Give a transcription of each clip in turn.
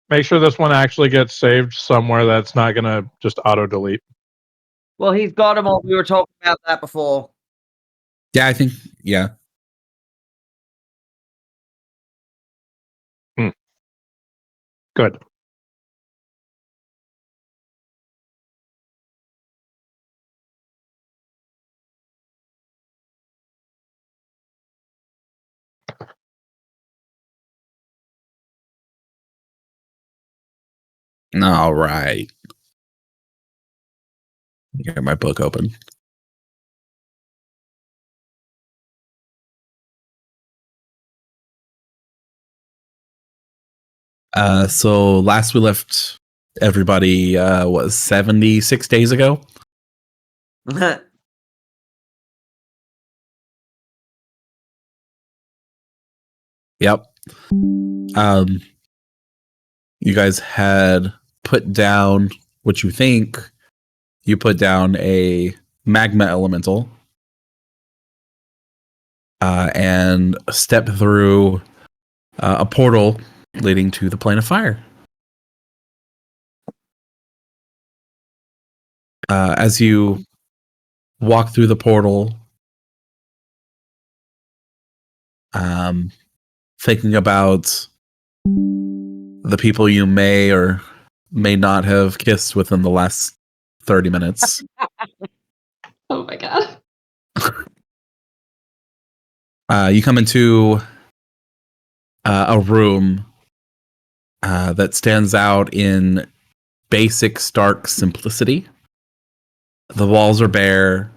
Make sure this one actually gets saved somewhere that's not gonna just auto-delete. Well, he's got them all. We were talking about that before. Yeah, I think, yeah. Good. All right. Get my book open. So last we left everybody was 76 days ago. Yep. You guys had put down what you think. You put down a magma elemental and step through a portal leading to the plane of fire. As you walk through the portal, thinking about the people you may or may not have kissed within the last 30 minutes. Oh my god. You come into a room that stands out in basic, stark simplicity. The walls are bare.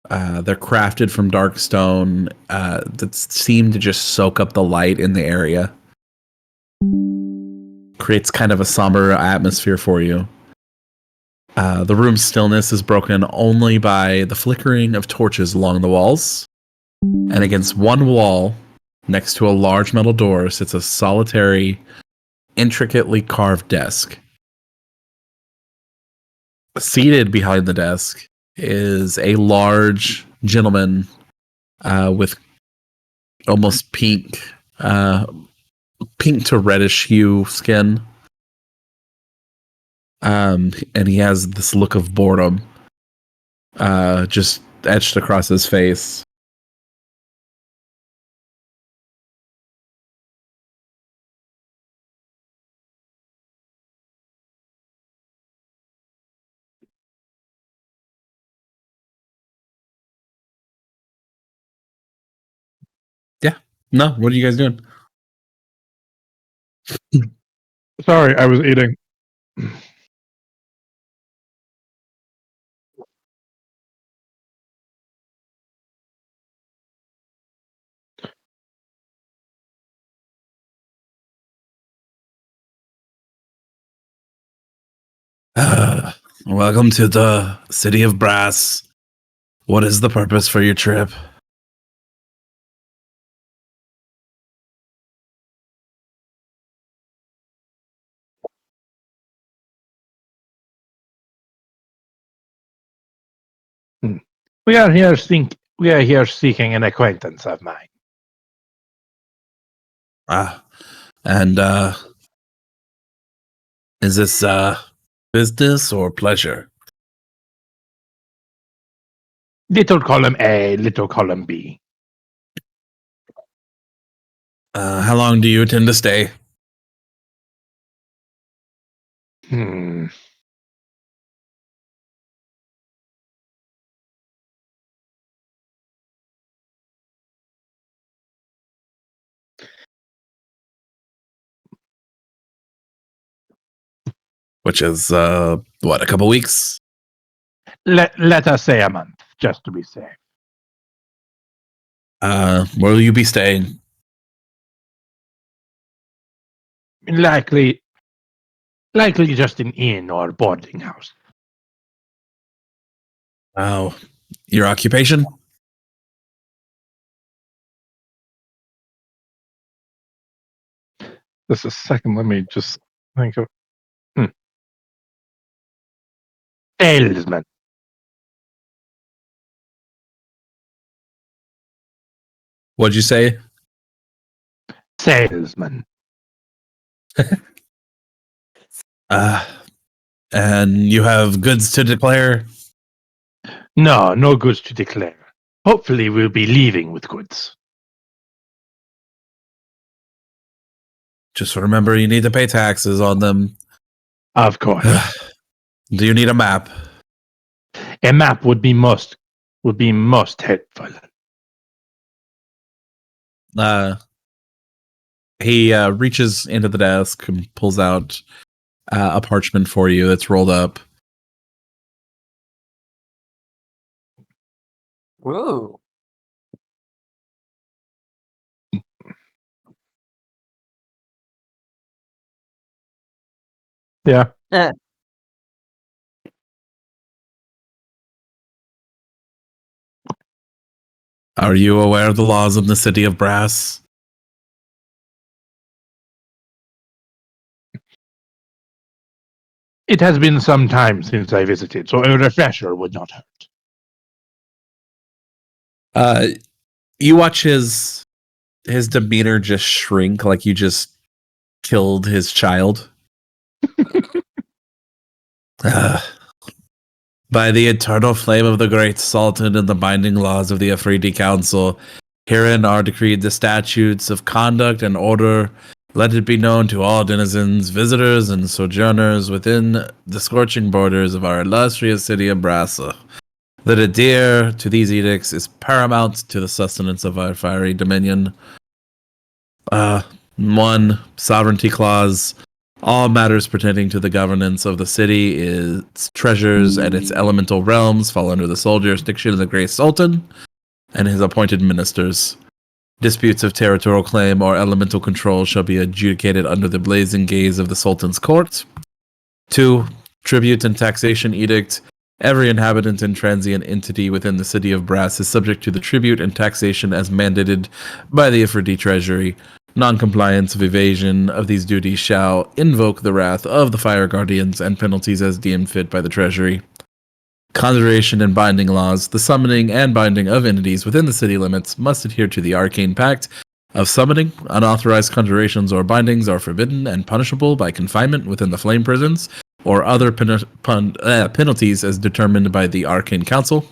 They're crafted from dark stone that seem to just soak up the light in the area. Creates kind of a somber atmosphere for you. The room's stillness is broken only by the flickering of torches along the walls. And against one wall, next to a large metal door, sits a solitary, intricately carved desk. Seated behind the desk is a large gentleman with almost pink to reddish hue skin. And he has this look of boredom just etched across his face. Yeah. No, what are you guys doing? Sorry, I was eating. Welcome to the City of Brass. What is the purpose for your trip? We are here seeking an acquaintance of mine. And is this business or pleasure? Little column A, little column B. How long do you intend to stay? Which is what, a couple weeks? Let us say a month, just to be safe. Where will you be staying? Likely just an inn or boarding house. Oh, your occupation? Just a second, let me just think of... Salesman. What'd you say? Salesman. And you have goods to declare? No, no goods to declare. Hopefully we'll be leaving with goods. Just remember you need to pay taxes on them. Of course. Do you need a map? A map would be most helpful. He reaches into the desk and pulls out a parchment for you that's rolled up. Ooh. Yeah. Are you aware of the laws of the city of Brass? It has been some time since I visited, so a refresher would not hurt. You watch his demeanor just shrink like you just killed his child. By the eternal flame of the great Sultan and the binding laws of the Afridi Council, herein are decreed the statutes of conduct and order. Let it be known to all denizens, visitors, and sojourners within the scorching borders of our illustrious city of Brassa, that adhere to these edicts is paramount to the sustenance of our fiery dominion. 1. Sovereignty clause. All matters pertaining to the governance of the city, its treasures, and its elemental realms fall under the sole jurisdiction of the Great Sultan and his appointed ministers. Disputes of territorial claim or elemental control shall be adjudicated under the blazing gaze of the Sultan's court. 2. Tribute and taxation edict. Every inhabitant and transient entity within the city of Brass is subject to the tribute and taxation as mandated by the Ifriti Treasury. Non-compliance of evasion of these duties shall invoke the wrath of the Fire Guardians and penalties as deemed fit by the Treasury. Conjuration and binding laws. The summoning and binding of entities within the city limits must adhere to the Arcane Pact of summoning. Unauthorized conjurations or bindings are forbidden and punishable by confinement within the flame prisons or other penalties as determined by the Arcane Council.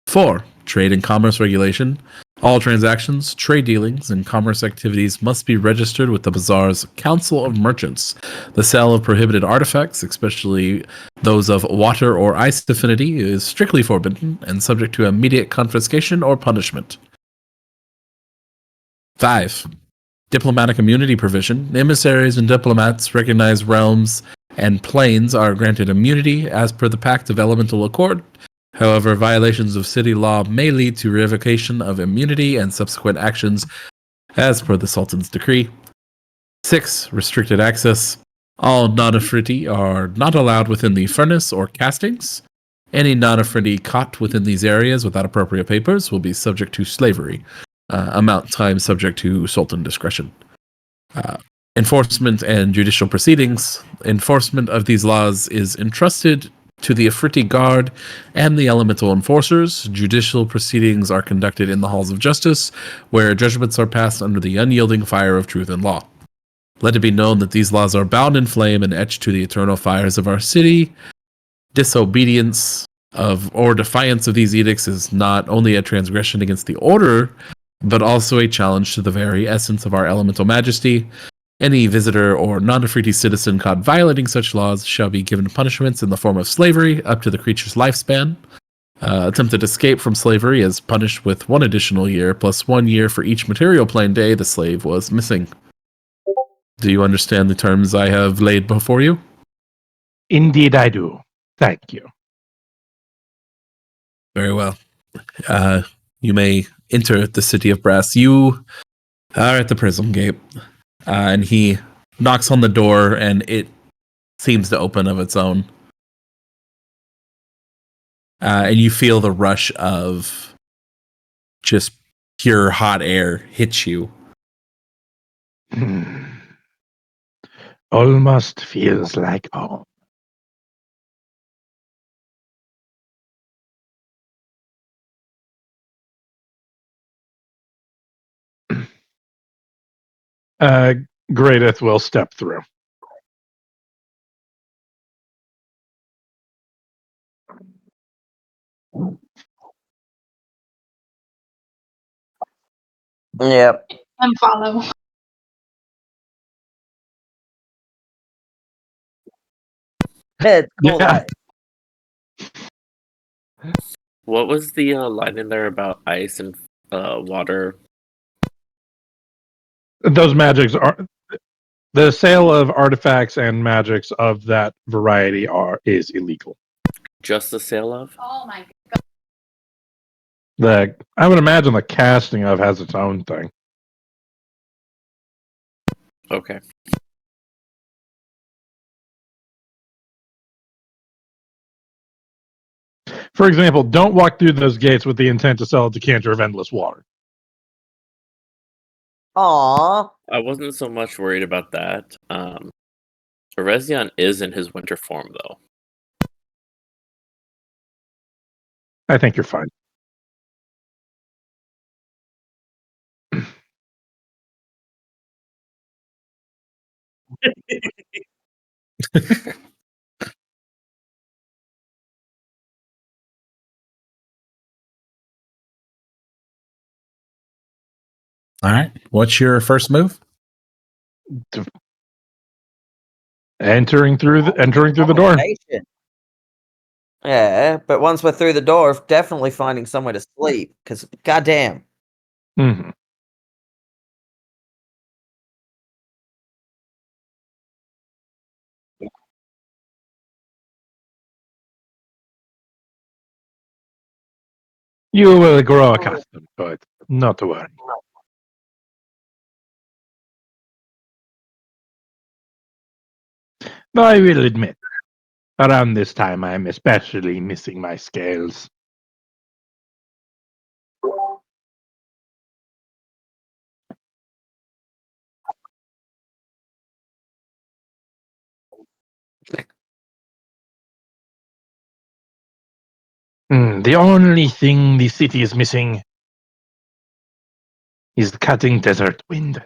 4. Trade and commerce regulation. All transactions, trade dealings, and commerce activities must be registered with the Bazaar's Council of Merchants. The sale of prohibited artifacts, especially those of water or ice affinity, is strictly forbidden and subject to immediate confiscation or punishment. 5. Diplomatic immunity provision. Emissaries and diplomats, recognized realms, and planes are granted immunity as per the Pact of Elemental Accord. However, violations of city law may lead to revocation of immunity and subsequent actions as per the Sultan's decree. 6. Restricted access. All non-Afridi are not allowed within the furnace or castings. Any non-Afridi caught within these areas without appropriate papers will be subject to slavery. Amount time subject to Sultan discretion. Enforcement and judicial proceedings. Enforcement of these laws is entrusted to the Afriti Guard and the Elemental Enforcers. Judicial proceedings are conducted in the halls of justice, where judgments are passed under the unyielding fire of truth and law. Let it be known that these laws are bound in flame and etched to the eternal fires of our city. Disobedience of or defiance of these edicts is not only a transgression against the order, but also a challenge to the very essence of our elemental majesty. Any visitor or non-Afridi citizen caught violating such laws shall be given punishments in the form of slavery up to the creature's lifespan. Attempted escape from slavery is punished with 1 additional year, plus 1 year for each material plane day the slave was missing. Do you understand the terms I have laid before you? Indeed I do. Thank you. Very well. You may enter the city of Brass. You are at the Prism Gate. And he knocks on the door, and it seems to open of its own. And you feel the rush of just pure hot air hit you. Almost feels like home. Greateth will step through. Yep. And follow. It's cool. Yeah. What was the line in there about ice and water? Those magics are the sale of artifacts and magics of that variety is illegal. Just the sale of? Oh my I would imagine the casting of has its own thing. Okay. For example, don't walk through those gates with the intent to sell a decanter of endless water. Aww. I wasn't so much worried about that. Erezion is in his winter form, though. I think you're fine. All right. What's your first move? Entering through the door. Conversation. Yeah, but once we're through the door, definitely finding somewhere to sleep. Because, goddamn. Mm-hmm. You will grow accustomed to it. Not to worry. Though I will admit, around this time I am especially missing my scales. The only thing the city is missing is the cutting desert wind.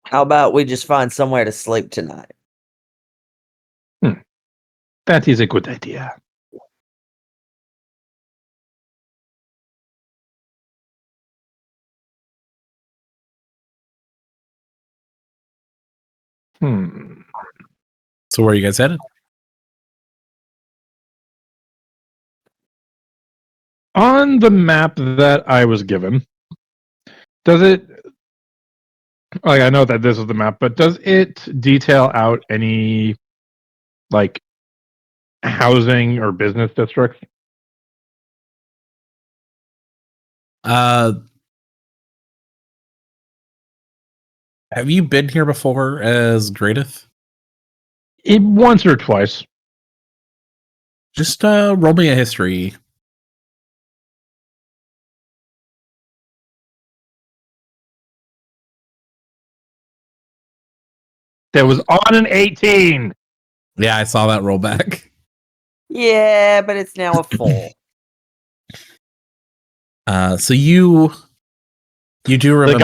How about we just find somewhere to sleep tonight? That is a good idea. So where are you guys headed? On the map that I was given, does it, like, I know that this is the map, but does it detail out any, like, housing or business districts? Have you been here before as Greateth? Once or twice. Just roll me a history. That was on an 18. Yeah, I saw that roll back. Yeah, but it's now a 4. So you do remember The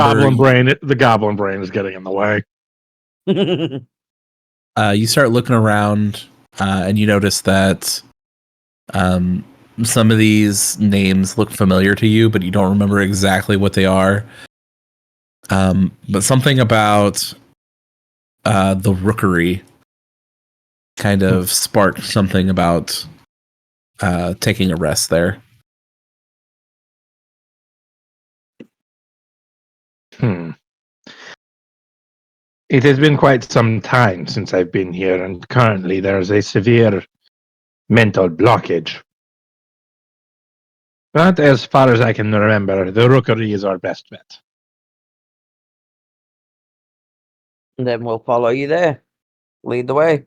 goblin brain is getting in the way. you start looking around and you notice that some of these names look familiar to you, but you don't remember exactly what they are. But something about the rookery kind of sparked something about taking a rest there. It has been quite some time since I've been here, and currently there's a severe mental blockage. But as far as I can remember, the rookery is our best bet. Then we'll follow you there. Lead the way.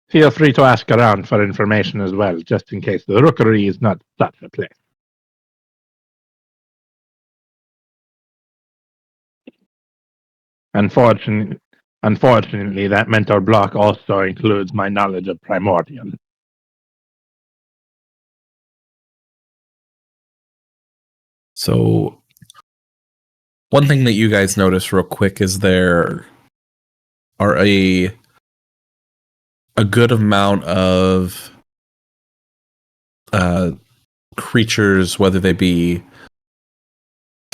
Feel free to ask around for information as well, just in case the rookery is not such a place. Unfortunately, that mental block also includes my knowledge of Primordial. So one thing that you guys notice real quick is there are a a good amount of creatures, whether they be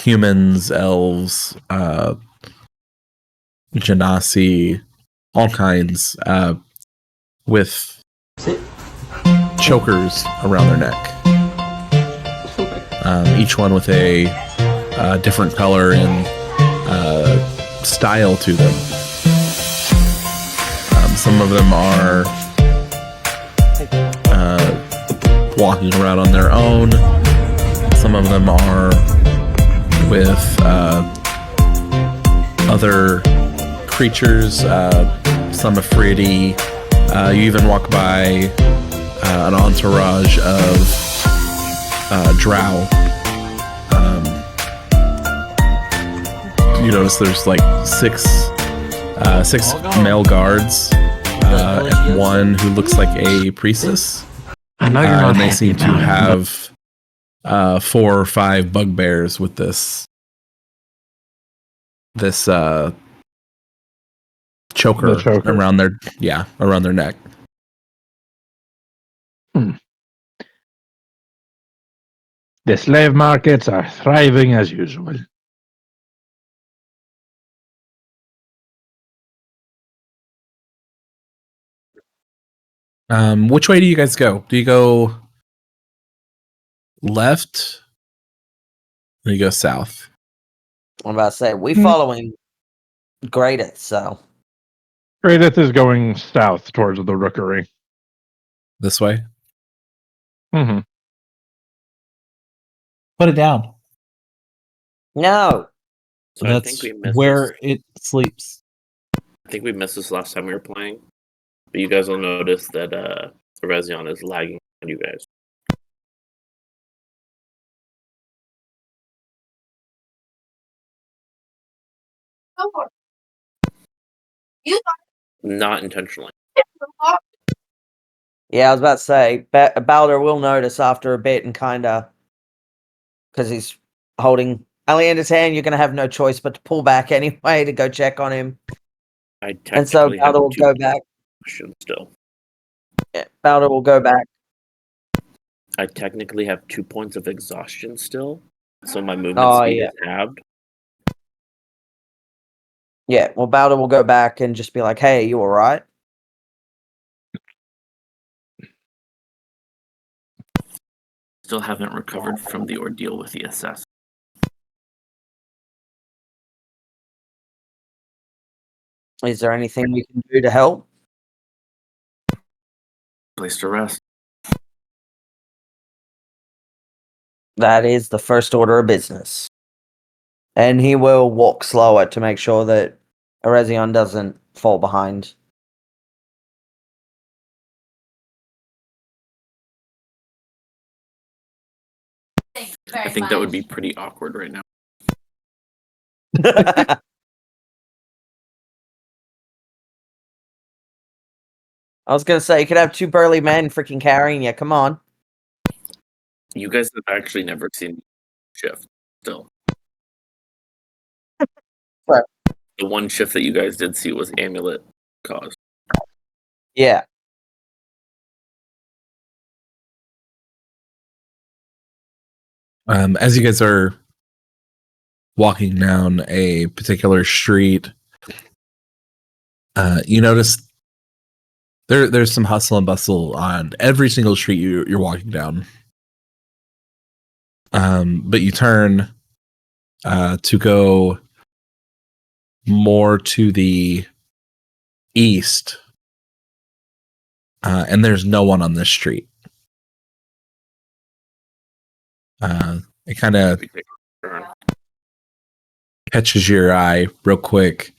humans, elves, genasi, all kinds, with chokers around their neck. Each one with a different color and style to them. Some of them are walking around on their own. Some of them are with other creatures. Some Afridi. You even walk by an entourage of drow. You notice there's like six male guards and one who looks like a priestess. I know you're not and they happy seem to about it, have 4 or 5 bugbears with this choker, The choker. around their neck. The slave markets are thriving as usual. Which way do you guys go? Do you go left or do you go south? I'm about to say, we Hmm. following Greateth, so. Greateth is going south towards the rookery. This way? Mm-hmm. Put it down. No. So I That's think we missed where this. it sleeps. I think we missed this last time we were playing. But you guys will notice that Rezion is lagging on you guys. Not intentionally. Yeah, I was about to say, Balder will notice after a bit and kind of, because he's holding Aleander's hand, you're going to have no choice but to pull back anyway to go check on him. I And so technically have Balder will 2 go back. questions still. Yeah, Balder will go back. I technically have 2 points of exhaustion still. So my movement Oh, speed yeah. is halved. Yeah, well, Balder will go back and just be like, hey, you all right? Still haven't recovered from the ordeal with the assassin. Is there anything we can do to help? Place to rest. That is the first order of business. And he will walk slower to make sure that Erezion doesn't fall behind. I think that would be pretty awkward right now. I was going to say, you could have 2 burly men freaking carrying you. Come on. You guys have actually never seen shift still. Right. The one shift that you guys did see was amulet caused. Yeah. As you guys are walking down a particular street, you notice there's some hustle and bustle on every single street you're walking down. But you turn to go more to the east, and there's no one on this street. It kind of We take a turn. catches your eye real quick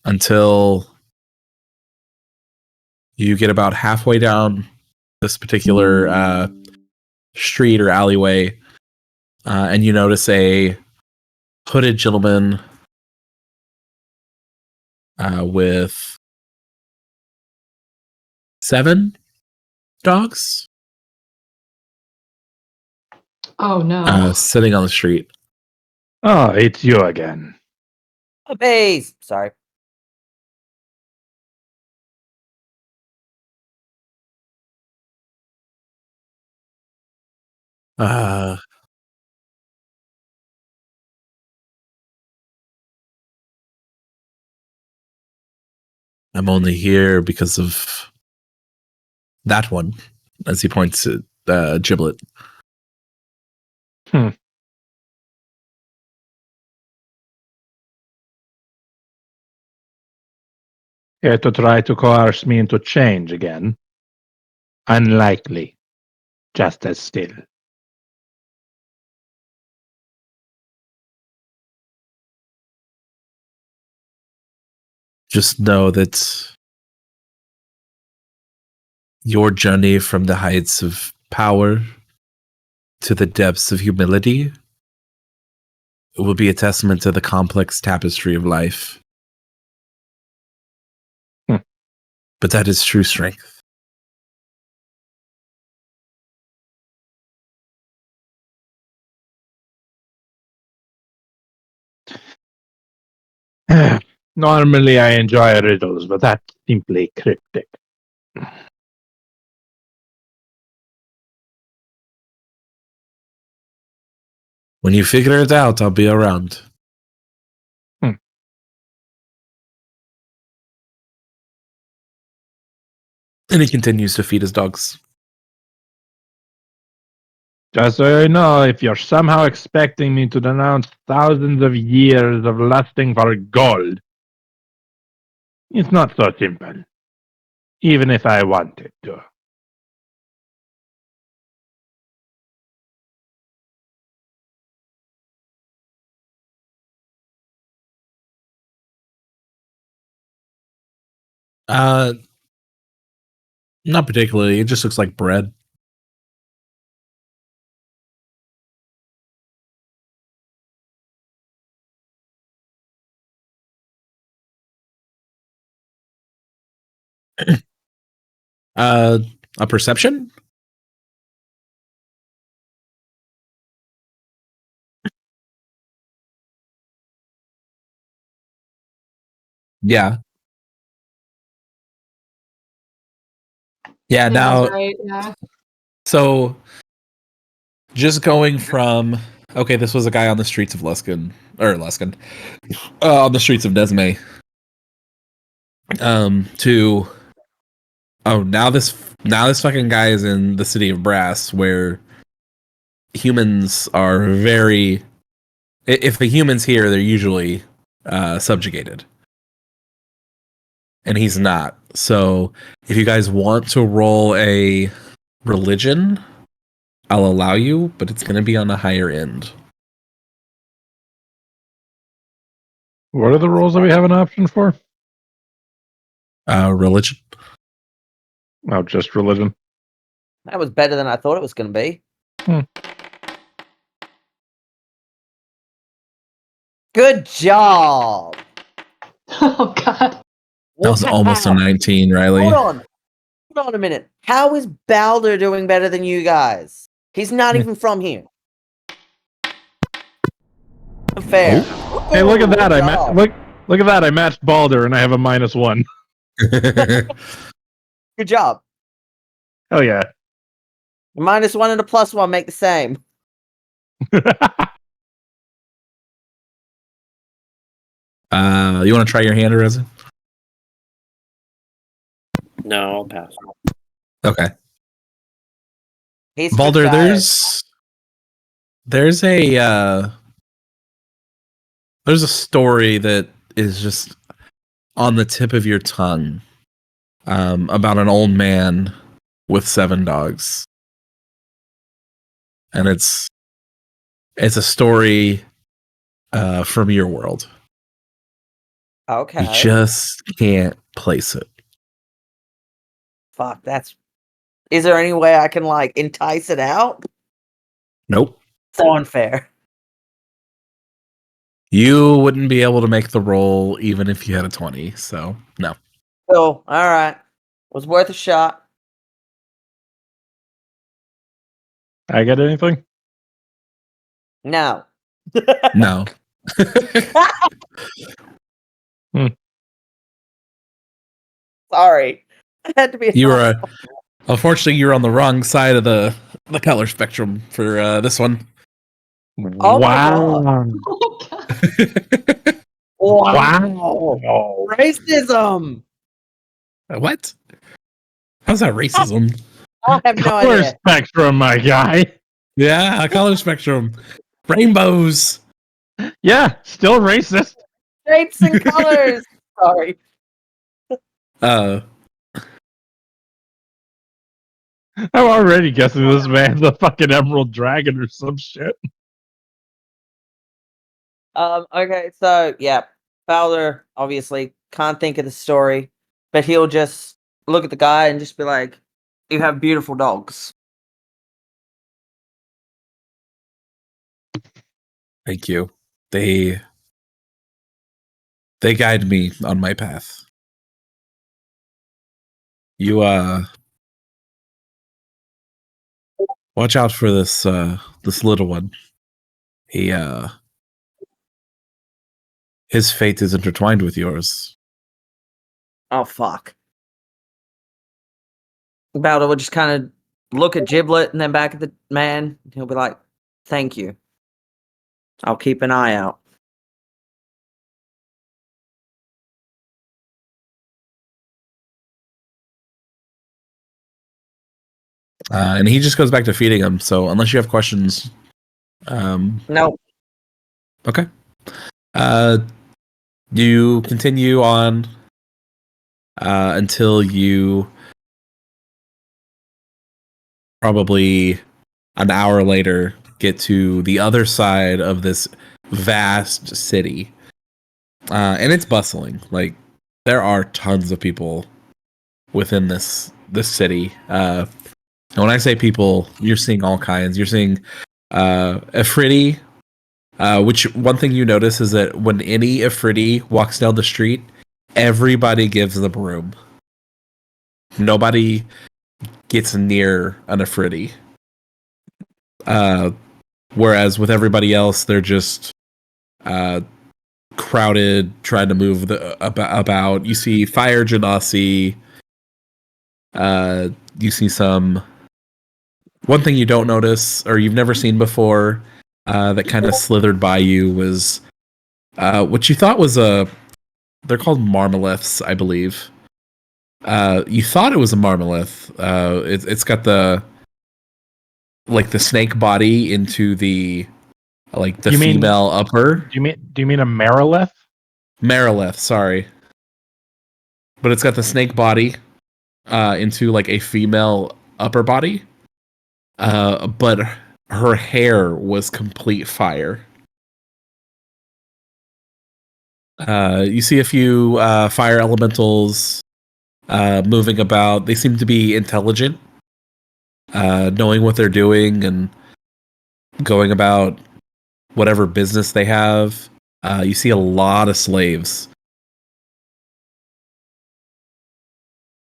until you get about halfway down this particular street or alleyway, and you notice a hooded gentleman with 7 dogs Oh no. sitting on the street. Oh, it's you again. Puppies! Sorry. Uh, I'm only here because of that one, as he points at Giblet. Here to try to coerce me into change again. Unlikely. Just as still. Just know that your journey from the heights of power to the depths of humility will be a testament to the complex tapestry of life. But that is true strength. Normally I enjoy riddles, but that's simply cryptic. When you figure it out, I'll be around. And he continues to feed his dogs. Just so you know, if you're somehow expecting me to denounce thousands of years of lusting for gold, it's not so simple. Even if I wanted to. Not particularly. It just looks like bread. A perception? Yeah. Yeah, Sounds now, right, yeah. so just going from, okay, this was a guy on the streets of Luskan, on the streets of Desme, to, oh, now this fucking guy is in the city of Brass, where humans are very, if the humans here, they're usually subjugated. And he's not. So if you guys want to roll a religion, I'll allow you, but it's going to be on the higher end. What are the roles that we have an option for? Religion. Oh, just religion. That was better than I thought it was going to be. Good job. Oh god. That was almost a 19, Riley. Hold on a minute. How is Balder doing better than you guys? He's not even from here. Fair. Oh. Hey, look at that! Good job. Look at that! I matched Balder, and I have a -1. Good job. Hell yeah! A -1 and a +1 make the same. You want to try your hand, Reza? No, I'll pass. Okay. He's Balder, retired. there's a story that is just on the tip of your tongue, about an old man with 7 dogs. And it's a story from your world. Okay. You just can't place it. Fuck, that's... Is there any way I can, like, entice it out? Nope. So unfair. You wouldn't be able to make the roll even if you had a 20, so no. So, alright. Was worth a shot. I get anything? No. No. Sorry. I had to be Unfortunately, you were on the wrong side of the the color spectrum for this one. Oh my Wow. Oh god. Wow. Racism. What? How's that racism? I have no Color idea. spectrum, my guy. Yeah, color spectrum. Rainbows. Yeah, still racist. Shapes and colors. Sorry. Uh, I'm already guessing this man's a fucking emerald dragon or some shit. Okay, so yeah, Fowler obviously can't think of the story, but he'll just look at the guy and just be like, "You have beautiful dogs." thank you. They guide me on my path. You watch out for this little one. He his fate is intertwined with yours. Oh fuck. Balder will just kind of look at Giblet and then back at the man. He'll be like, "Thank you. I'll keep an eye out." And he just goes back to feeding him. So unless you have questions, No, okay. You continue on until you probably an hour later get to the other side of this vast city. And it's bustling. Like there are tons of people within this city. And when I say people, you're seeing all kinds. You're seeing Afridi, which one thing you notice is that when any Afridi walks down the street, everybody gives them room. Nobody gets near an Afridi. Whereas with everybody else, they're just crowded, trying to move about. You see Fire Genasi. You see some. One thing you don't notice, or you've never seen before, that kind of slithered by you was what you thought was a. They're called marmaliths, I believe. You thought it was a marmalith. It's got the snake body into the You mean- female upper. Do you mean a Marilith? Marilith, sorry. But it's got the snake body into like a female upper body. But her hair was complete fire. You see a few fire elementals moving about. They seem to be intelligent, knowing what they're doing and going about whatever business they have. You see a lot of slaves.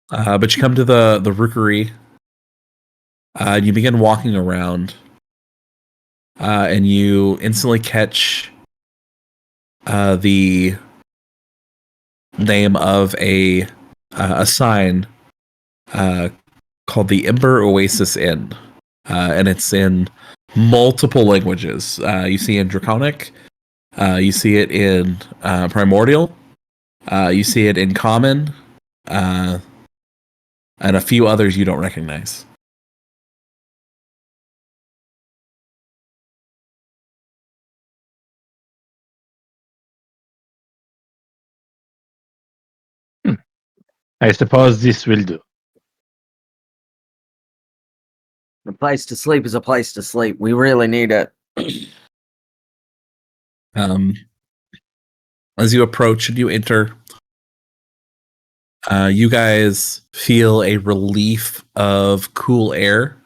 But you come to the rookery, and you begin walking around, and you instantly catch the name of a sign called the Ember Oasis Inn, and it's in multiple languages. You see in Draconic, you see it in Primordial, you see it in Common, and a few others you don't recognize. I suppose this will do. a place to sleep is a place to sleep. We really need it. As you approach and you enter, you guys feel a relief of cool air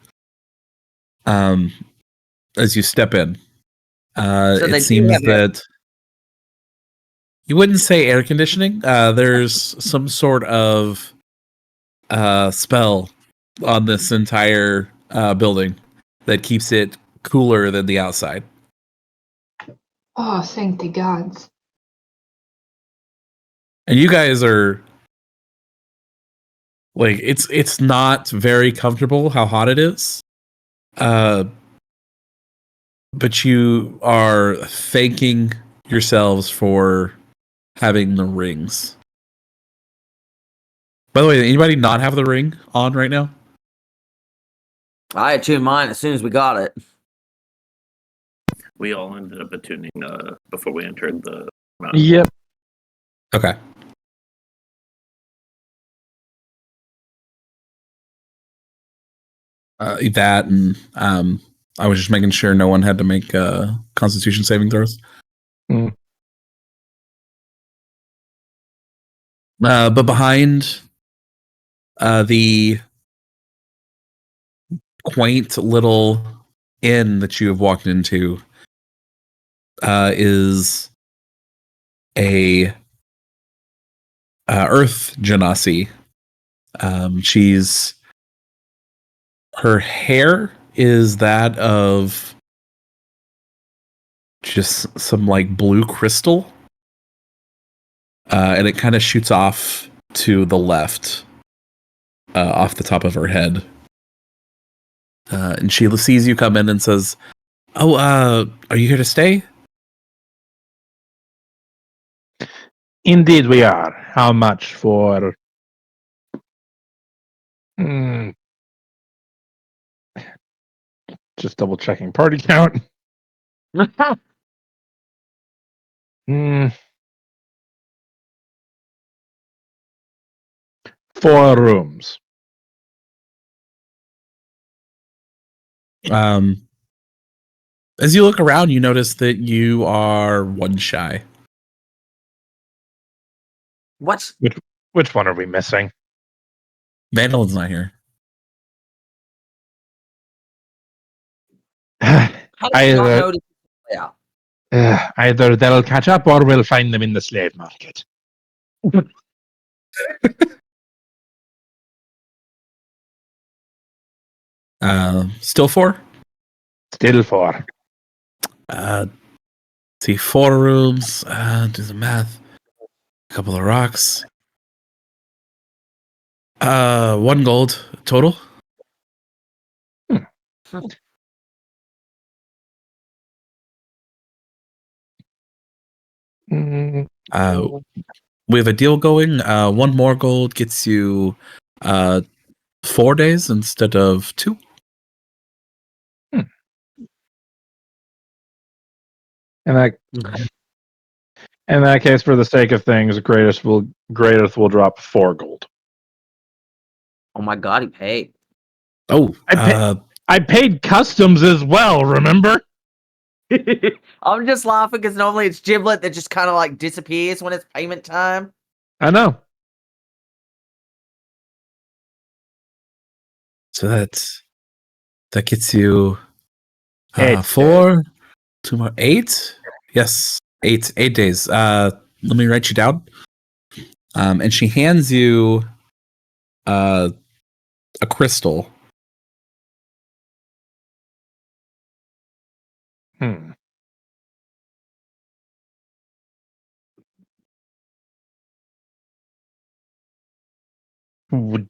as you step in. So they It do seems have air. that you wouldn't say air conditioning. There's some sort of spell on this entire building that keeps it cooler than the outside. Oh, thank the gods. And you guys are like, it's not very comfortable how hot it is, But you are thanking yourselves for having the rings. By the way, anybody not have the ring on right now? I attuned mine as soon as we got it. We all ended up attuning before we entered the mountain. Yep. Okay. That and I was just making sure no one had to make Constitution saving throws. Mm. But behind the quaint little inn that you have walked into is a Earth Genasi. Her hair is that of just some like blue crystal, and it kind of shoots off to the left, off the top of her head. And she sees you come in and says, "Oh, are you here to stay?" Indeed, we are. How much for? Hmm. Just double checking party count. Hmm. 4 rooms. As you look around, you notice that you are one shy. What? Which one are we missing? Vandalin's not here. How did you not either, notice? Yeah. either they'll catch up or we'll find them in the slave market. Still 4? Still 4. See, 4 rooms. Do the math. A couple of rocks. 1 gold total. Mm, We have a deal going. 1 more gold gets you 4 days instead of 2. in that case, for the sake of things, Greatest will drop 4 gold. Oh my god, he paid. Oh, I paid customs as well. Remember? I'm just laughing because normally it's Giblet that just kind of like disappears when it's payment time. I know. so that gets you 8 4, 2 more, 8. Yes, 8 days. Let me write you down. And she hands you a crystal. Hmm.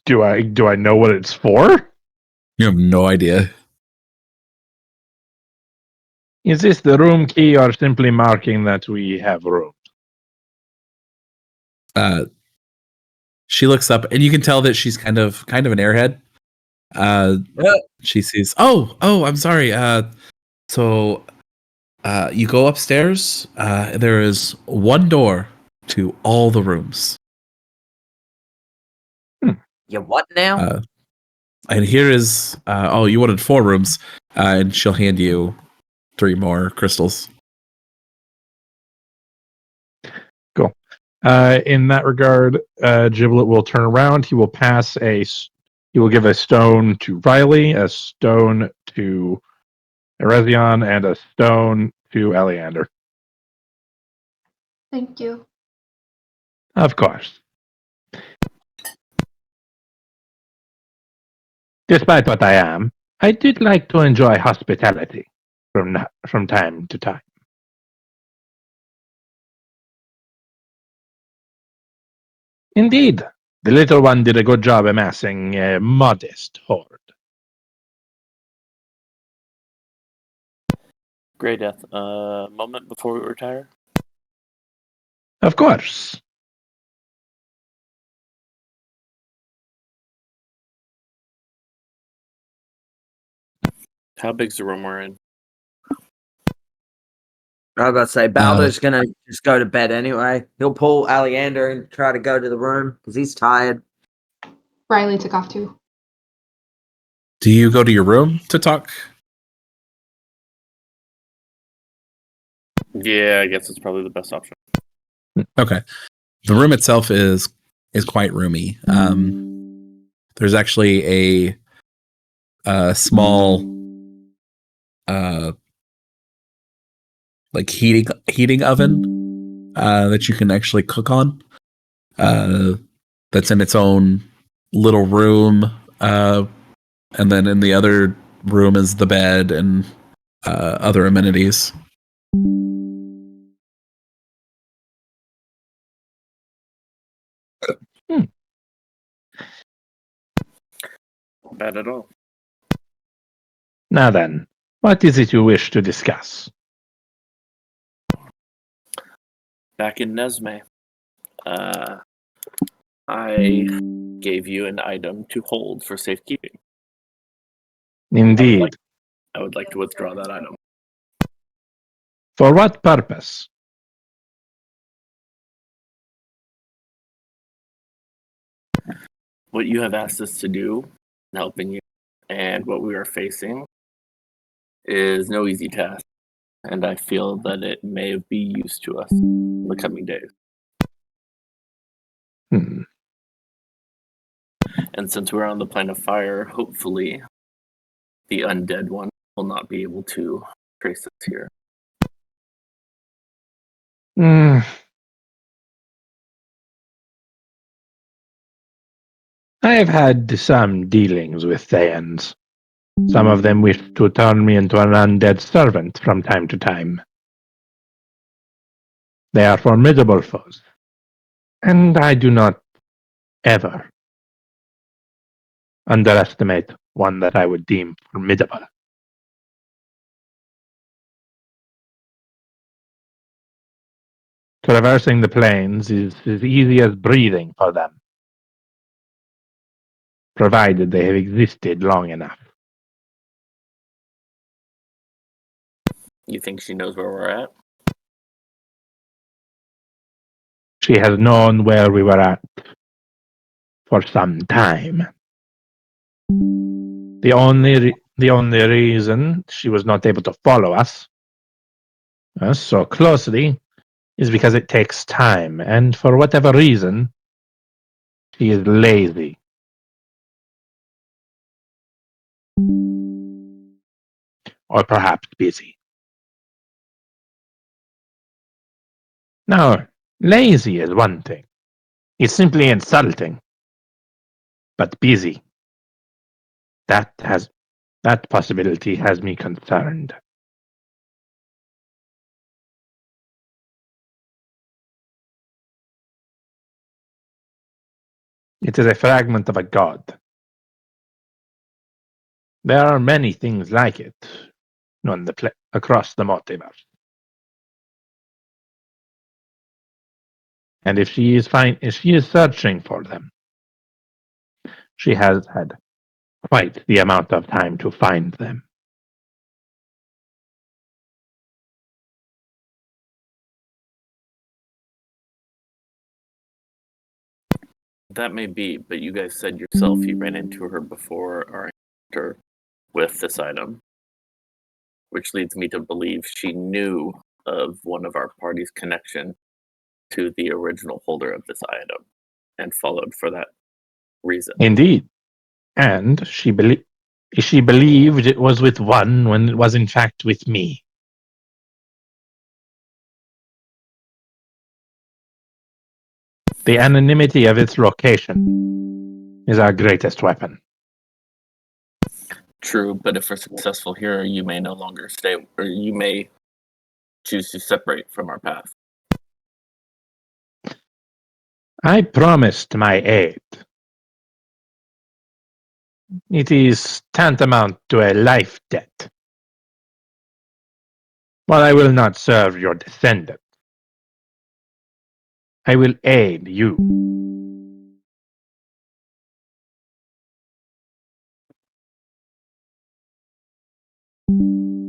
Do I know what it's for? You have no idea. Is this the room key or simply marking that we have room? She looks up, and you can tell that she's kind of an airhead. She sees. Oh, I'm sorry. So you go upstairs. There is 1 door to all the rooms. You what now? And here is. You wanted 4 rooms, and she'll hand you 3 more crystals. Cool. In that regard, Giblet will turn around. He will give a stone to Riley, a stone to Erezion, and a stone to Eleander. Thank you. Of course. Despite what I am, I did like to enjoy hospitality from time to time. Indeed, the little one did a good job amassing a modest hoard. Grey Death. Moment before we retire. Of course. How big's the room we're in? I was about to say, Balder's gonna just go to bed anyway. He'll pull Aleander and try to go to the room because he's tired. Riley took off too. Do you go to your room to talk? Yeah, I guess it's probably the best option. Okay. The room itself is quite roomy. There's actually a small like heating oven that you can actually cook on. That's in its own little room. And then in the other room is the bed and other amenities. Bad at all. Now then, what is it you wish to discuss? Back in Nesme, I gave you an item to hold for safekeeping. Indeed. I would like to withdraw that item. For what purpose? What you have asked us to do, helping you, and what we are facing is no easy task. And I feel that it may be used to us in the coming days. Hmm. And since we're on the plane of fire, hopefully the undead one will not be able to trace us here. Hmm. I have had some dealings with Thayans. Some of them wish to turn me into an undead servant from time to time. They are formidable foes, and I do not ever underestimate one that I would deem formidable. Traversing the plains is as easy as breathing for them, provided they have existed long enough. You think she knows where we're at? She has known where we were at for some time. The only reason she was not able to follow us so closely is because it takes time, and for whatever reason, she is lazy. Or perhaps busy. Now, lazy is one thing. It's simply insulting. But busy, that possibility has me concerned. It is a fragment of a god. There are many things like it across the multiverse. And if she is searching for them, she has had quite the amount of time to find them. That may be, but you guys said yourself you ran into her before our encounter with this item, which leads me to believe she knew of one of our party's connection to the original holder of this item and followed for that reason. Indeed. And she believed it was with one when it was in fact with me. The anonymity of its location is our greatest weapon. True, but if we're successful here, you may no longer stay, or you may choose to separate from our path. I promised my aid. It is tantamount to a life debt. But I will not serve your descendants. I will aid you.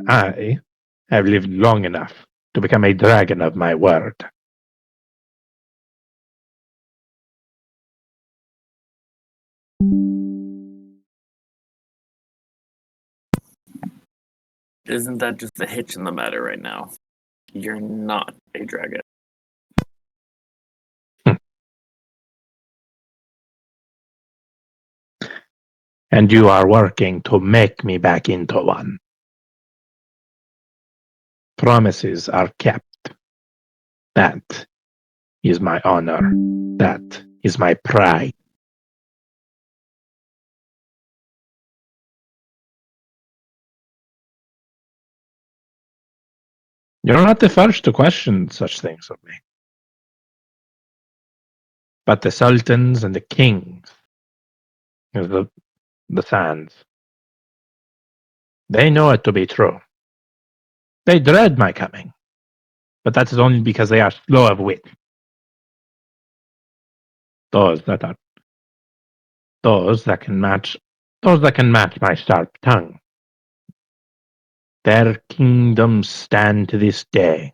I have lived long enough to become a dragon of my word. Isn't that just the hitch in the matter right now? You're not a dragon. And you are working to make me back into one. Promises are kept. That is my honor. That is my pride. You're not the first to question such things of me. But the sultans and the kings of the sands, they know it to be true. They dread my coming. But that is only because they are slow of wit. Those that can match my sharp tongue. Their kingdoms stand to this day,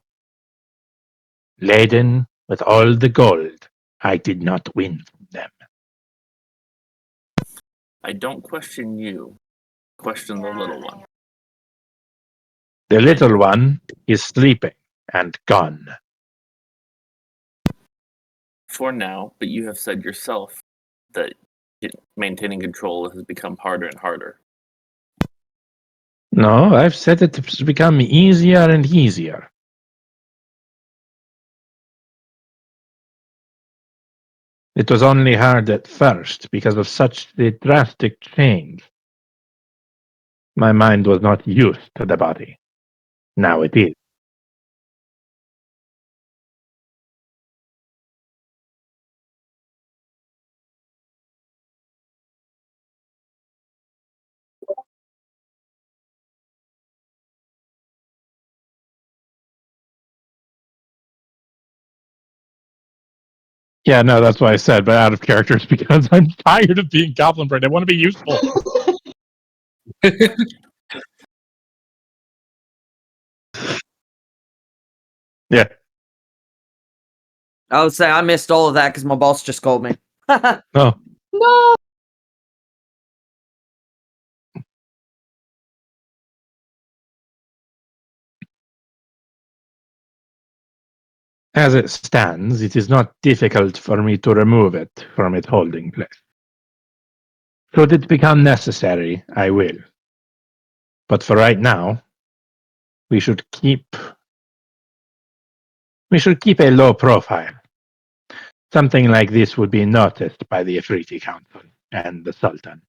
laden with all the gold I did not win from them. I don't question you. Question the little one. The little one is sleeping and gone. For now, but you have said yourself that maintaining control has become harder and harder. No, I've said it's become easier and easier. It was only hard at first because of such a drastic change. My mind was not used to the body. Now it is. Yeah, no, that's what I said, but out of character is because I'm tired of being Goblin Brain. I want to be useful. Yeah. I would say I missed all of that because my boss just called me. Oh. No. As it stands, it is not difficult for me to remove it from its holding place. Should it become necessary, I will. But for right now, we should keep a low profile. Something like this would be noticed by the Afriti Council and the Sultan.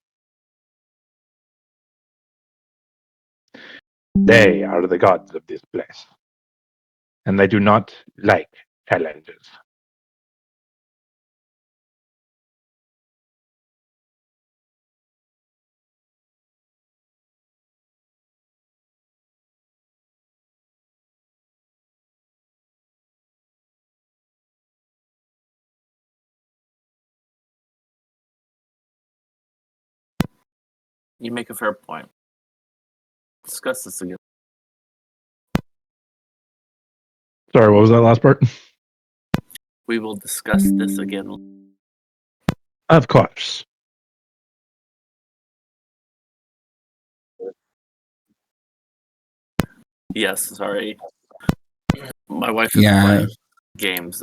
They are the gods of this place, and they do not like challenges. You make a fair point. Discuss this again. Sorry, what was that last part? We will discuss this again. Of course. Yes, sorry. My wife is Yeah. playing games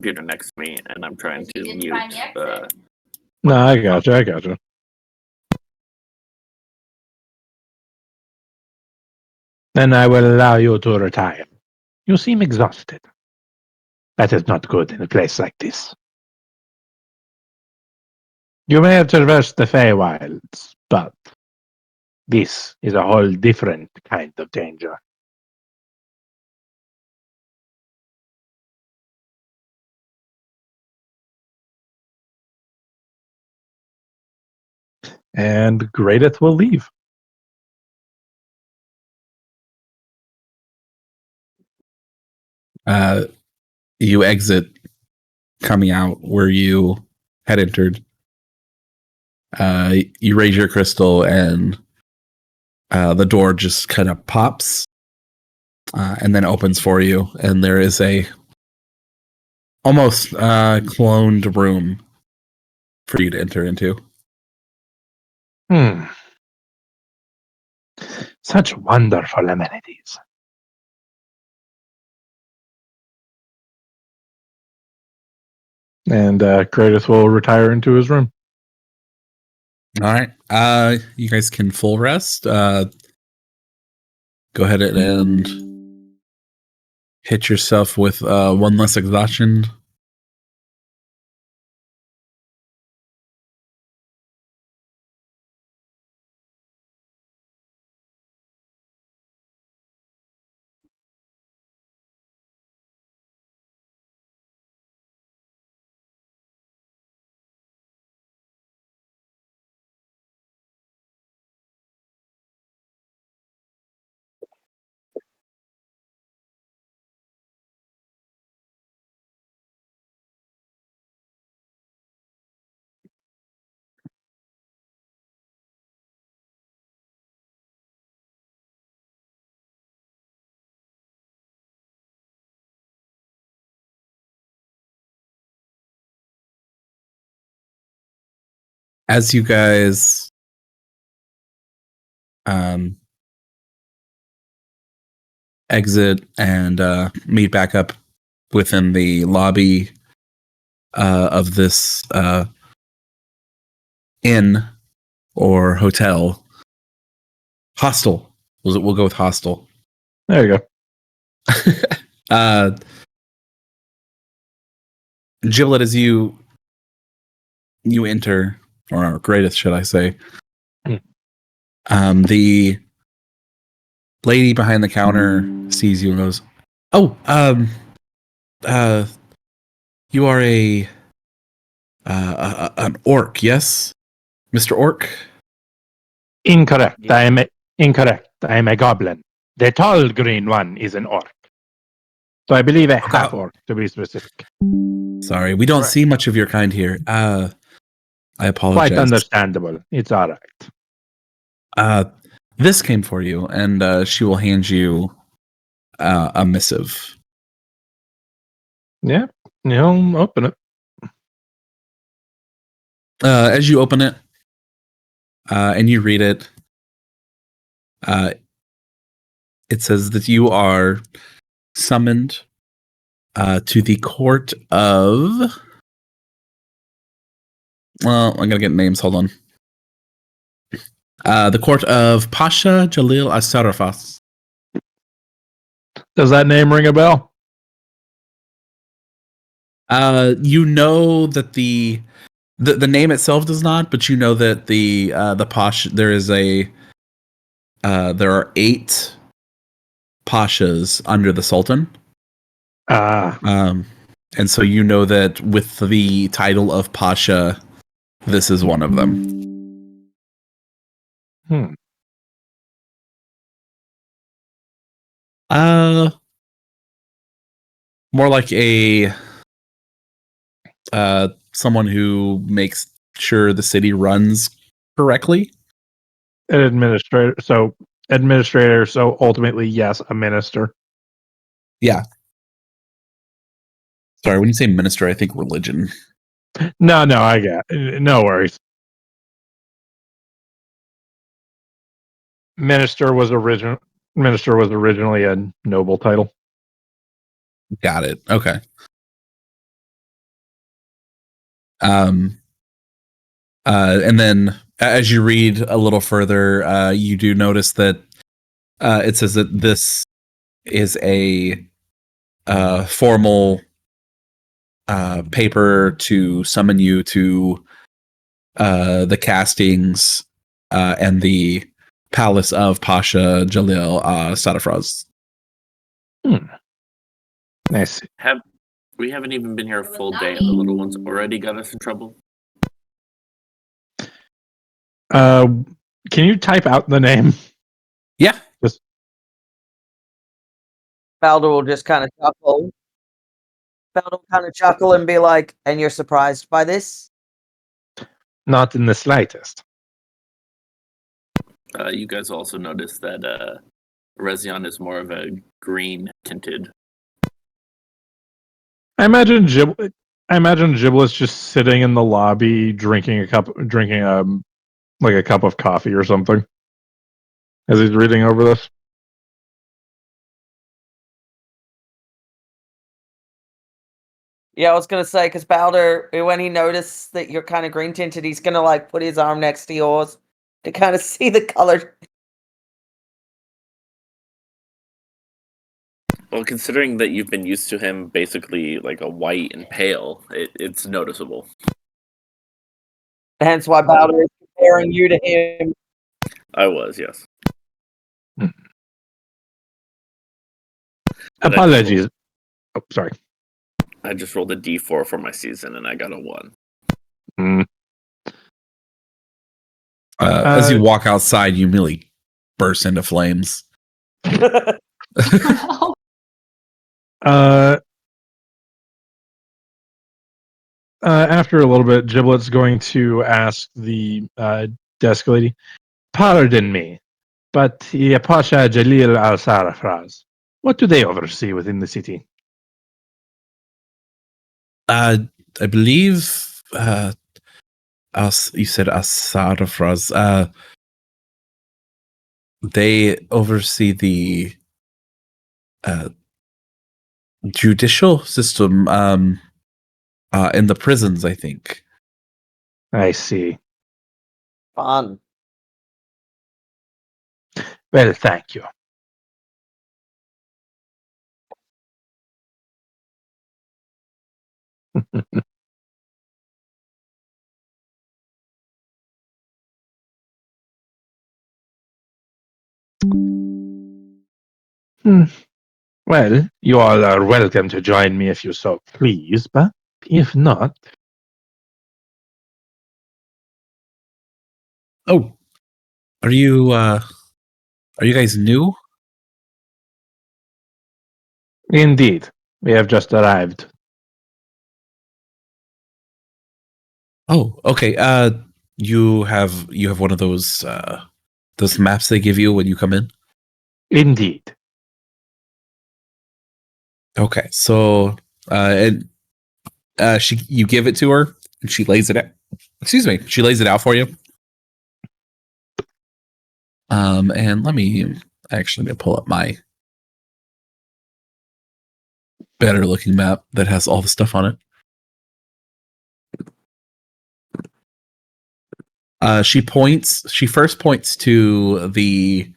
computer next to me, and I'm trying to mute. No, I gotcha. Then I will allow you to retire. You seem exhausted. That is not good in a place like this. You may have traversed the Feywilds, but this is a whole different kind of danger. And Greateth will leave. You exit coming out where you had entered. You raise your crystal and the door just kind of pops and then opens for you, and there is a almost cloned room for you to enter into. Such wonderful amenities. And Kratos will retire into his room. All right. You guys can full rest. Go ahead and hit yourself with one less exhaustion. As you guys exit and meet back up within the lobby of this inn or hotel, hostel. We'll go with hostel. There you go. Giblet, as you enter, or greatest, should I say, the lady behind the counter sees you and goes, "Oh, you are an orc, yes, Mr. Orc?" Incorrect. Incorrect. I am a goblin. The tall green one is an orc. So I believe a half orc, to be specific. Sorry, we don't see much of your kind here. I apologize. Quite understandable. It's all right. This came for you, and she will hand you a missive. Yeah. You'll open it. As you open it and you read it, it says that you are summoned to the court of... Well, I'm going to get names. Hold on. The court of Pasha Jalil Asarafas. Does that name ring a bell? You know that the name itself does not, but you know that the Pasha, there are 8 Pashas under the Sultan. And so you know that with the title of Pasha, this is one of them. More like a someone who makes sure the city runs correctly. An administrator. So ultimately, yes, a minister. Yeah. Sorry, when you say minister, I think religion. No, I get it. No worries. Minister was originally a noble title. Got it. Okay. And then as you read a little further, you do notice that it says that this is a formal paper to summon you to the castings and the palace of Pasha Jalil Sadafraz. Nice. We haven't even been here a full day, and the little ones already got us in trouble. Can you type out the name? Yeah. Balder will just kind of chuckle Belt will kind of chuckle and be like, "And you're surprised by this?" Not in the slightest. You guys also notice that Rezion is more of a green tinted. I imagine Giblet's just sitting in the lobby drinking a cup of coffee or something as he's reading over this. Yeah, I was gonna say because Balder, when he noticed that you're kind of green tinted, he's gonna like put his arm next to yours to kind of see the color. Well, considering that you've been used to him basically like a white and pale, it's noticeable. Hence why Balder is comparing you to him. I was, yes. But Apologies. Oh, sorry. I just rolled a d4 for my season and I got a 1. Mm. As you walk outside, you immediately burst into flames. After a little bit, Giblet's going to ask the desk lady, "Pardon me, but Pasha Jalil Al Sarafraz, what do they oversee within the city?" I believe you said Asarafraz. They oversee the judicial system in the prisons, I think. I see. Fun. Well, thank you. Well, you all are welcome to join me if you so please, but if not... Oh, are you guys new? Indeed, we have just arrived. Oh, okay. You have one of those maps they give you when you come in? Indeed. Okay, so you give it to her and she lays it out. Excuse me, she lays it out for you. And let me pull up my better looking map that has all the stuff on it. She first points to the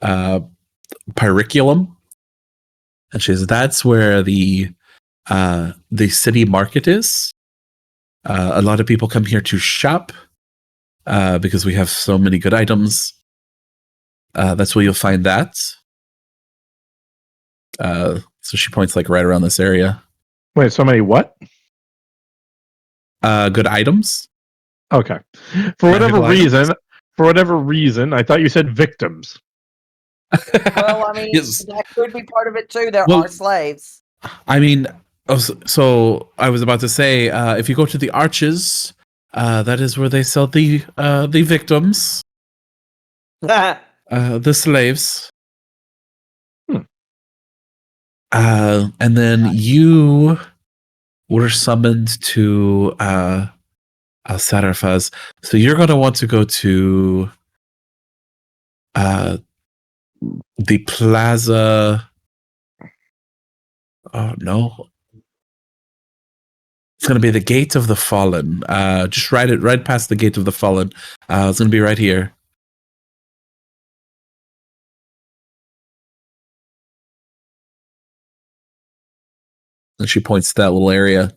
Pyrrhiculum, and she says that's where the city market is. A lot of people come here to shop because we have so many good items. That's where you'll find that. So she points like right around this area. Wait, so many what? Good items. Okay. For whatever reason, I thought you said victims. Well, I mean, Yes. that could be part of it too. There Well, are slaves. I mean, so I was about to say, if you go to the arches, that is where they sell the victims, the slaves. And then you were summoned to Al-Sarafaz. So you're going to want to go to the plaza. Oh, no. It's going to be the Gate of the Fallen. Just right past the Gate of the Fallen. It's going to be right here. And she points to that little area.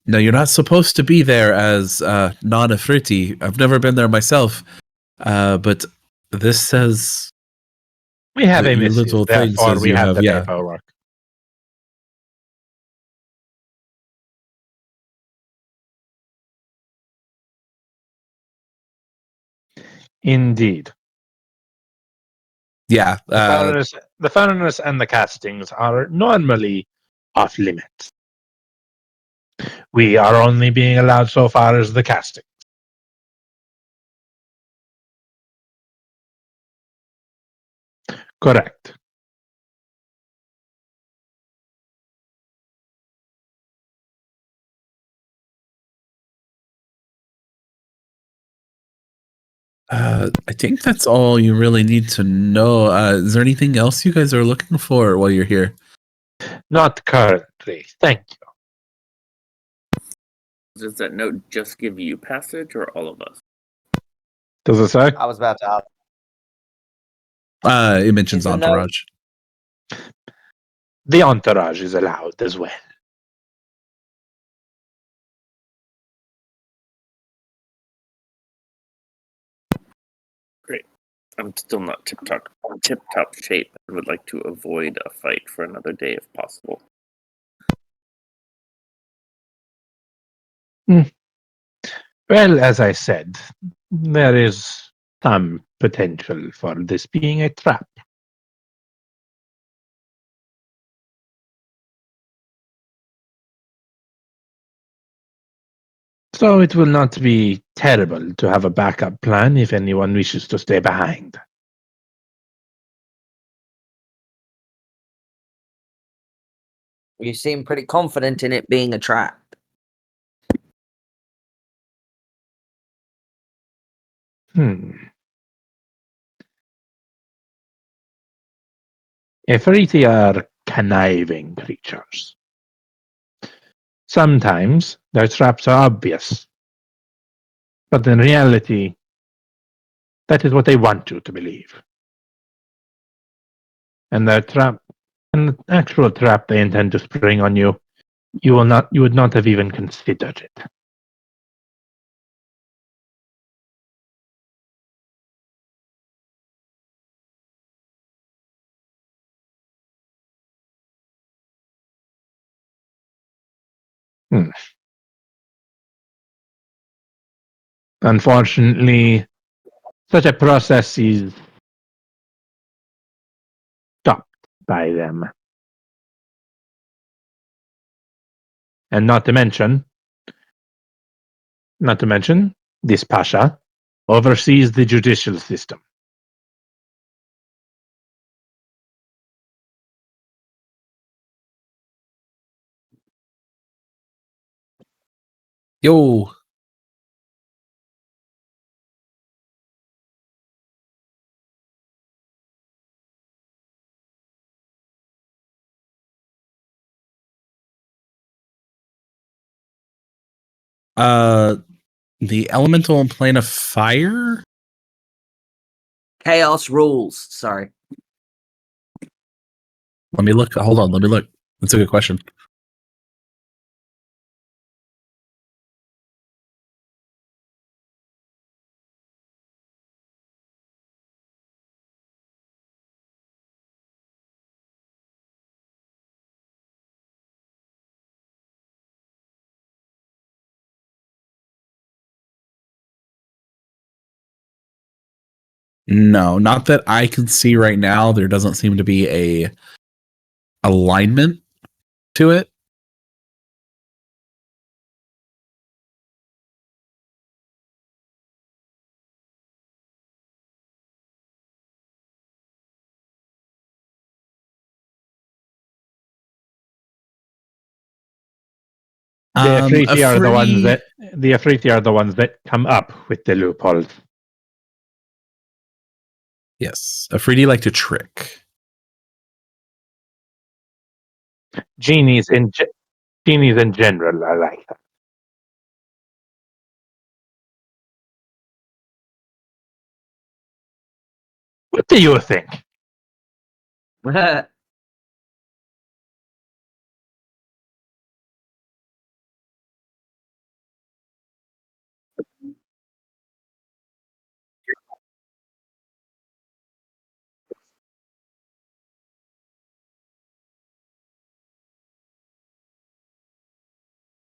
No, you're not supposed to be there as non-Afriti. I've never been there myself. But this says We have a your missive, little thing therefore says we you have have, the yeah. paperwork. Indeed. Yeah. The founderness and the castings are normally off limits. We are only being allowed so far as the casting. Correct. I think that's all you really need to know. Is there anything else you guys are looking for while you're here? Not currently. Thank you. Does that note just give you passage or all of us? Does it say? I was about to ask. It mentions Is the note- entourage. The entourage is allowed as well. I'm still not tip-top shape. I would like to avoid a fight for another day if possible. Well, as I said, there is some potential for this being a trap. So it will not be terrible to have a backup plan if anyone wishes to stay behind. You seem pretty confident in it being a trap. Efreeti are conniving creatures. Sometimes their traps are obvious, but in reality, that is what they want you to believe. And the actual trap they intend to spring on you, you would not have even considered it. Unfortunately, such a process is stopped by them. And not to mention, this Pasha oversees the judicial system. Yo, the elemental plane of fire. Chaos rules. Sorry. Let me look. Hold on. Let me look. That's a good question. No, not that I can see right now. There doesn't seem to be a alignment to it. The Afriti are the ones that come up with the loopholes. Yes, Afridi like to trick. Genies in general are like that. What do you think?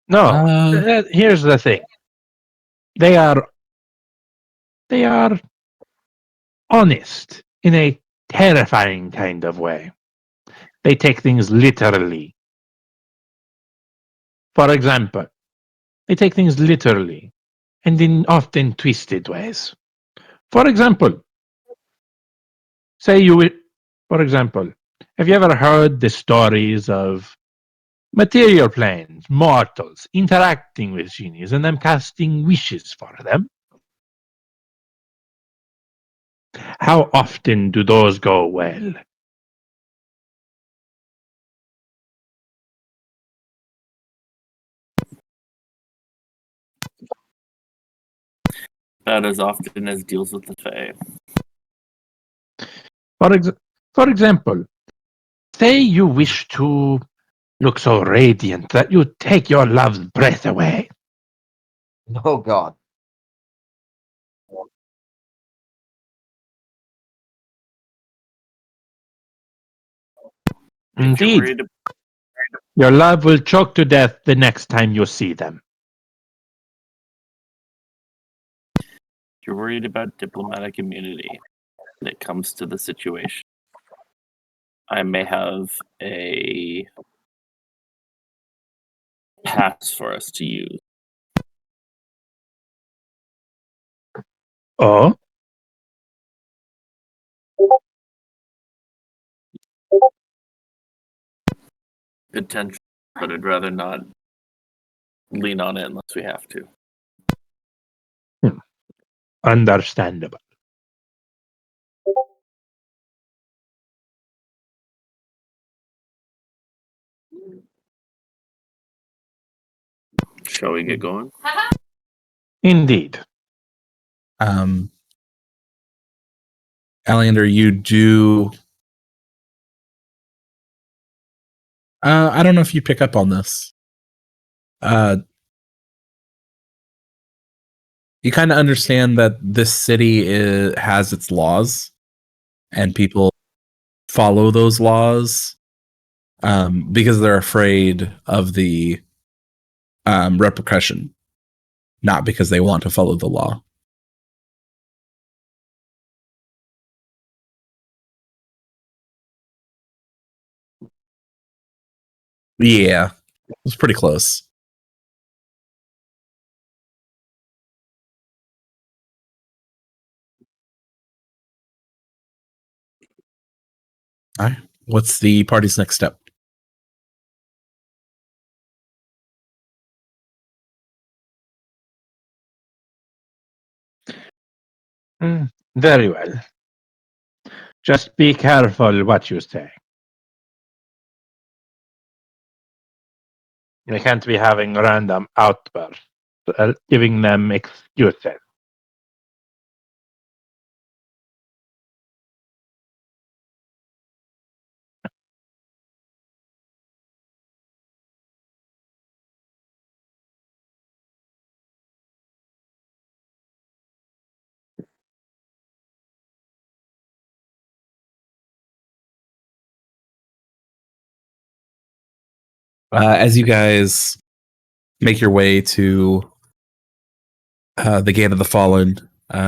No, here's the thing. They are honest in a terrifying kind of way. They take things literally. For example, they take things literally and in often twisted ways. For example, say you, for example, have you ever heard the stories of material planes, mortals interacting with genies and them casting wishes for them? How often do those go well? About as often as deals with the Fae. For example, say you wish to look so radiant that you take your love's breath away. Oh God. If you're Indeed, worried, your love will choke to death the next time you see them. you're worried about diplomatic immunity when it comes to the situation, I may have a pass for us to use. Oh? Potential, but I'd rather not lean on it unless we have to. Understandable. Shall we get going? Indeed. Alexander, you do. I don't know if you pick up on this. You kind of understand that this city has its laws, and people follow those laws because they're afraid of the repercussion, not because they want to follow the law. Yeah, it was pretty close. All right. What's the party's next step? Very well. Just be careful what you say. You can't be having random outbursts, giving them excuses. As you guys make your way to the Gate of the Fallen,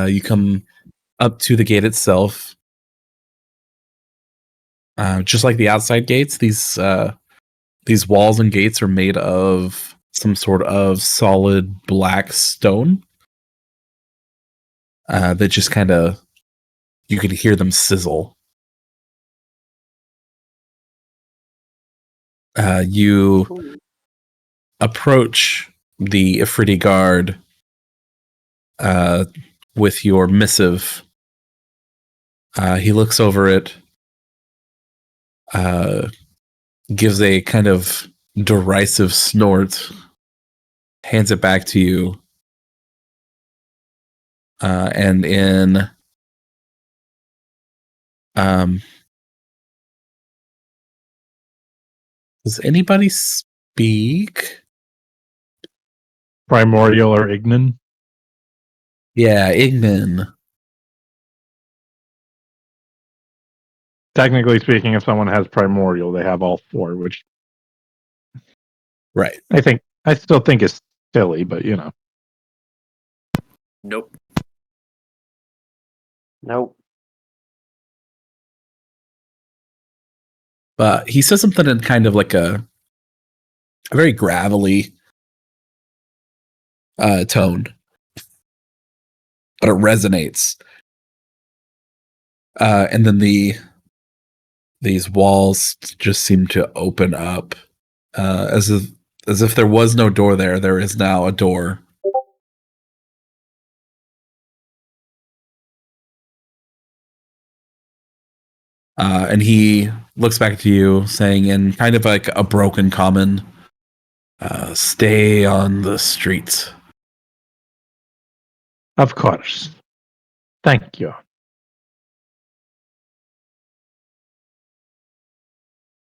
you come up to the gate itself. Just like the outside gates, these walls and gates are made of some sort of solid black stone that just kind of, you could hear them sizzle. You approach the Ifriti guard with your missive. He looks over it, gives a kind of derisive snort, hands it back to you, and in does anybody speak? Primordial or Ignan? Yeah, Ignan. Technically speaking, if someone has primordial, they have all four, which Right. I still think is silly, but you know. Nope. Nope. But he says something in kind of like a very gravelly tone, but it resonates. And then these walls just seem to open up, as if there was no door there. There is now a door. And he looks back to you, saying in kind of like a broken common, "Stay on the streets." Of course. Thank you.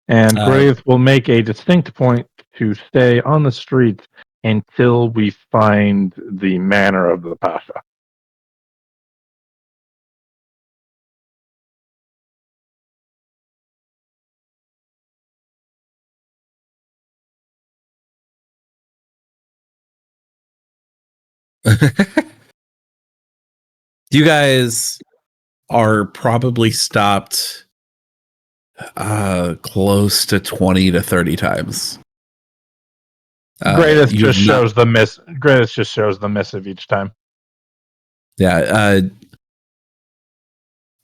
And Graves will make a distinct point to stay on the streets until we find the manor of the Pasha. You guys are probably stopped close to 20 to 30 times. Greatest you've just not- shows the miss. Greatest just shows the missive each time. Yeah,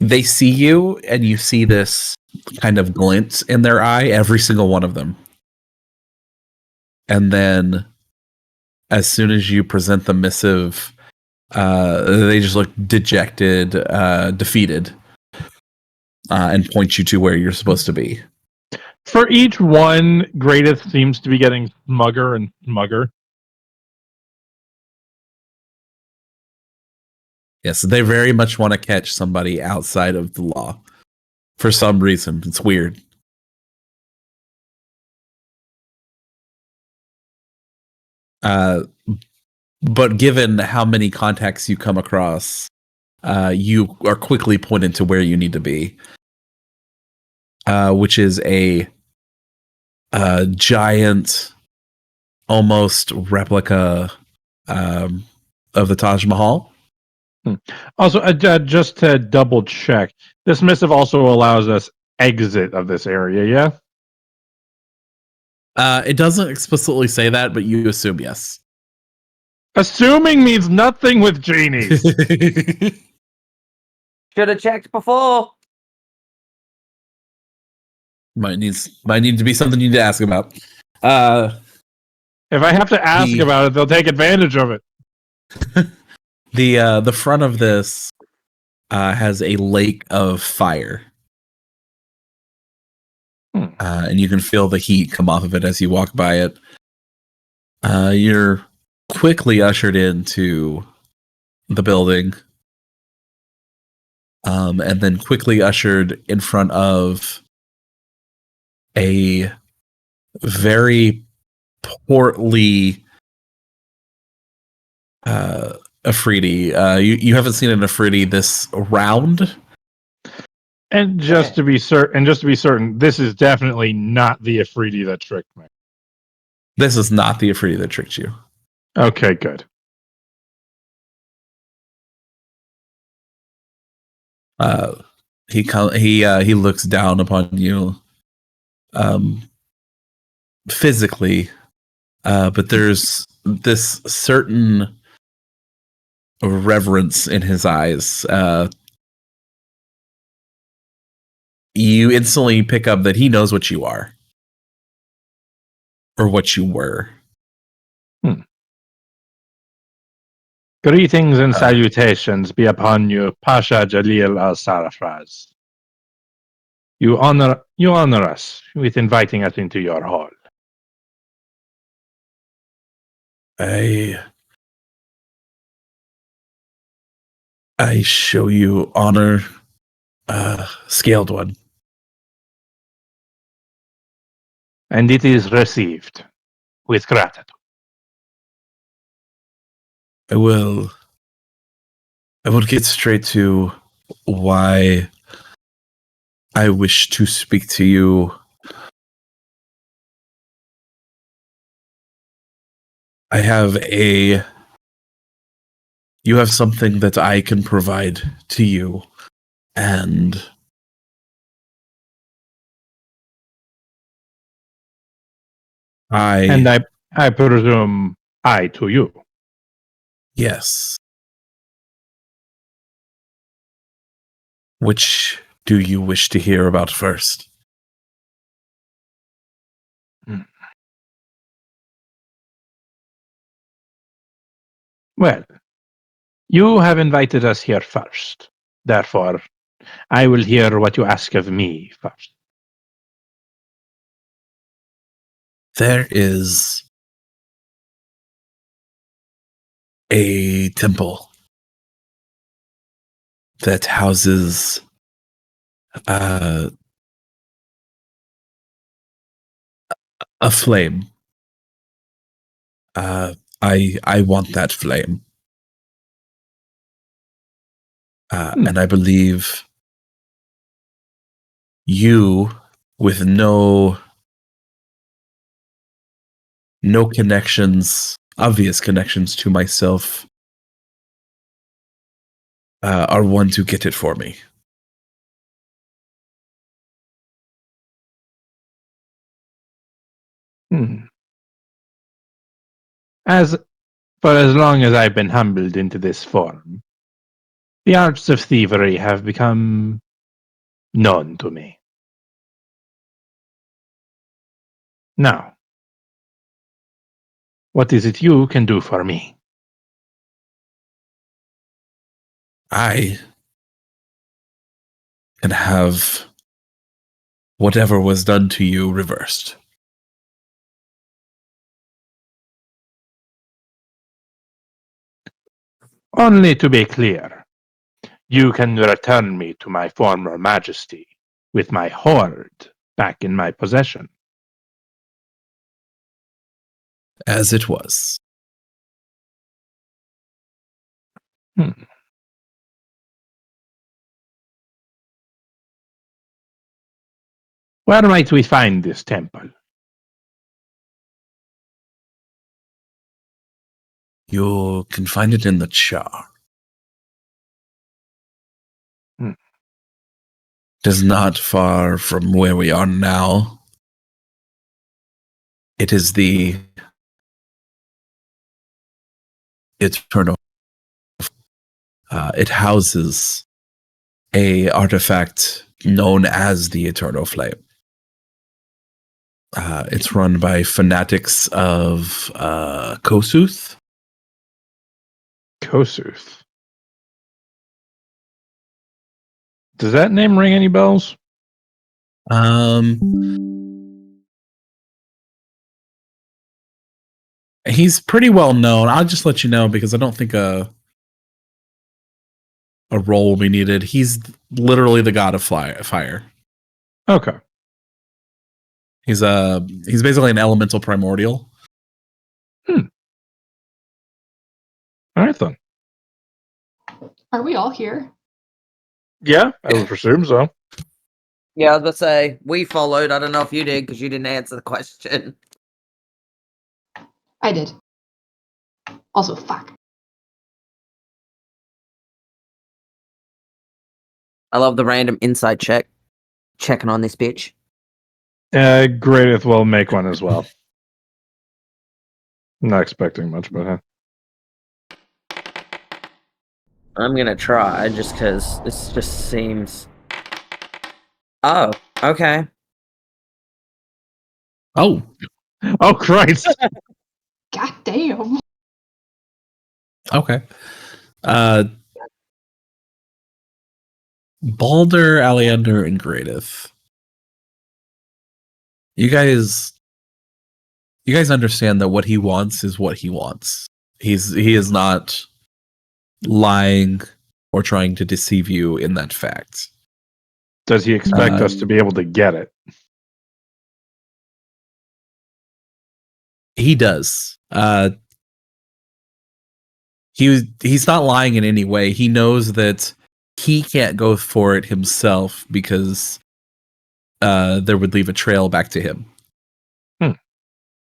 they see you, and you see this kind of glint in their eye, every single one of them. And then, as soon as you present the missive, they just look dejected, defeated, and point you to where you're supposed to be. For each one, Greatest seems to be getting smugger and smugger. Yes, they very much want to catch somebody outside of the law. For some reason. It's weird. But given how many contacts you come across, you are quickly pointed to where you need to be, which is a giant, almost replica of the Taj Mahal. Also, just to double check, this missive also allows us exit of this area, yeah? It doesn't explicitly say that, but you assume yes. Assuming means nothing with genies. Should have checked before. might need to be something you need to ask about. If I have to ask about it, they'll take advantage of it. The front of this has a lake of fire. And you can feel the heat come off of it as you walk by it. You're quickly ushered into the building, and then quickly ushered in front of a very portly Afridi. You haven't seen an Afridi this round. And just to be certain, this is definitely not the Afridi that tricked me. This is not the Afridi that tricked you. Okay, good. He looks down upon you, physically, but there's this certain reverence in his eyes. You instantly pick up that he knows what you are, or what you were. Greetings and salutations be upon you, Pasha Jalil al-Sarafraz. You honor us with inviting us into your hall. I show you honor, scaled one. And it is received with gratitude. I will get straight to why I wish to speak to you. You have something that I can provide to you, and I presume I to you. Yes. Which do you wish to hear about first? Well, you have invited us here first. Therefore, I will hear what you ask of me first. There is a temple that houses a flame. I want that flame. And I believe you, with no connections, obvious connections to myself, are one to get it for me. For as long as I've been humbled into this form, the arts of thievery have become known to me. Now, what is it you can do for me? I can have whatever was done to you reversed. Only to be clear, you can return me to my former majesty with my hoard back in my possession. As it was. Where might we find this temple? You can find it in the Char. It is not far from where we are now. It is the eternal. It houses a artifact known as the Eternal Flame. It's run by fanatics of Kosuth. Kosuth. Does that name ring any bells? He's pretty well known. I'll just let you know because I don't think a role will be needed. He's literally the god of fire. Okay. He's basically an elemental primordial. All right then. Are we all here? Yeah, I would presume so. Yeah, I was about to say, we followed. I don't know if you did because you didn't answer the question. I did. Also, fuck. I love the random insight check. Checking on this bitch. Greateth will make one as well. Not expecting much, but I'm gonna try just because this just seems. Oh, okay. Oh, oh Christ! God damn. okay. Balder, Aleander, and Greateth. You guys understand that what he wants is what he wants. He is not lying or trying to deceive you in that fact. Does he expect us to be able to get it? He does. He's not lying in any way. He knows that he can't go for it himself because there would leave a trail back to him. At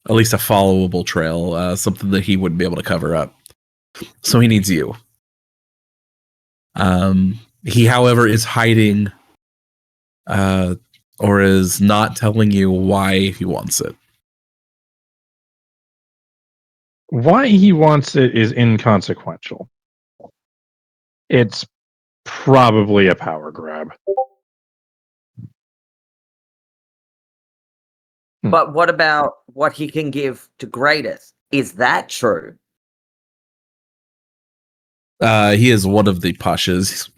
least a followable trail, something that he wouldn't be able to cover up. So he needs you. He, however, is hiding or is not telling you why he wants it. Why he wants it is inconsequential. It's probably a power grab. But what about what he can give to Greatest? Is that true? He is one of the pashas.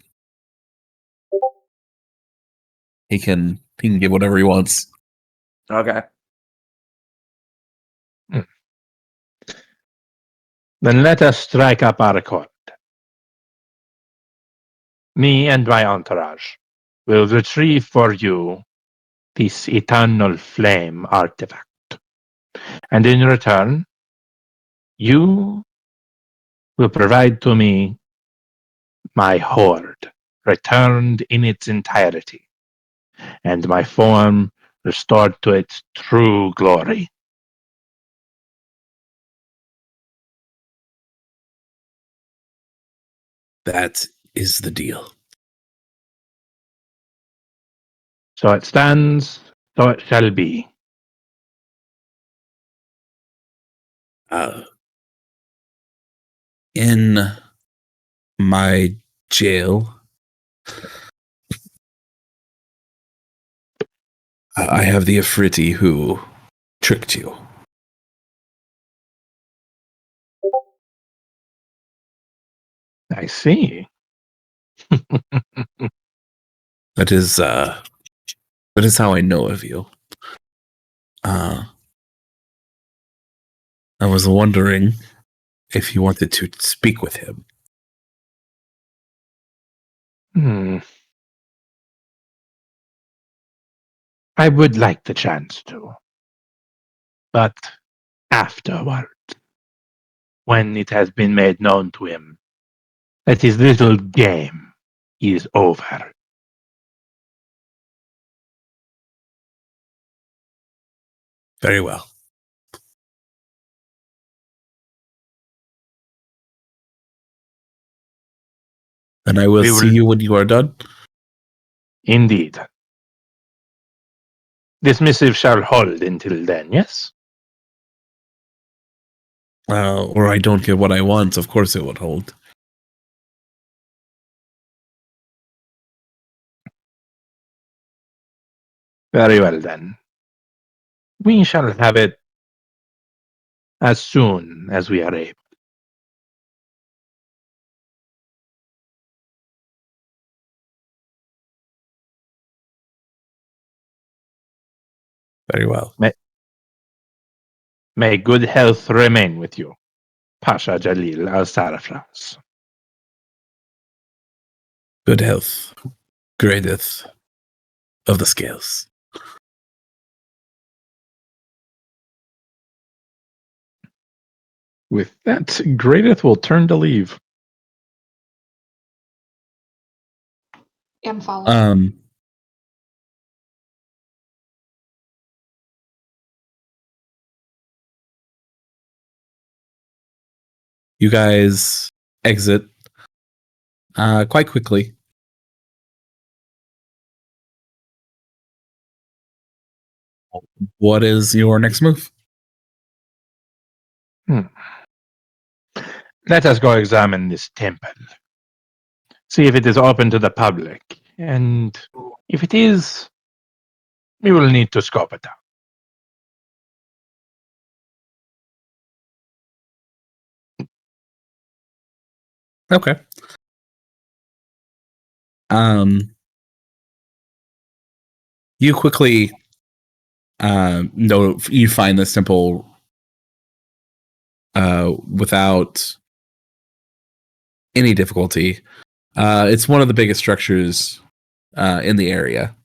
He can give whatever he wants. Okay. Then let us strike up our accord. Me and my entourage will retrieve for you this eternal flame artifact. And in return, you will provide to me my horde, returned in its entirety, and my form restored to its true glory. That is the deal. So it stands, so it shall be. In my jail, I have the Afriti who tricked you. I see. That is how I know of you. I was wondering if you wanted to speak with him. I would like the chance to. But afterward, when it has been made known to him that his little game is over. Very well. And I will We see will- you when you are done. Indeed. This missive shall hold until then, yes? Or I don't get what I want. Of course it would hold. Very well then. We shall have it as soon as we are able. Very well. May good health remain with you, Pasha Jalil al-Sarafraz. Good health. Greatest of the scales. With that, Greateth will turn to leave. And follow. You guys exit quite quickly. What is your next move? Let us go examine this temple. See if it is open to the public. And if it is, we will need to scope it out. Okay. You quickly know you find this temple without any difficulty. It's one of the biggest structures in the area.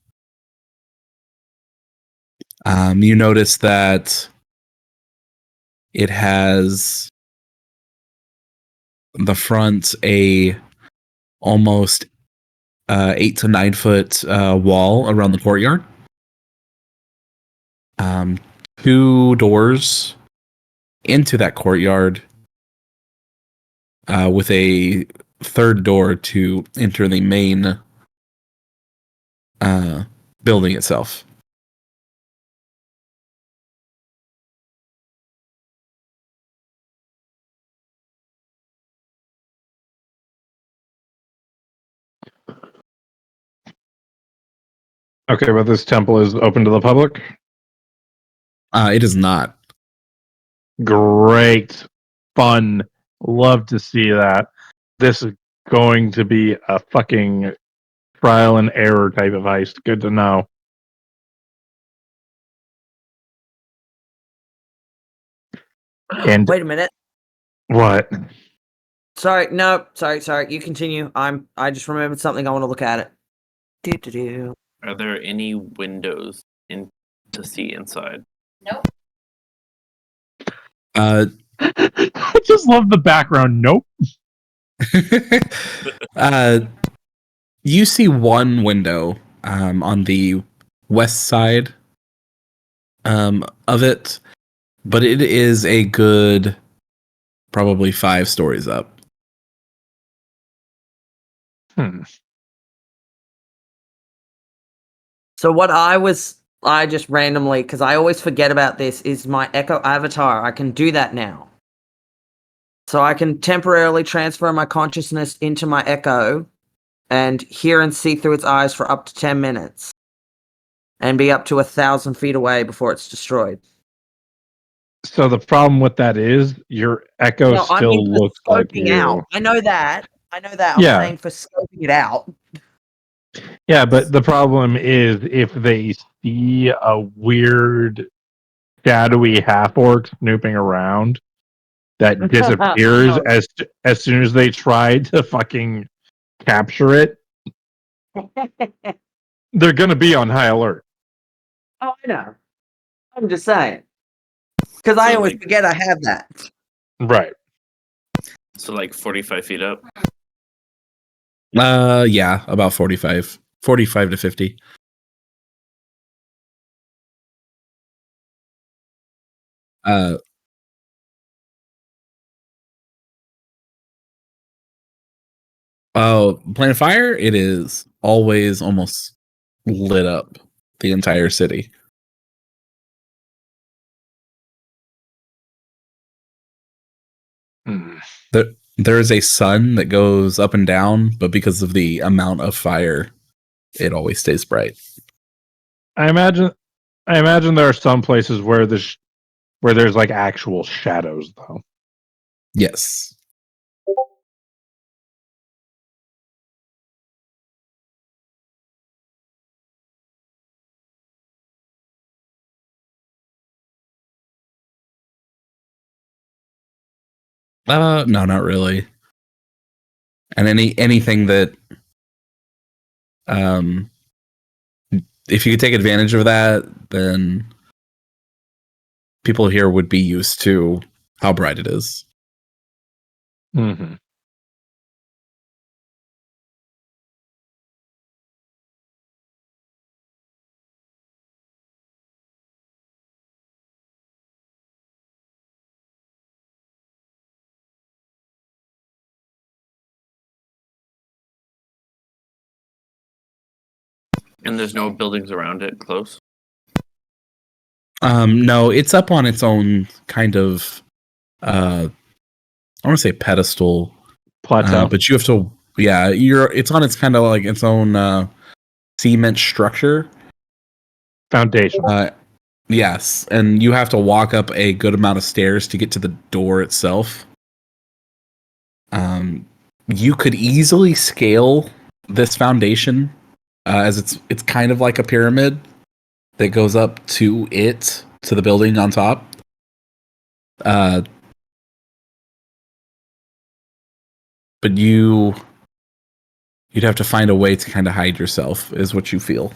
You notice that it has the front a almost 8 to 9 foot wall around the courtyard. 2 doors into that courtyard, with a third door to enter the main building itself. Okay, but this temple is open to the public? It is not. Great. Fun. Love to see that. This is going to be a fucking trial and error type of heist. Good to know. And Wait a minute. what? Sorry, no, sorry. You continue. I just remembered something. I want to look at it. Do. Are there any windows in to see inside? Nope. I just love the background. Nope. You see one window on the west side of it, but it is a good probably 5 stories up. So what I just randomly, because I always forget about this, is my Echo avatar. I can do that now. So I can temporarily transfer my consciousness into my Echo and hear and see through its eyes for up to 10 minutes. And be up to 1,000 feet away before it's destroyed. So the problem with that is your echo No, I still mean for looks like scoping you. out. I know that. I'm Yeah. saying for scoping it out. Yeah, but the problem is if they see a weird, shadowy half orc snooping around that disappears Oh. as soon as they try to fucking capture it, they're gonna be on high alert. Oh, I know. I'm just saying. Because I So, always like- forget I have that. Right. So like 45 feet up. Yeah, about 45 to 50. Planet Fire, it is always almost lit up the entire city. There is a sun that goes up and down, but because of the amount of fire, it always stays bright. I imagine there are some places where there's like actual shadows though. Yes. No, not really. And anything that if you could take advantage of that, then people here would be used to how bright it is. Mm-hmm. And there's no buildings around it close. No, it's up on its own kind of I want to say pedestal, Plateau. but you have to it's on its kind of like its own cement structure. Foundation. Yes, and you have to walk up a good amount of stairs to get to the door itself. You could easily scale this foundation as it's kind of like a pyramid that goes up to the building on top. But you'd have to find a way to kind of hide yourself, is what you feel.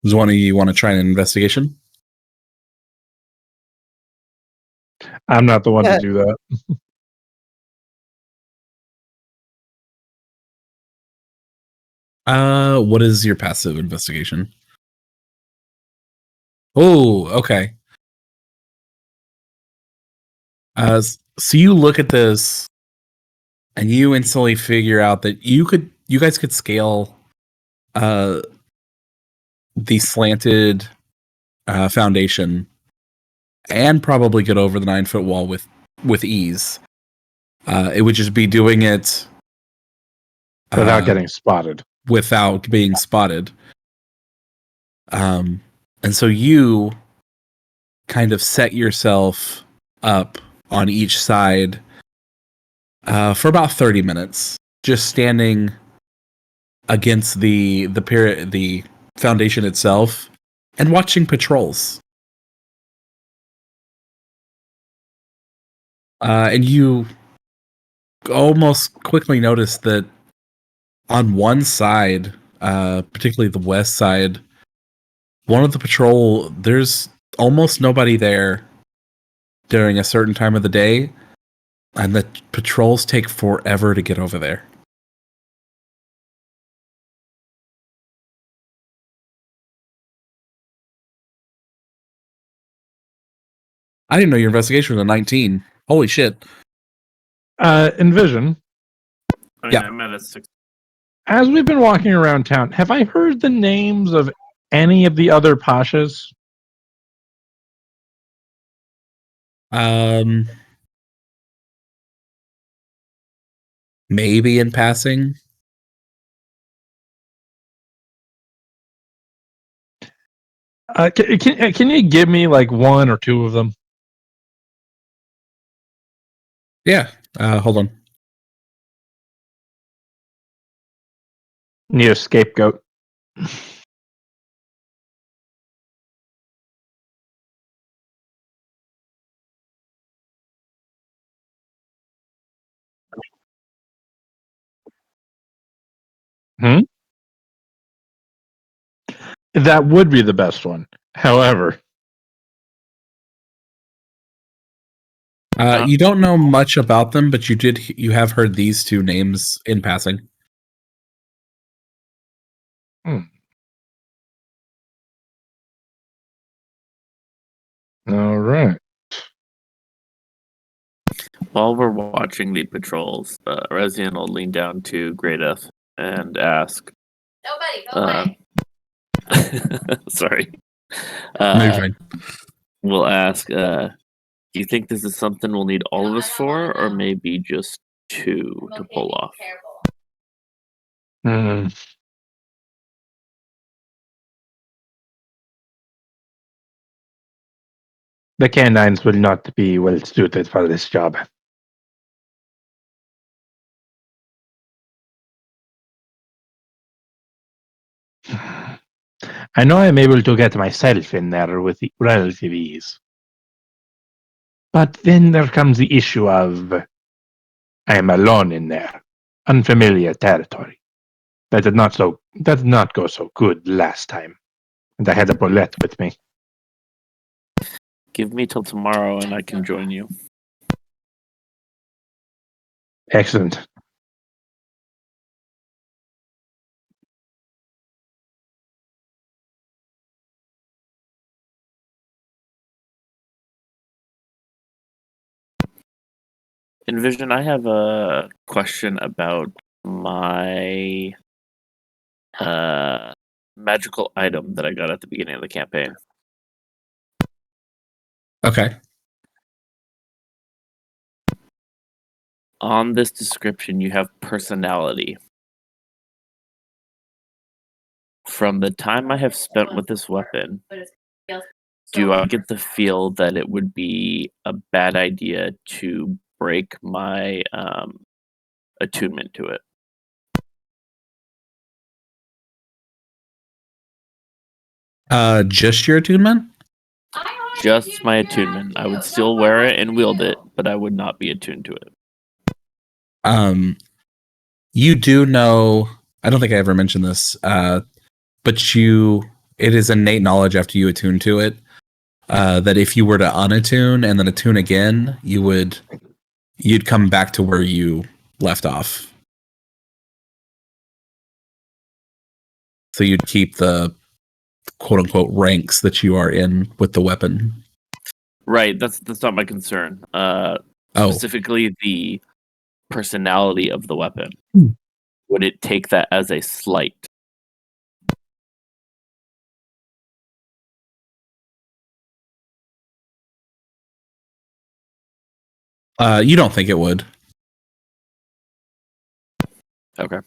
Does one of you want to try an investigation? I'm not the one to do that. What is your passive investigation? Oh, okay. So you look at this and you instantly figure out that you guys could scale the slanted foundation and probably get over the 9-foot wall with ease. It would just be doing it Without getting spotted. without being spotted. And so you kind of set yourself up on each side for about 30 minutes, just standing against the foundation itself and watching patrols. And you almost quickly notice that on one side, particularly the west side, one of the patrol, there's almost nobody there during a certain time of the day, and the patrols take forever to get over there. I didn't know your investigation was a 19. Holy shit. Envision, I mean, Yeah. I'm at a 6. as we've been walking around town, have I heard the names of any of the other pashas? Maybe in passing. Can you give me like one or two of them? Yeah. Hold on. Need a scapegoat. That would be the best one. However, You don't know much about them, but you have heard these two names in passing. all right. While we're watching the patrols, Rezian will lean down to Greydeth and ask. Nobody, go away. Sorry. No, you're fine. We'll ask, do you think this is something we'll need all of us for, or maybe just two to pull off? Hmm. The canines will not be well suited for this job. I know I'm able to get myself in there with relative ease. But then there comes the issue of I am alone in there. Unfamiliar territory. That did not go so good last time. And I had a bullet with me. Give me till tomorrow and I can join you. Excellent. Envision, I have a question about my magical item that I got at the beginning of the campaign. Okay. On this description, you have personality. From the time I have spent with this weapon, do I get the feel that it would be a bad idea to break my attunement to it? Just your attunement? Just my attunement. I would still wear it and wield it, but I would not be attuned to it. You do know, I don't think I ever mentioned this, but it is innate knowledge after you attune to it, that if you were to unattune and then attune again, you'd come back to where you left off. So you'd keep the quote unquote ranks that you are in with the weapon. Right, that's not my concern. Oh, Specifically, the personality of the weapon. Hmm. Would it take that as a slight? you don't think it would, Okay.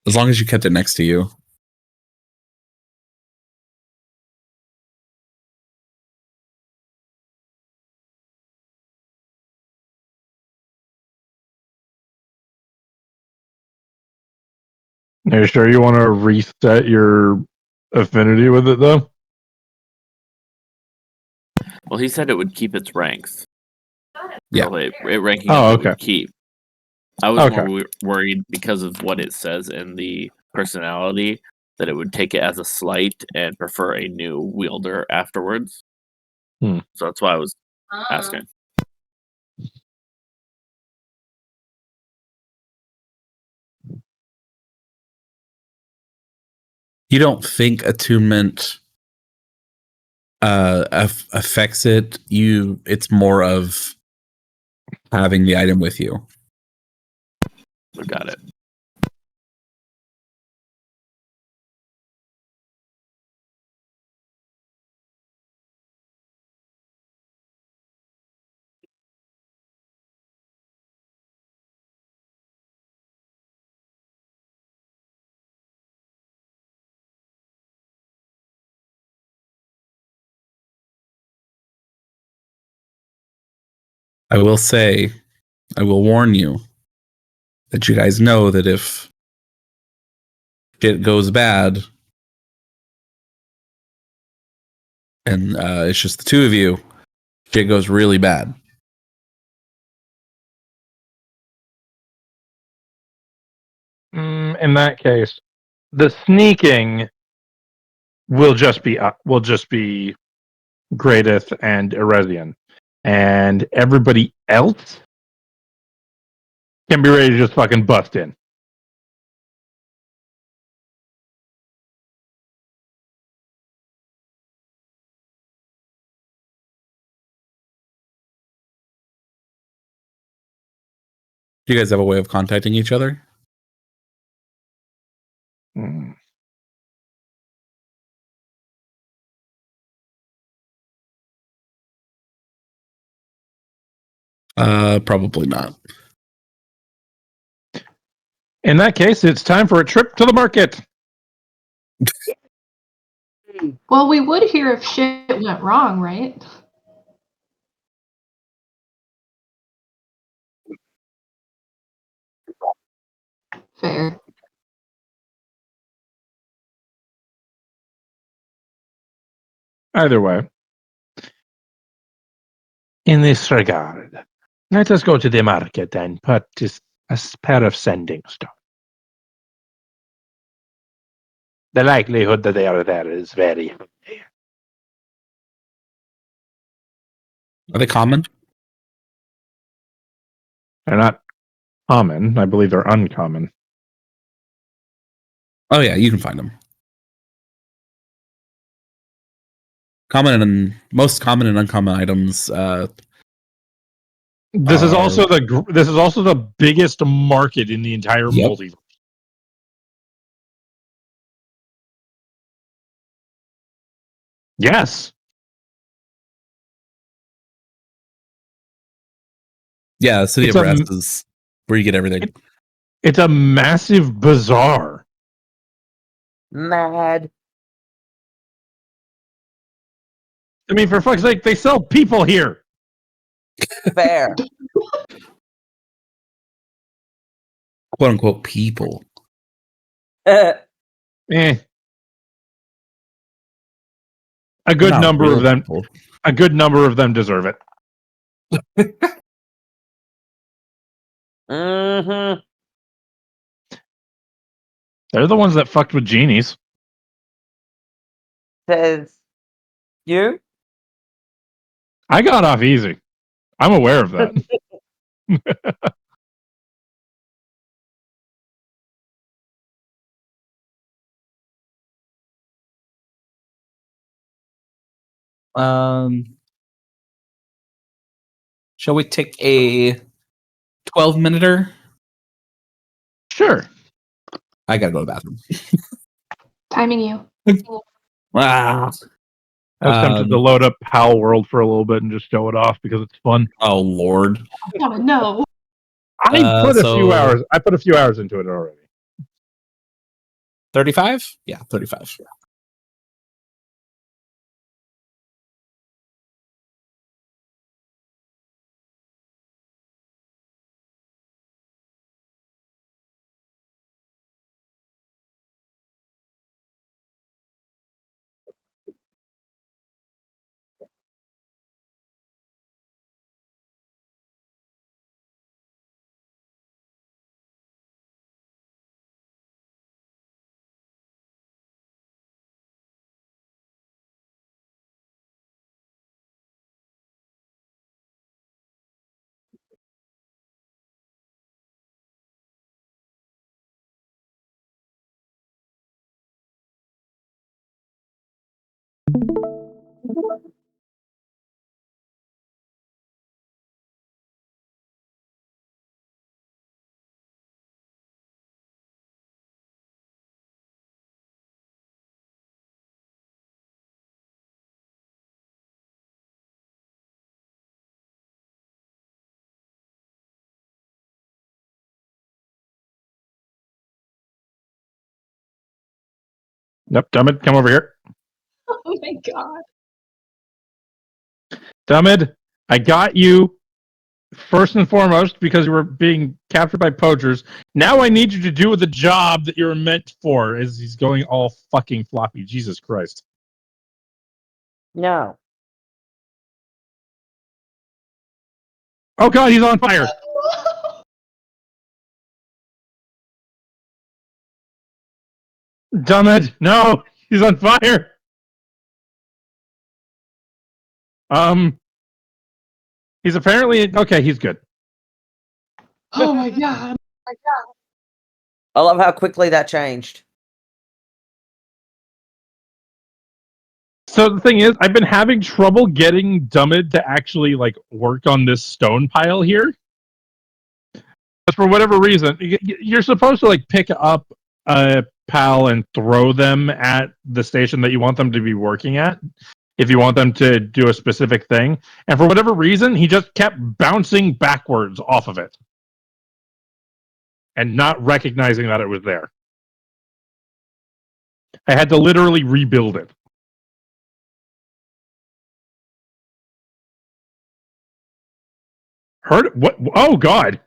as long as you kept it next to you. Are you sure you want to reset your affinity with it, though? Well, he said it would keep its ranks. Yeah. So it ranking Oh, up, it okay. would keep. I was Okay. more worried because of what it says in the personality that it would take it as a slight and prefer a new wielder afterwards. Hmm. So that's why I was asking. You don't think attunement affects it. It's more of having the item with you. We got it. I will say, I will warn you that you guys know that if shit goes bad and it's just the two of you, shit goes really bad. In that case, the sneaking will just be Greateth and Eresian, and everybody else can be ready to just fucking bust in. Do you guys have a way of contacting each other? Hmm. Probably not. In that case, it's time for a trip to the market. Well, we would hear if shit went wrong, right? Fair. Either way, in this regard, let us go to the market and purchase a pair of sending stones. The likelihood that they are there is very high. Are they common? They're not common. I believe they're uncommon. Oh yeah, you can find them. Common and most common and uncommon items. This is Are- also the biggest market in the entire Yep. multiverse. Yes. Yeah, the city It's of a- rest is where you get everything. It's a massive bazaar. Mad. I mean, for fuck's sake, they sell people here. Fair. Quote unquote people. Uh, Eh. A They're good not number real of them. people. A good number of them deserve it. mm-hmm. They're the ones that fucked with genies. Says you? I got off easy. I'm aware of that. Um, Shall we take a 12-minuter? Sure. I gotta go to the bathroom. Timing you. Ah. I was tempted to Um, load up Pal World for a little bit and just show it off because it's fun. Oh Lord. Oh, no. I put a few so- hours. I put a few hours into it already. 35? Yeah, 35. Yep, Dummid, come over here. Oh my god. Dummid, I got you first and foremost because you were being captured by poachers. Now I need you to do the job that you're meant for. As he's going all fucking floppy. Jesus Christ. No. Oh god, he's on fire. Dummid, no, he's on fire. He's apparently okay. He's good. Oh my god. I love how quickly that changed. So the thing is, I've been having trouble getting Dummid to actually like work on this stone pile here. But for whatever reason, you're supposed to like pick up a pal and throw them at the station that you want them to be working at if you want them to do a specific thing. And for whatever reason, he just kept bouncing backwards off of it and not recognizing that it was there. I had to literally rebuild it. Heard it? What? Oh god,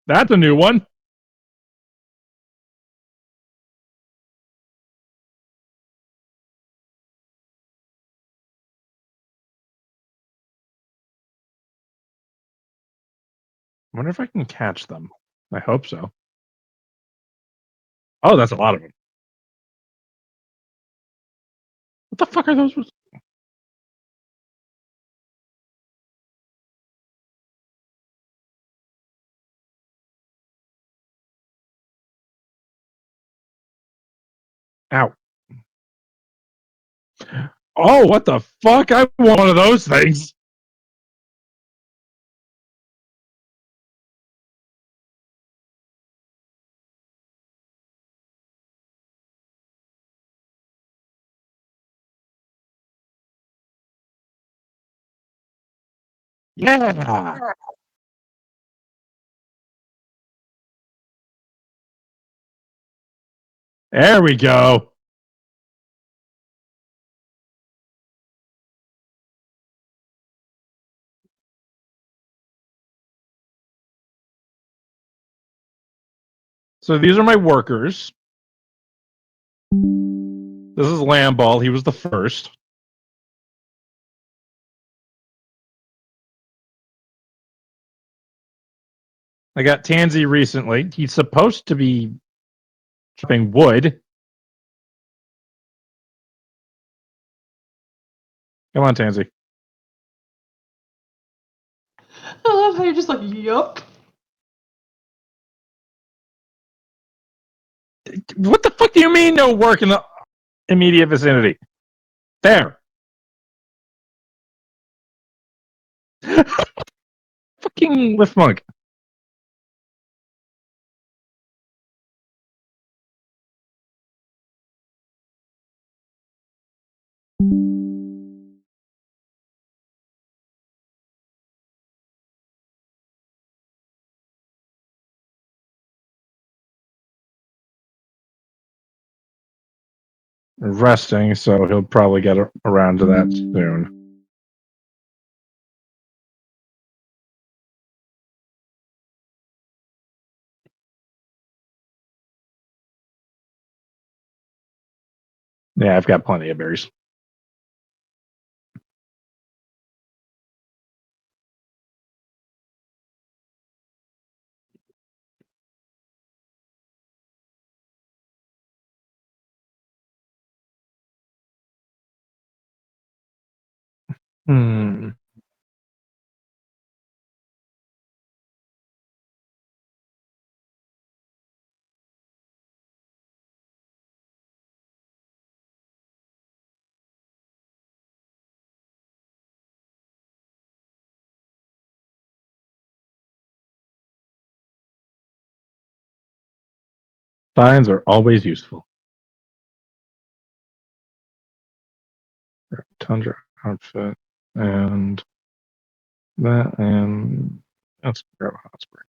that's a new one. I wonder if I can catch them. I hope so. Oh, that's a lot of them. What the fuck are those? Ow. Oh, what the fuck? I want one of those things. Yeah. There we go. So these are my workers. This is Lamball. He was the first. I got Tansy recently. He's supposed to be chopping wood. Come on, Tansy. I love how you're just like, yup. What the fuck do you mean no work in the immediate vicinity? There. fucking lift monk. Resting, so he'll probably get around to that soon. Yeah, I've got plenty of berries. Hmm. Signs are always useful. Tundra outfit and that, and let's grab a hot spring.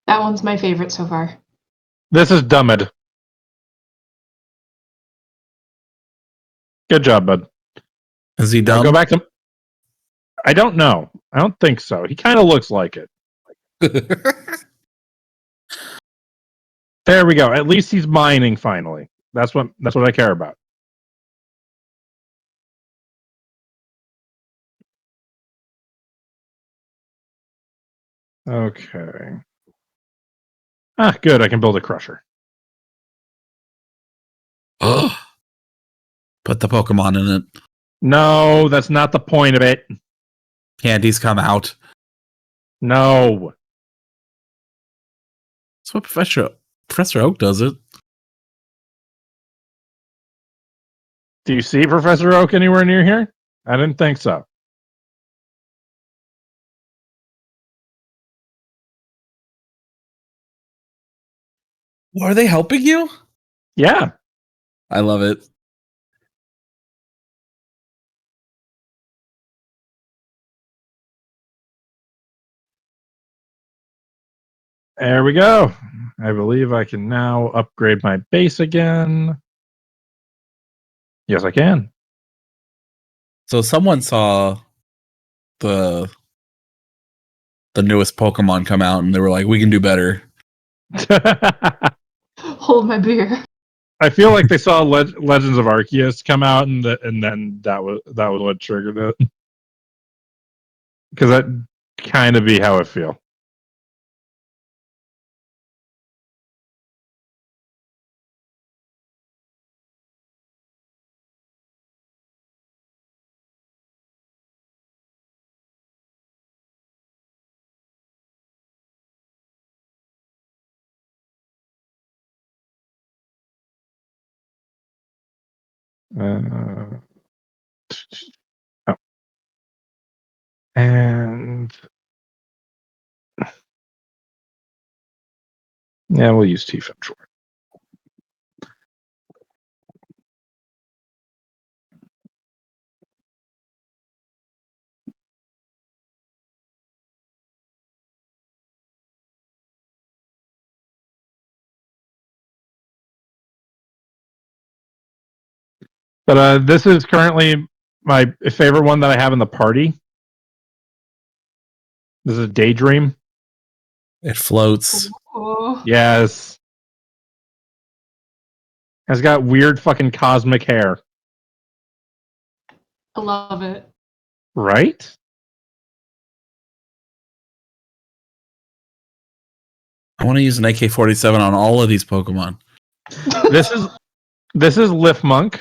That one's my favorite so far. This is Dummed. Good job, bud. Is he Now dumb? go back to. I don't know. I don't think so. He kind of looks like it. There we go. At least he's mining finally. That's what I care about. Okay. Ah, good. I can build a crusher. Put the Pokemon in it. No, that's not the point of it. Candies come out. No. That's what Professor Oak does it. Do you see Professor Oak anywhere near here? I didn't think so. Are they helping you? Yeah. I love it. There we go. I believe I can now upgrade my base again. Yes, I can. So someone saw the newest Pokemon come out, and they were like, "We can do better." Hold my beer. I feel like they saw Legends of Arceus come out, and then that was what triggered it. Because that kind of be how I feel. Oh. And yeah, we'll use T-Fin short. But this is currently my favorite one that I have in the party. This is Daydream. It floats. Oh, Yes. Has got weird fucking cosmic hair. I love it. Right? I want to use an AK-47 on all of these Pokemon. This is Lift Monk.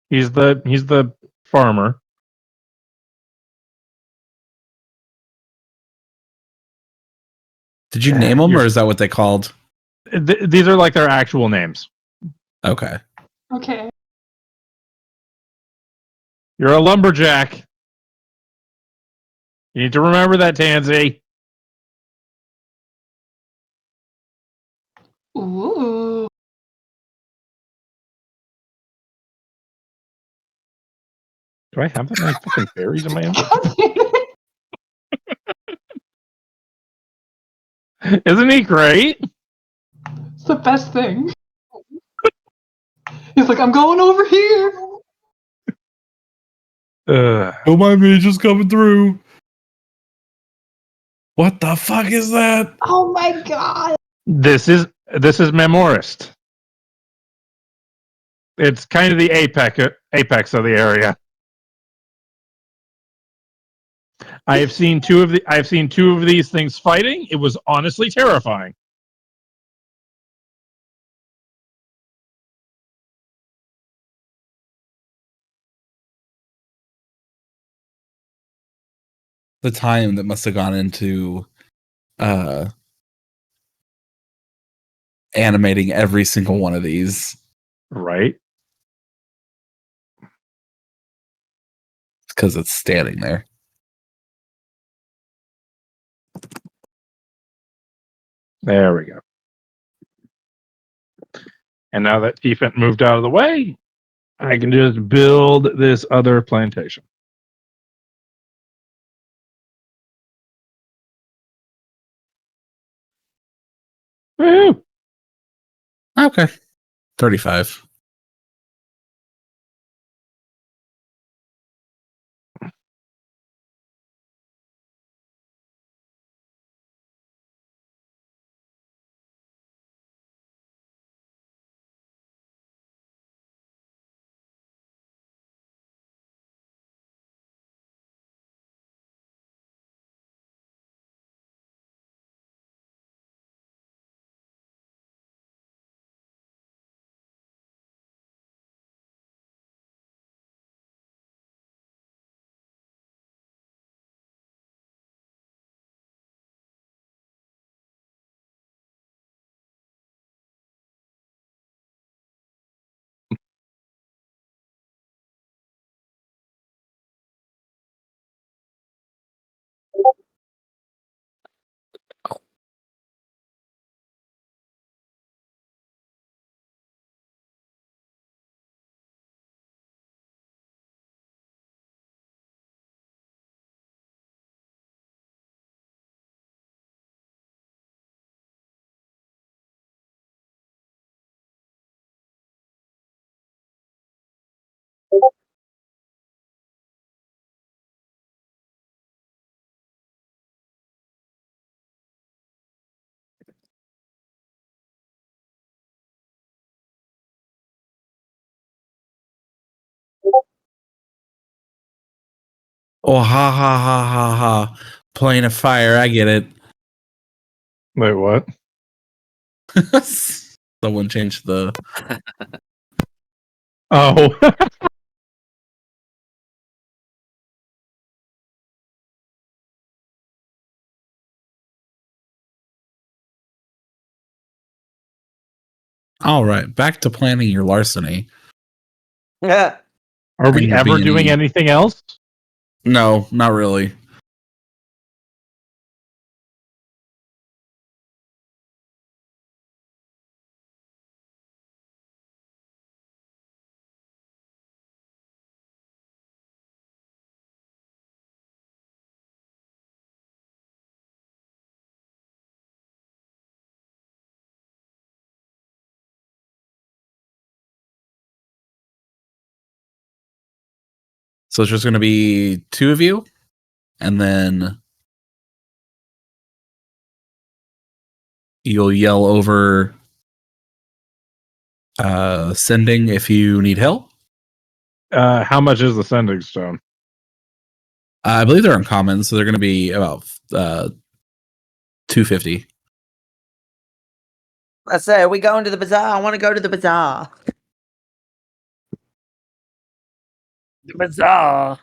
He's the farmer. Did you Yeah, name them, you're- or is that what they called? These are like their actual names. Okay. Okay. You're a lumberjack. You need to remember that, Tansy. Ooh. Do I have that many fucking berries in my inventory? Isn't he great? It's the best thing. He's like, I'm going over here. Don't mind me, just coming through. What the fuck is that? Oh my god. This is Memorist. It's kind of the apex of the area. I've seen two of these things fighting. It was honestly terrifying. The time that must have gone into animating every single one of these. Right? Because it's standing there. There we go. And now that Tiefent moved out of the way, I can just build this other plantation. Woo! Okay. 35. Oh, ha, ha, ha, ha, ha. Plane of fire. I get it. Wait, what? Someone changed the... Oh. All right. Back to planning your larceny. Yeah. Are we And ever being- doing anything else? No, not really. So it's just going to be two of you, and then you'll yell over sending if you need help. How much is the sending stone? I believe they're uncommon, so they're going to be about 250. I say, are we going to the bazaar? I want to go to the bazaar. The bazaar.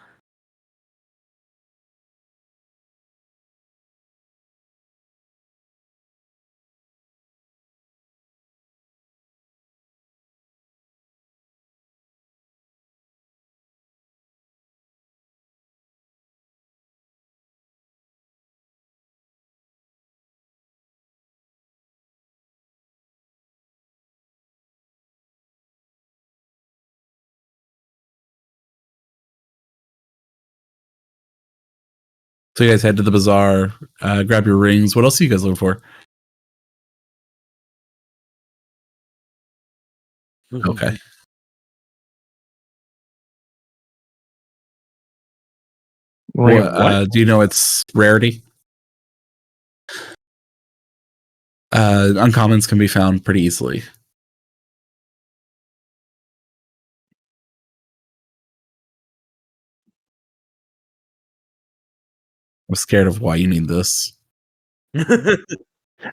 So you guys head to the bazaar, grab your rings. What else are you guys looking for? Okay. Ring of what? Do you know its rarity? Uncommons can be found pretty easily. I'm scared of why you need this.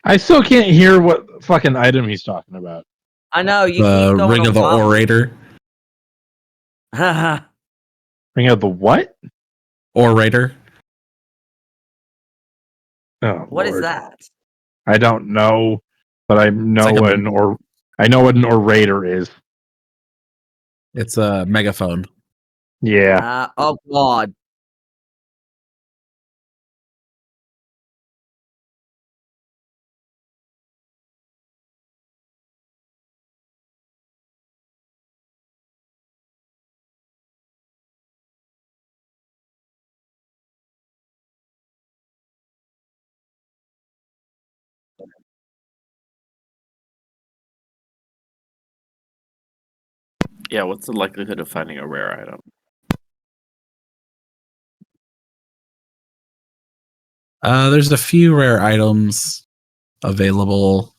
I still can't hear what fucking item he's talking about. I know you The keep going ring on of the past- orator. Ring of the what? Orator. Oh, What is Lord. that? I don't know, but I know like a- I know what an orator is. It's a megaphone. Yeah. Oh God. Yeah, what's the likelihood of finding a rare item? There's a few rare items available.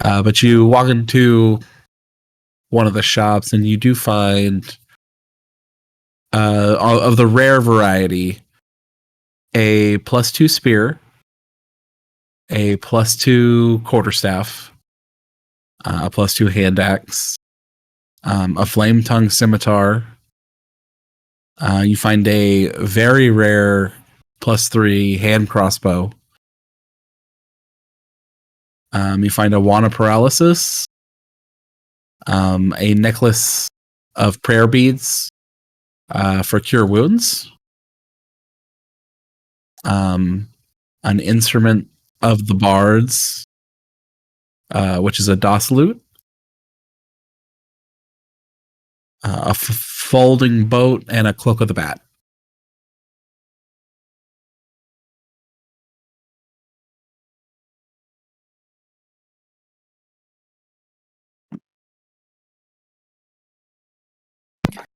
But you walk into one of the shops and you do find of the rare variety a +2 spear, a +2 quarterstaff, a +2 hand axe, a flame tongue scimitar. You find a very rare +3 hand crossbow. You find a wand of paralysis, a necklace of prayer beads for cure wounds, an instrument of the bards, which is a DOS lute, a folding boat, and a cloak of the bat.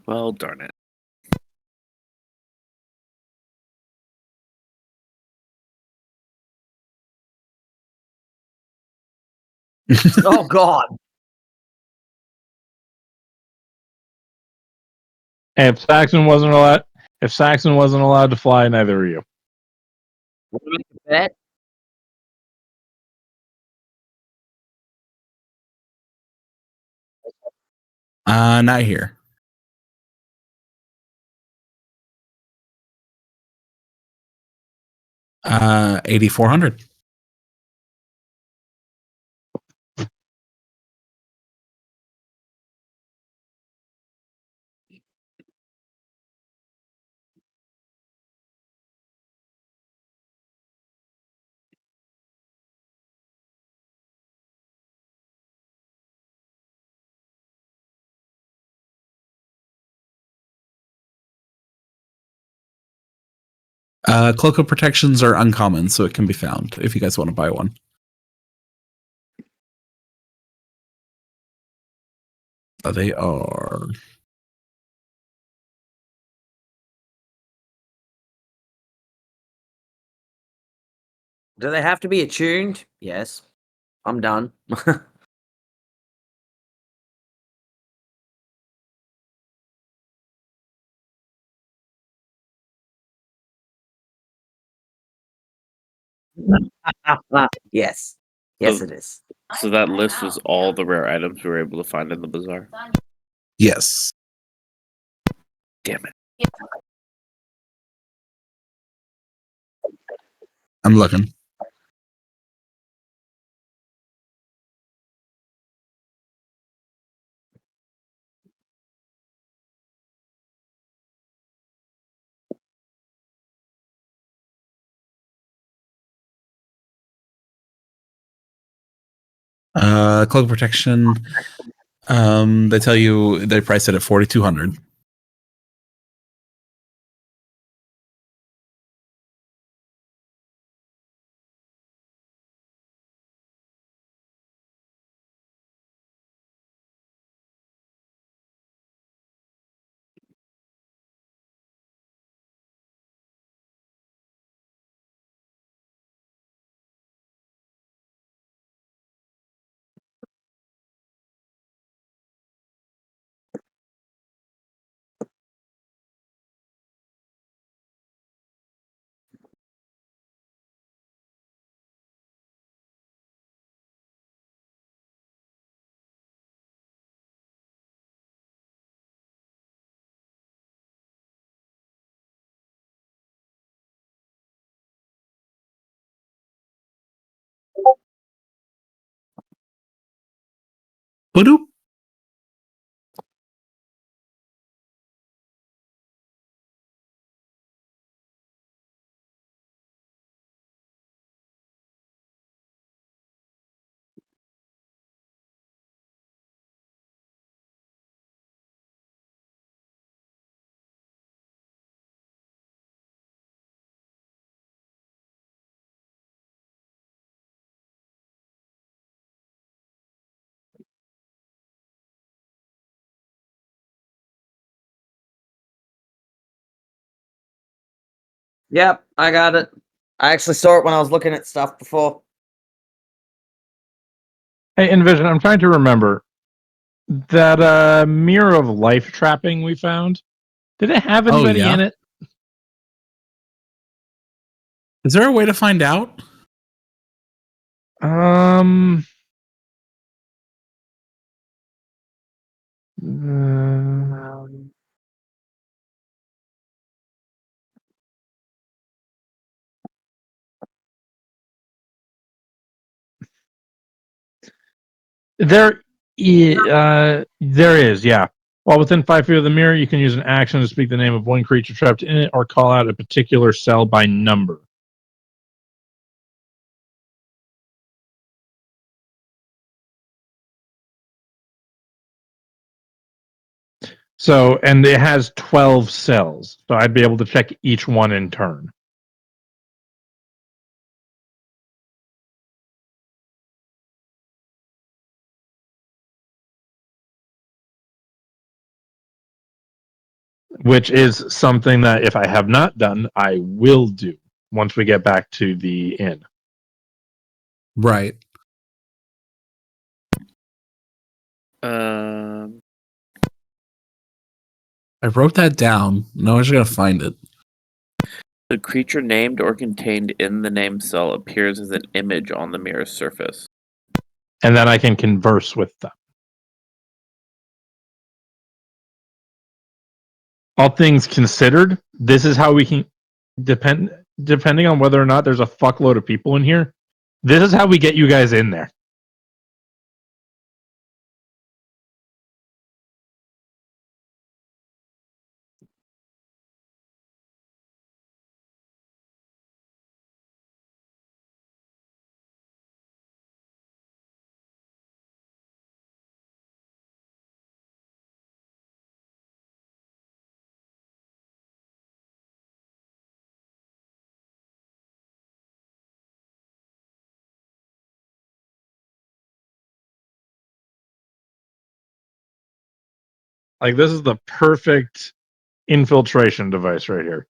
Well, darn it. Oh God. And if Saxon wasn't allowed to fly, neither are you. Bet. Not here. $8,400. Cloak of protections are uncommon, so it can be found if you guys want to buy one. They are Do they have to be attuned? Yes. I'm done. Yes. Yes, So- it is. So that list was all the rare items we were able to find in the bazaar. yes. Damn it. I'm looking. Cloak of protection They tell you they price it at 4,200. Boop. Yep, I got it. I actually saw it when I was looking at stuff before. Hey, Envision, I'm trying to remember that mirror of life trapping we found. Did it have Oh, anybody yeah? in it? Is there a way to find out? Um. There is, yeah. While within 5 feet of the mirror, you can use an action to speak the name of one creature trapped in it or call out a particular cell by number. So, and it has 12 cells, so I'd be able to check each one in turn. Which is something that if I have not done, I will do once we get back to the inn. Right. Um, I wrote that down. No one's going to find it. the creature named or contained in the name cell appears as an image on the mirror's surface. And then I can converse with them. All things considered, this is how we can depending on whether or not there's a fuckload of people in here. This is how we get you guys in there. Like, this is the perfect infiltration device right here.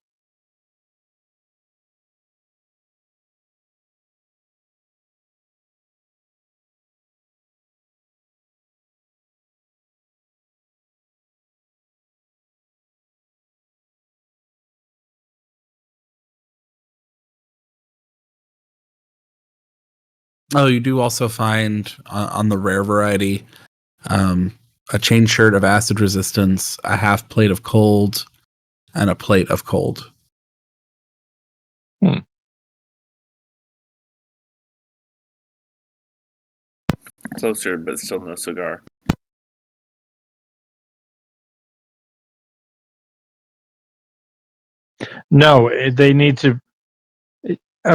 Oh, you do also find on the rare variety a chain shirt of acid resistance, a half plate of cold, and a plate of cold. Closer, but still no cigar. No, they need to.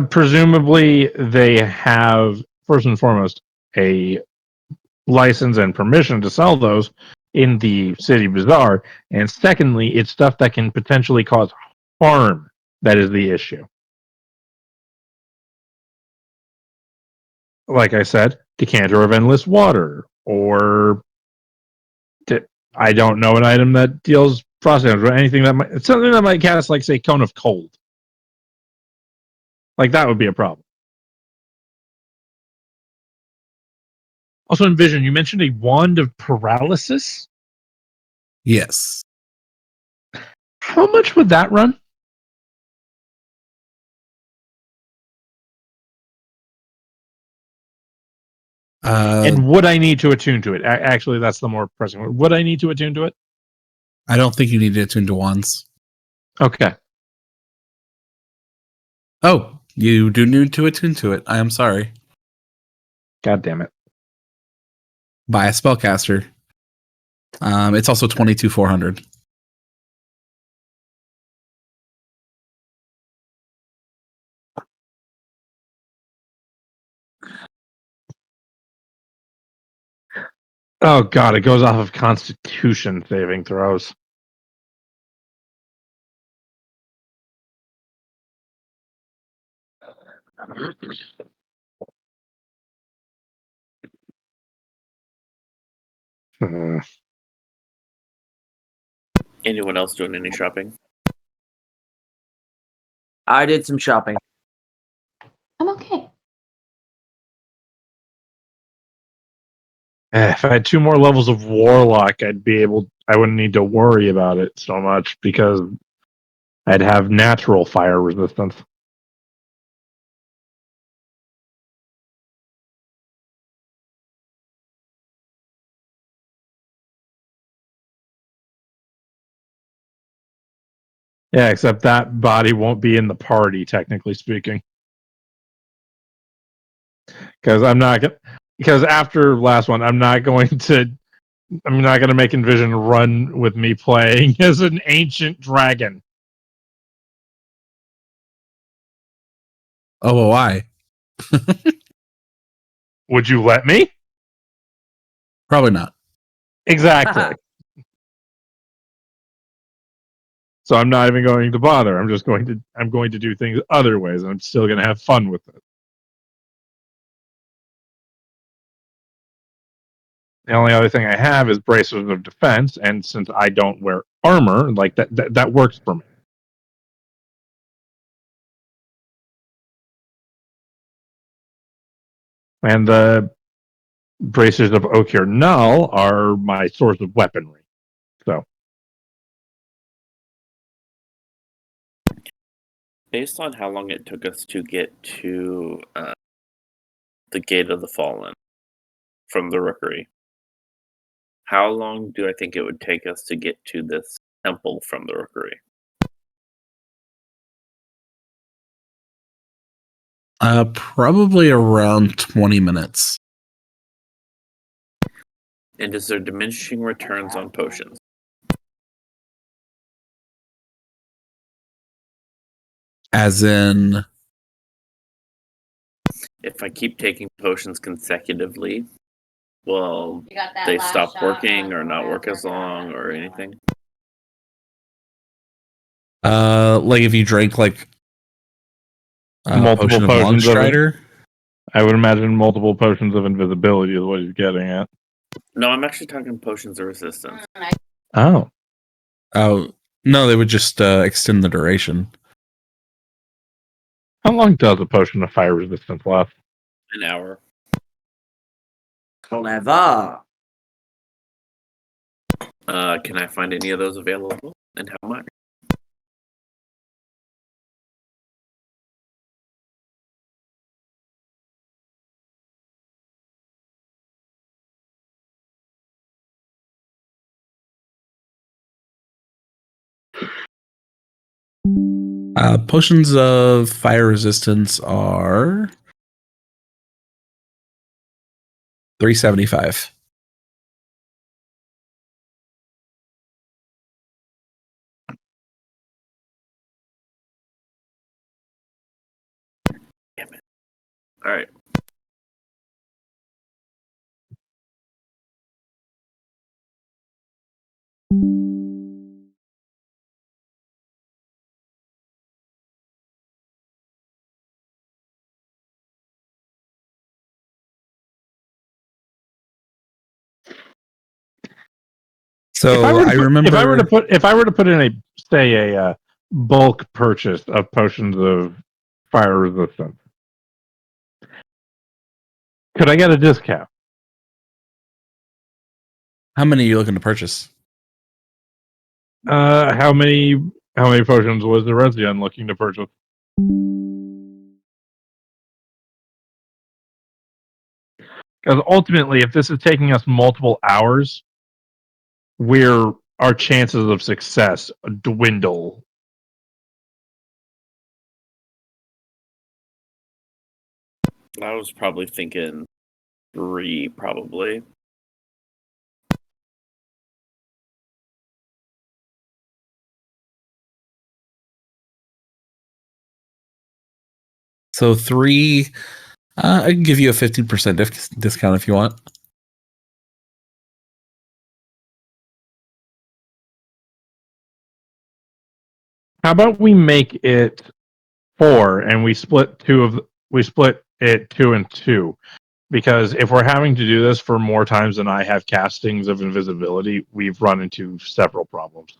Presumably, they have first and foremost a license and permission to sell those in the city bazaar. And secondly, it's stuff that can potentially cause harm. That is the issue. Like I said, decanter of endless water, or I don't know, an item that deals frost damage, or anything that might, something that might cast, like, say, cone of cold. Like, that would be a problem. Also, in Vision, you mentioned a wand of paralysis. Yes. How much would that run? And would I need to attune to it? Actually, that's the more pressing one. Would I need to attune to it? I don't think you need to attune to wands. Okay. Oh, you do need to attune to it. I am sorry. God damn it. By a spellcaster. It's also 22,400. Oh god, it goes off of Constitution saving throws. Hmm. Anyone else doing any shopping? I did some shopping. I'm okay. If I had 2 more levels of Warlock, I wouldn't need to worry about it so much because I'd have natural fire resistance. Yeah, except that body won't be in the party, technically speaking. Because after last one, I'm not going to make Envision run with me playing as an ancient dragon. Oh, why? Would you let me? Probably not. Exactly. So I'm not even going to bother. I'm going to do things other ways, and I'm still going to have fun with it. The only other thing I have is bracers of defense, and since I don't wear armor, like that works for me. And the bracers of Okir Null are my source of weaponry. So Based on how long it took us to get to the Gate of the Fallen from the Rookery, how long do I think it would take us to get to this temple from the Rookery? Probably around 20 minutes. And is there diminishing returns on potions? As in, If I keep taking potions consecutively, will You got that they last stop shot working or on not work whatever as long that- or anything? like if you drank like a multiple potion of potions of Longstrider. I would imagine multiple potions of invisibility is what he's getting at. No, I'm actually talking potions of resistance. Oh. Oh, no, they would just extend the duration. How long does a potion of fire resistance last? An hour. Clever. Can I find any of those available? And how much? Potions of fire resistance are 375. Damn it. All right. So if remember. if I were to put in a bulk purchase of potions of fire resistance, could I get a discount? How many are you looking to purchase? How many potions was the Rezion looking to purchase? Because ultimately, if this is taking us multiple hours, our chances of success dwindle. I was probably thinking 3, probably. So 3. I can give you a 15% discount if you want. How about we make it 4 and we split it 2 and 2? Because if we're having to do this for more times than I have castings of invisibility, we've run into several problems.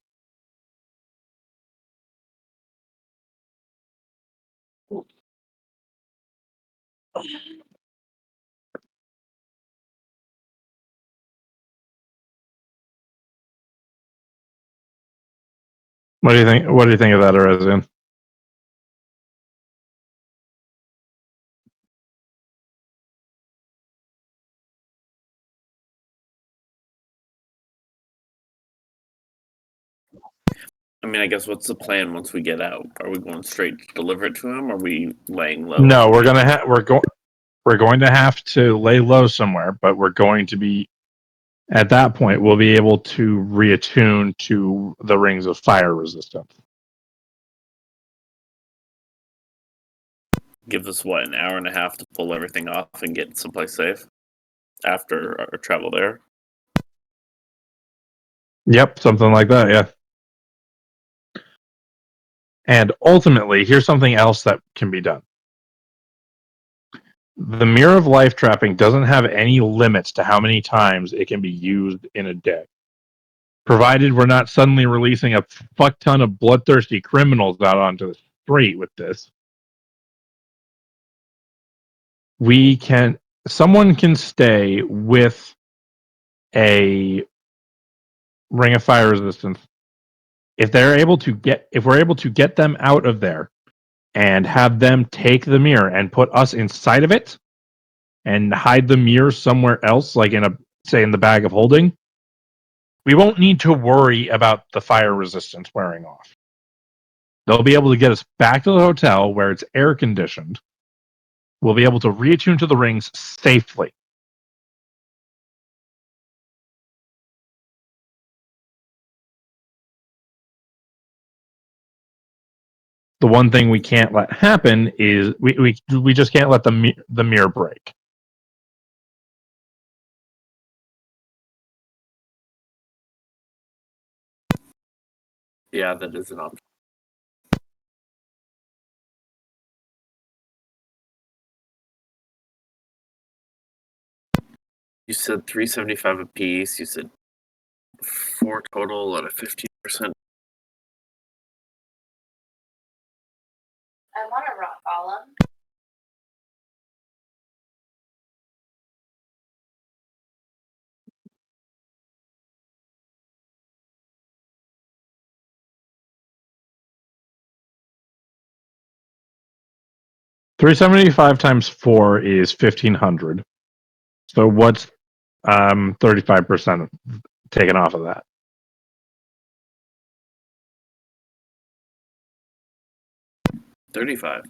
What do you think? What do you think of that, Rezian? I mean, I guess what's the plan once we get out? Are we going straight to deliver it to him? Or are we laying low? No, we're going to have to lay low somewhere, but we're going to be at that point. We'll be able to reattune to the rings of fire resistance. Give us what, an hour and a half to pull everything off and get someplace safe after our travel there. Yep, something like that. Yeah. And ultimately, here's something else that can be done. The Mirror of Life trapping doesn't have any limits to how many times it can be used in a day. Provided we're not suddenly releasing a fuck ton of bloodthirsty criminals out onto the street with this. Someone can stay with a Ring of Fire resistance. If we're able to get them out of there and have them take the mirror and put us inside of it and hide the mirror somewhere else, like in the bag of holding, we won't need to worry about the fire resistance wearing off. They'll be able to get us back to the hotel where it's air conditioned. We'll be able to reattune to the rings safely. The one thing we can't let happen is we just can't let the mirror break. Yeah, that is an option. You said 375 a piece. You said 4 total at a 15%. I want a rock golem. $375 times 4 is $1,500. So what's 35% taken off of that? $35.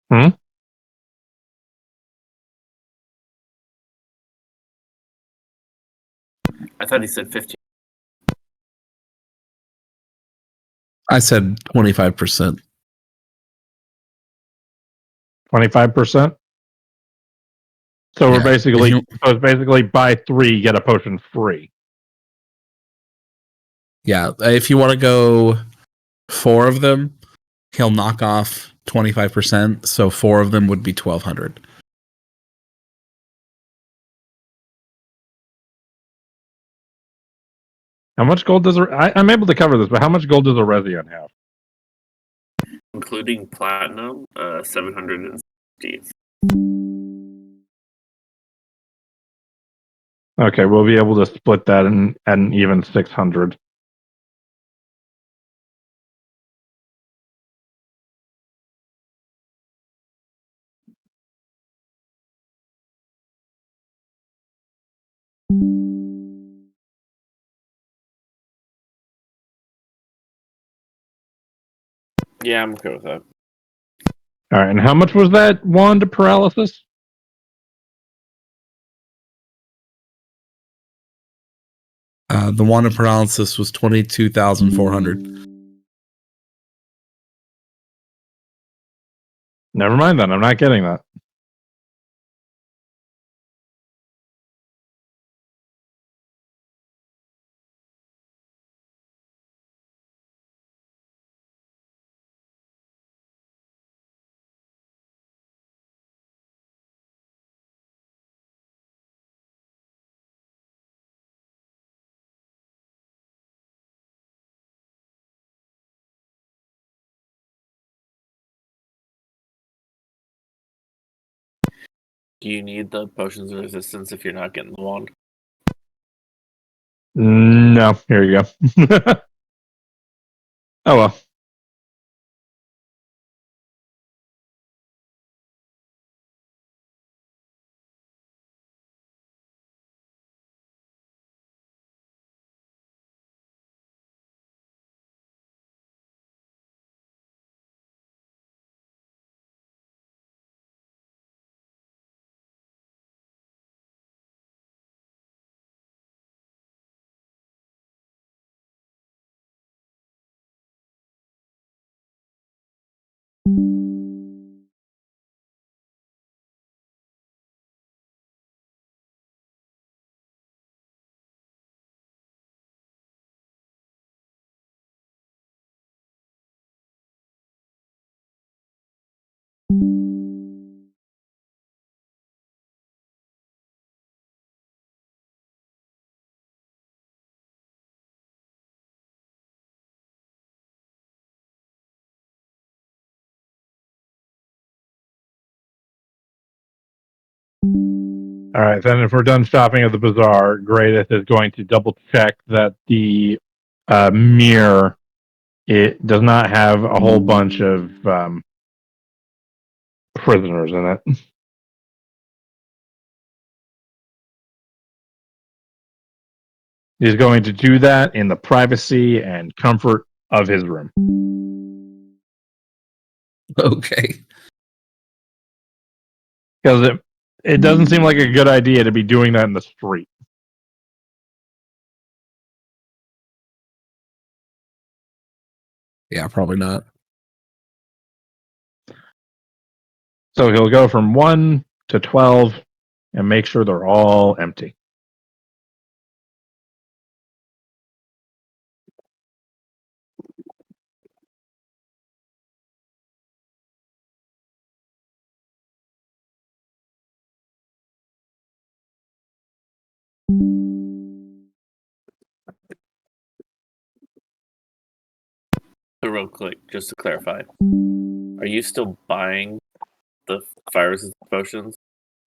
Hmm? I thought he said 15. I said 25%. 25%? So Yeah. it's basically buy 3, get a potion free. Yeah, if you want to go 4 of them, he'll knock off 25%. So 4 of them would be 1,200. How much gold does I'm able to cover this, but how much gold does a Rezion have? Including platinum, 760. Okay, we'll be able to split that in at an even 600. Yeah, I'm okay with that. All right, and how much was that wand paralysis? The wand of paralysis was 22,400. Never mind then. I'm not getting that. Do you need the potions of resistance if you're not getting the wand? No, here you go. Oh well. All right, then if we're done shopping at the bazaar, Greatest is going to double check that the mirror it does not have a whole bunch of prisoners in it. He's going to do that in the privacy and comfort of his room. Okay. Because it doesn't seem like a good idea to be doing that in the street. Yeah, probably not. So he'll go from 1 to 12 and make sure they're all empty. So real quick, just to clarify, are you still buying the fire resistance potions?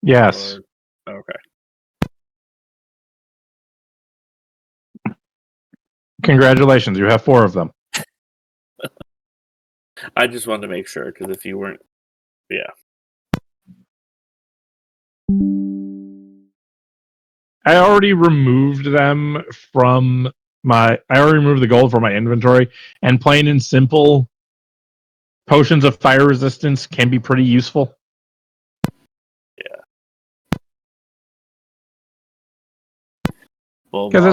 Yes. Or... Okay. Congratulations, you have 4 of them. I just wanted to make sure, because if you weren't... Yeah. I already removed them from I already removed the gold from my inventory, and plain and simple potions of fire resistance can be pretty useful. Yeah. Well, Because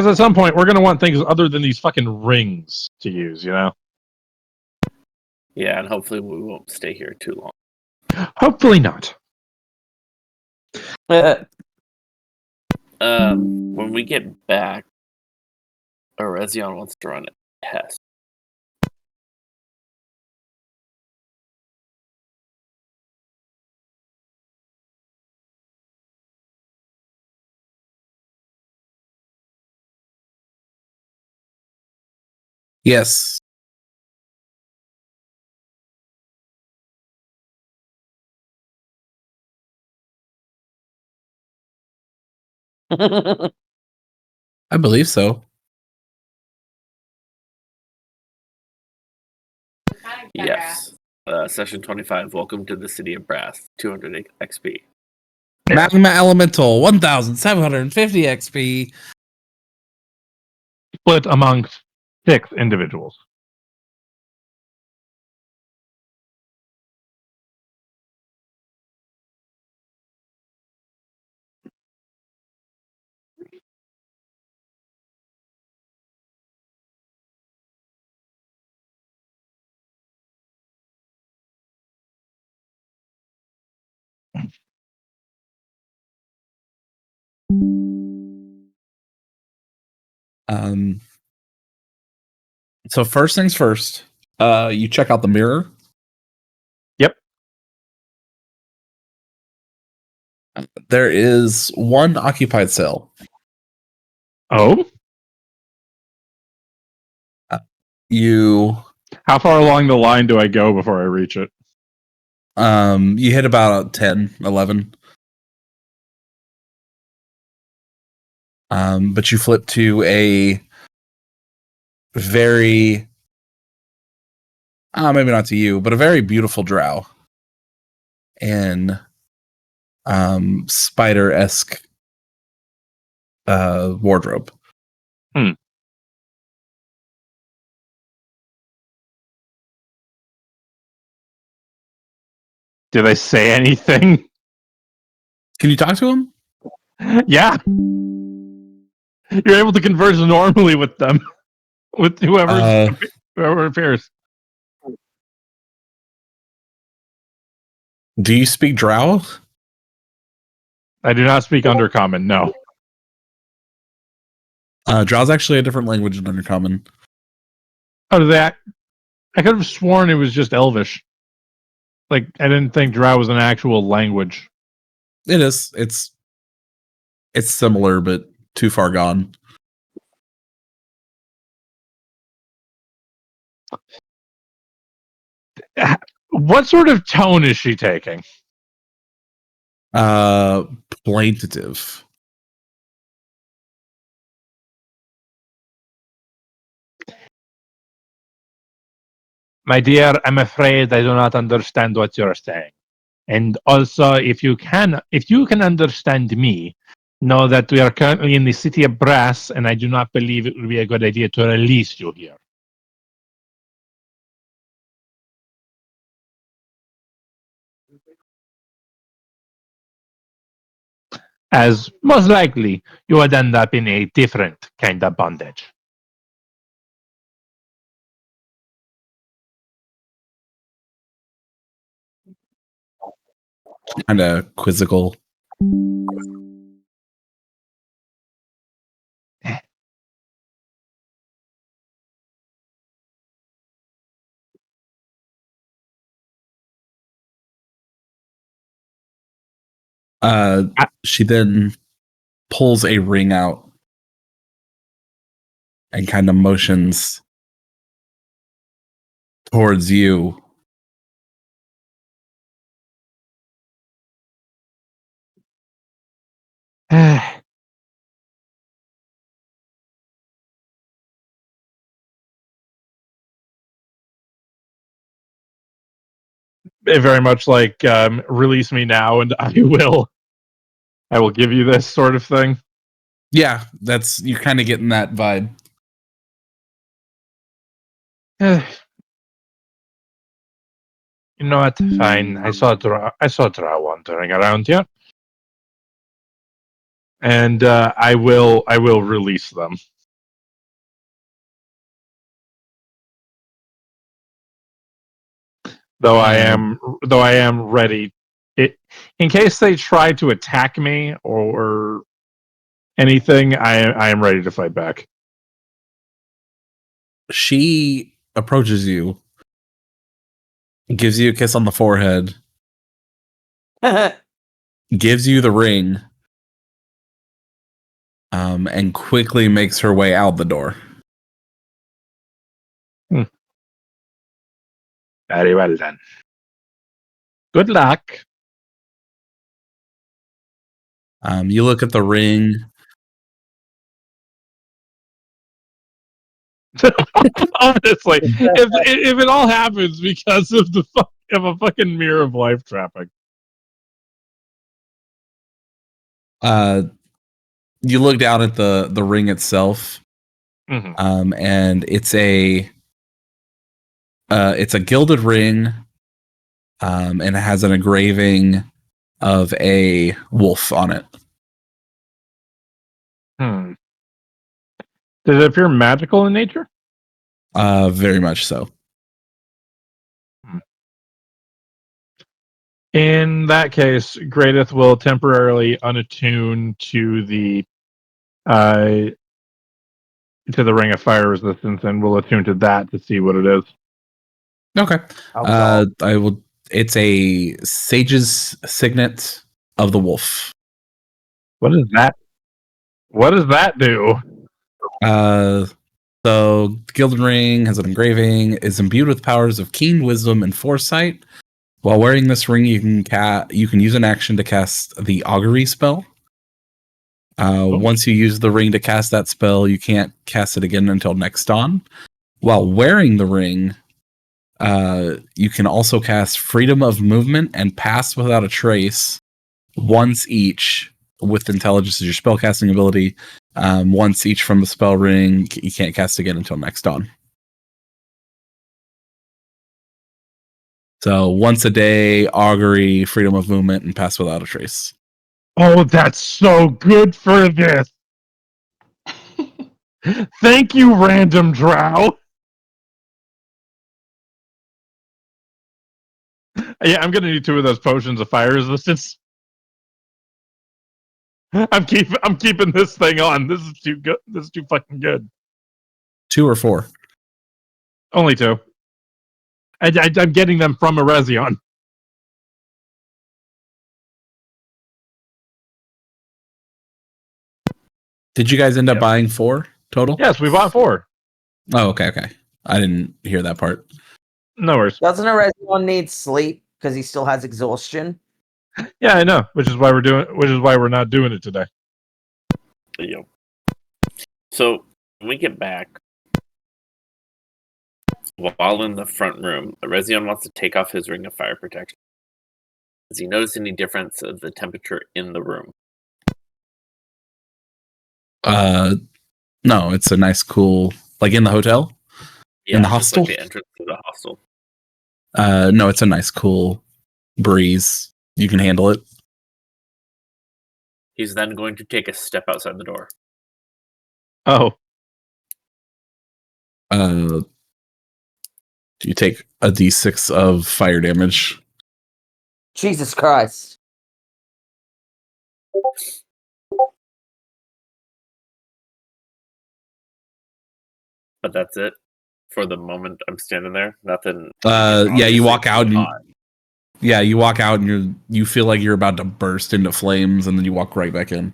at some point we're going to want things other than these fucking rings to use, you know? Yeah, and hopefully we won't stay here too long. Hopefully not. When we get back, Orezion wants to run a test. Yes. I believe so. Yes. Session 25. Welcome to the City of Brass. 200 XP. Magma Elemental, 1,750 XP. Split amongst 6 individuals. Um, so first things first, you check out the mirror. Yep. There is one occupied cell. Oh? You How far along the line do I go before I reach it? you hit about 10, 11. But you flip to a very maybe not to you, but a very beautiful drow and spider-esque wardrobe. Did I say anything? Can you talk to him? Yeah. You're able to converse normally with them. With whoever appears. Do you speak drow? I do not speak Undercommon, no. Drow's actually a different language than Undercommon. Oh, do that? I could have sworn it was just Elvish. Like, I didn't think Drow was an actual language. It is. It's similar, but too far gone. What sort of tone is she taking? Plaintive. My dear, I'm afraid I do not understand what you're saying. And also, if you can understand me, know that we are currently in the city of Brass, and I do not believe it would be a good idea to release you here. As most likely, you would end up in a different kind of bondage. Kind of quizzical. She then pulls a ring out and kind of motions towards you. Very much like release me now, and I will give you this sort of thing. Yeah, you're kind of getting that vibe. You know what? Fine. I saw Drow wandering around here, and I will release them. Though I am ready. In case they try to attack me or anything, I am ready to fight back. She approaches you, gives you a kiss on the forehead, gives you the ring, and quickly makes her way out the door. Very well then. Good luck. You look at the ring. Honestly, if it all happens because of of a fucking mirror of life trapping. You look down at the ring itself, Mhm. and it's a gilded ring, and it has an engraving of a wolf on it. Hmm. Does it appear magical in nature? Very much so. In that case, Greateth will temporarily unattune uh, to the ring of fire resistance, and will attune to that to see what it is. Okay. Oh, God. I will. It's a sage's signet of the wolf. What is that? What does that do? So the gilded ring has an engraving, is imbued with powers of keen wisdom and foresight. While wearing this ring, you can use an action to cast the augury spell. Once you use the ring to cast that spell, you can't cast it again until next dawn. While wearing the ring, you can also cast Freedom of Movement and Pass Without a Trace once each with intelligence as your spellcasting ability. Once each from the spell ring, you can't cast again until next dawn. So once a day, augury, freedom of movement, and pass without a trace. Oh, that's so good for this. Thank you, random drow. Yeah, I'm gonna need 2 of those potions of fire resistance. I'm keeping this thing on. This is too good. This is too fucking good. 2 or 4? Only 2. I'm getting them from Erezion. Did you guys end up Yep. buying 4 total? Yes, we bought 4. Oh, okay. I didn't hear that part. No worries. Doesn't Erezion need sleep because he still has exhaustion? Yeah, I know. Which is why we're not doing it today. Yep. So when we get back, while in the front room, Rezion wants to take off his ring of fire protection. Does he notice any difference of the temperature in the room? No, it's a nice, cool, like in the hotel, Yeah, in the just hostel. like the entrance to the hostel. No, it's a nice, cool breeze. You can handle it. He's then going to take a step outside the door. Oh, You take a d6 of fire damage. Jesus Christ. But that's it. For the moment I'm standing there, nothing. Yeah, you walk out and hot. you walk out and you feel like you're about to burst into flames, and then you walk right back in.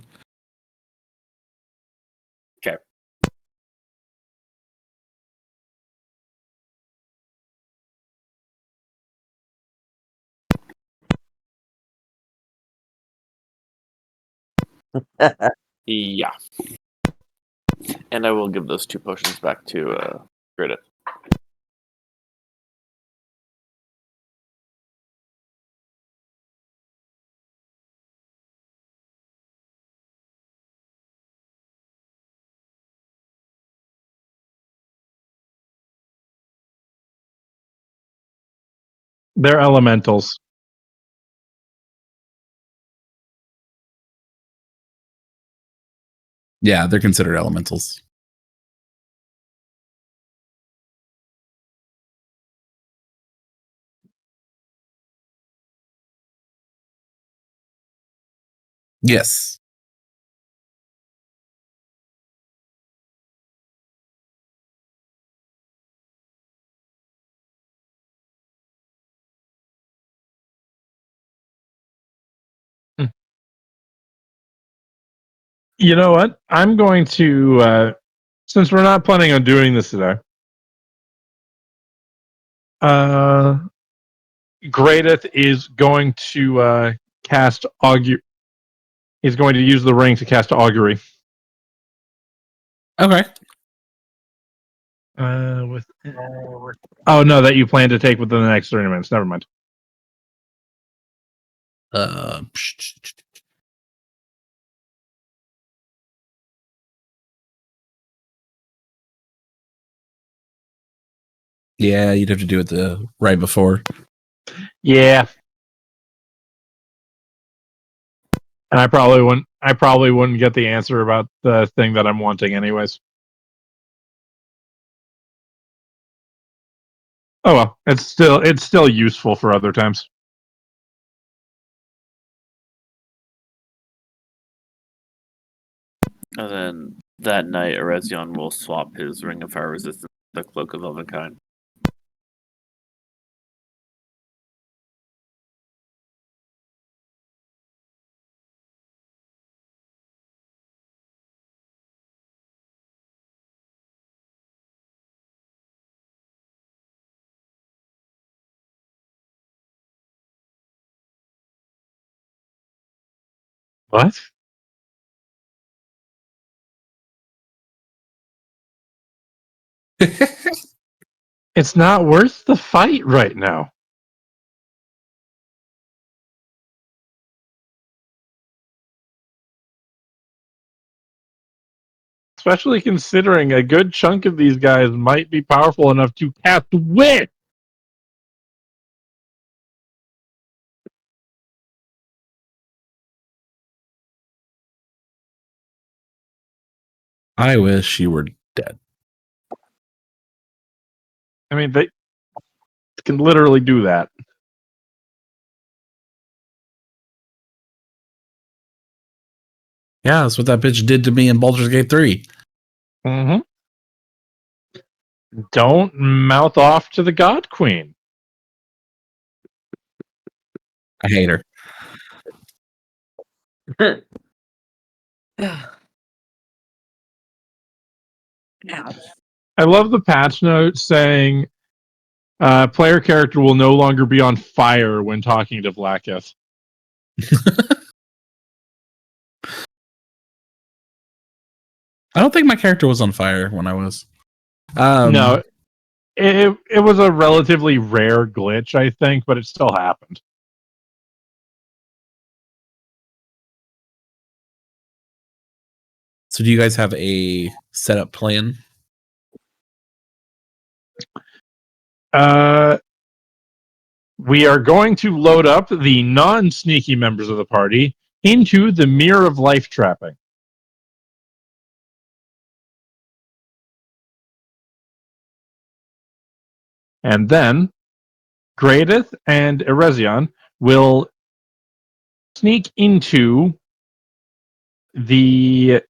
Okay. Yeah. And I will give those 2 potions back to Gridit. they're elementals. Yeah, they're considered elementals. Yes. You know what? I'm going to, since we're not planning on doing this today, Greateth is going to cast augury. He's going to use the ring to cast augury. Okay. Oh no, that you plan to take within the next 30 minutes. Never mind. Uh, yeah, you'd have to do it the right before. Yeah. And I probably wouldn't. I probably wouldn't get the answer about the thing that I'm wanting, anyways. Oh well, it's still useful for other times. And then that night, Erezion will swap his Ring of Fire Resistance with the Cloak of Elvenkind. What? It's not worth the fight right now. Especially considering a good chunk of these guys might be powerful enough to cast Wit. I wish you were dead. I mean, they can literally do that. Yeah, that's what that bitch did to me in Baldur's Gate 3. Mm-hmm. Don't mouth off to the God Queen. I hate her. I love the patch note saying player character will no longer be on fire when talking to Vlaakith. I don't think my character was on fire when I was. No, it was a relatively rare glitch, I think, but it still happened. So do you guys have a setup plan? We are going to load up the non-sneaky members of the party into the Mirror of Life trapping. And then Greateth and Erezion will sneak into the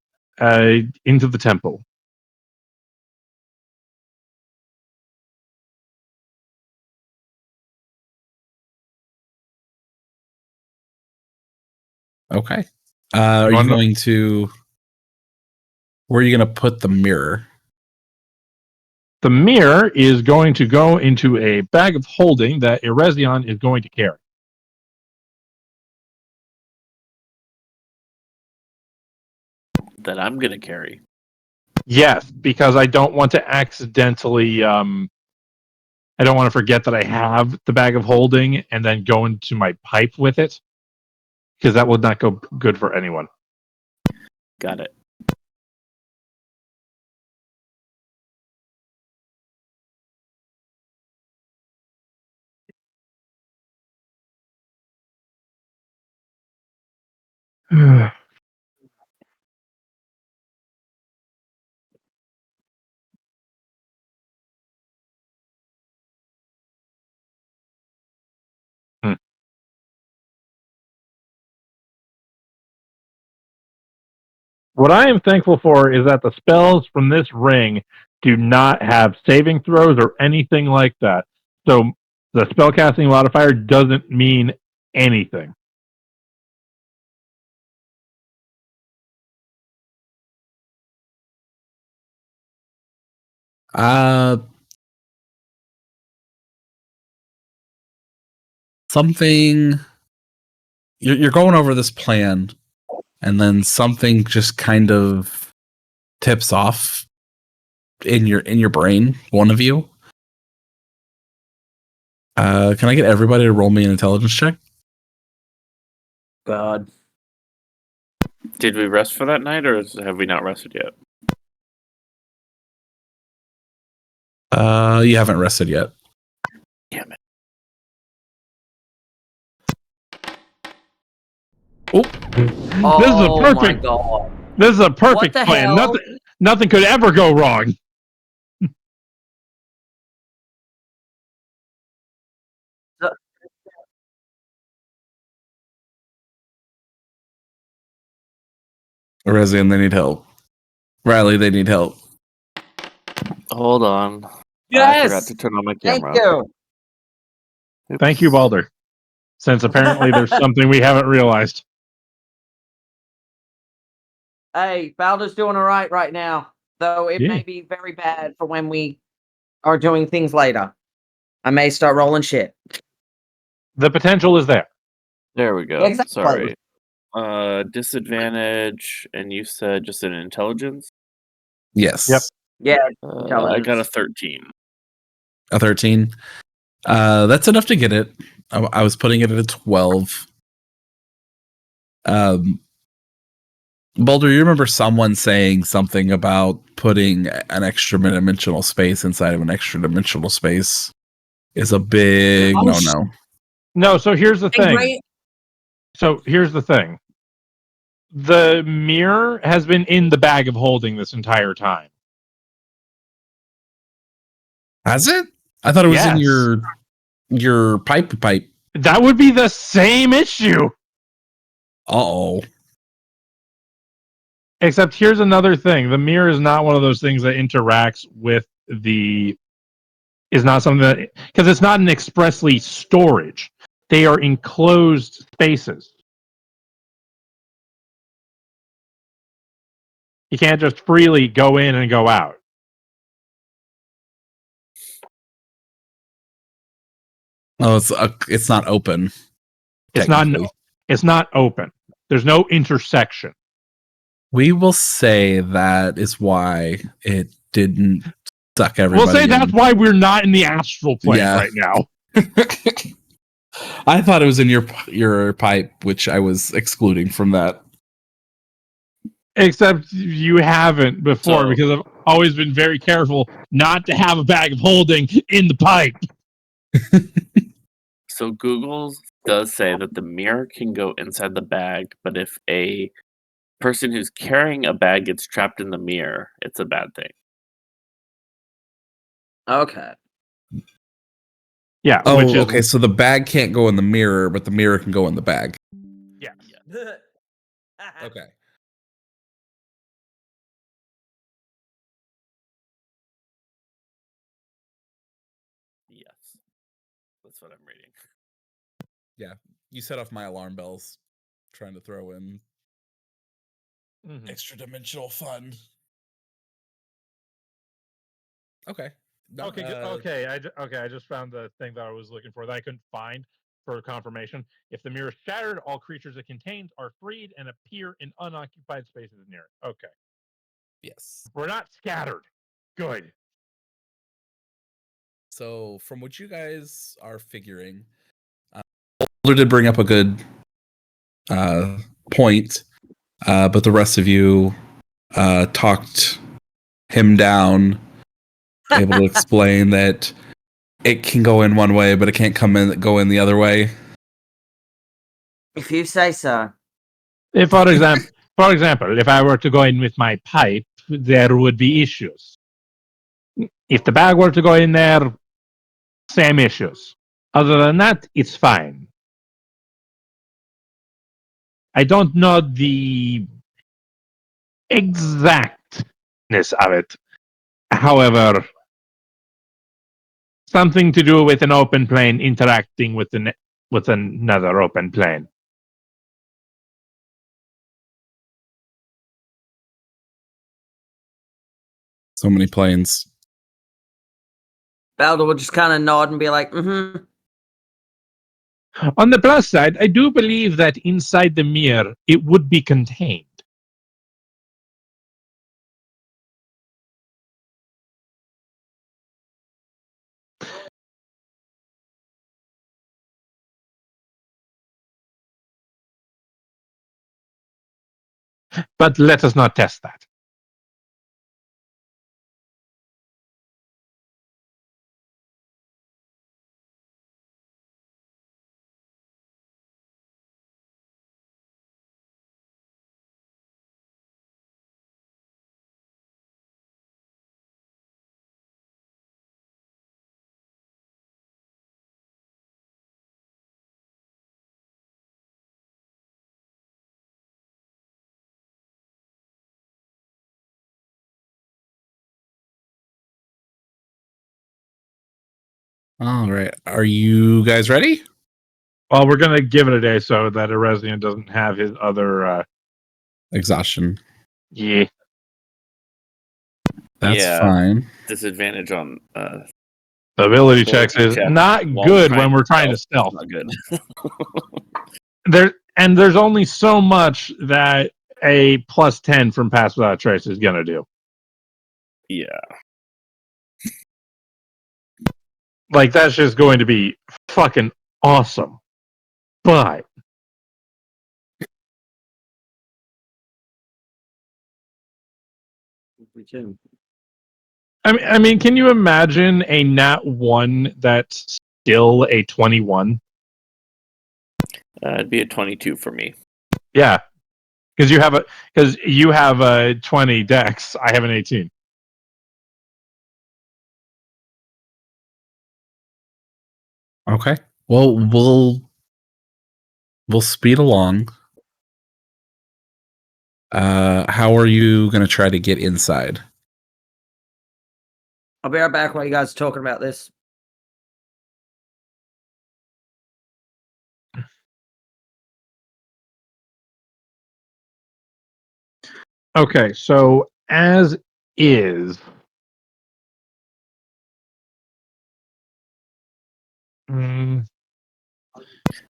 temple. Okay. Are you Wanna- going to... Where are you going to put the mirror? The mirror is going to go into a bag of holding that Erezion is going to carry. That I'm gonna carry. Yes, because I don't want to accidentally. I don't want to forget that I have the bag of holding and then go into my pipe with it, because that would not go good for anyone. Got it. Hmm. What I am thankful for is that the spells from this ring do not have saving throws or anything like that. So the spellcasting modifier doesn't mean anything. Uh, something. You're going over this plan, and then something just kind of tips off in your brain. One of you. Can I get everybody to roll me an intelligence check? God. Did we rest for that night, or have we not rested yet? You haven't rested yet. Damn it. Oh, This is a Oh my perfect. God. This is a perfect the plan. hell? Nothing could ever go wrong. Rezian, they need help. Riley, they need help. Hold on. I Yes! forgot to turn on my Thank camera. you. Oops. Thank you, Balder. Since apparently there's something we haven't realized. Hey, Balder's doing all right now. Though it Yeah. may be very bad for when we are doing things later. I may start rolling shit. The potential is there. There we go. Exactly. Sorry. Disadvantage, and you said just an intelligence? Yes. Yep. Yeah. I got a 13. A 13. That's enough to get it. I was putting it at a 12. Boulder, you remember someone saying something about putting an extra dimensional space inside of an extra dimensional space is a big no. No, so here's the thing. Great. The mirror has been in the bag of holding this entire time. Has it? I thought it was in Yes. your pipe. That would be the same issue. Uh-oh. Except here's another thing. The mirror is not one of those things that interacts with the... Is not something that... Because it's not an expressly storage. They are enclosed spaces. You can't just freely go in and go out. Oh, it's not open. It's not. Technically. It's not open. There's no intersection. We will say that is why it didn't suck everybody. We'll say in. that's why we're not in the astral plane right now. I thought it was in your pipe, which I was excluding from that. Except you haven't before, because I've always been very careful not to have a bag of holding in the pipe. So Google does say that the mirror can go inside the bag, but if a person who's carrying a bag gets trapped in the mirror, it's a bad thing. Okay. Yeah. Oh, okay. So the bag can't go in the mirror, but the mirror can go in the bag. Yes. Okay. Yes. That's what I'm reading. Yeah. You set off my alarm bells trying to throw in extra dimensional fun. Okay. No, Okay. I just found the thing that I was looking for that I couldn't find for confirmation. If the mirror is shattered, all creatures it contains are freed and appear in unoccupied spaces near it. Okay. Yes. We're not scattered. Good. So, from what you guys are figuring, Boulder did bring up a good point, but the rest of you talked him down, able to explain that it can go in one way, but it can't go in the other way. If you say so. If, for example, if I were to go in with my pipe, there would be issues. If the bag were to go in there, same issues. Other than that, it's fine. I don't know the exactness of it. However, something to do with an open plane interacting with another open plane. So many planes. Balder will just kind of nod and be like, mm-hmm. On the plus side, I do believe that inside the mirror it would be contained. But let us not test that. All right. Are you guys ready? Well, we're going to give it a day so that Eresian doesn't have his other... Exhaustion. Yeah. That's Yeah. fine. Disadvantage on Ability checks is check not while good when we're trying to stealth. Not good. There's only so much that a plus 10 from Pass Without a Trace is going to do. Yeah. Like, that's just going to be fucking awesome. But I mean, can you imagine a nat 1 that's still a 21? It'd be a 22 for me. Yeah. Because you have a 20 dex, I have an 18. Okay. Well, we'll speed along. How are you going to try to get inside? I'll be right back while you guys are talking about this. Okay, so as is,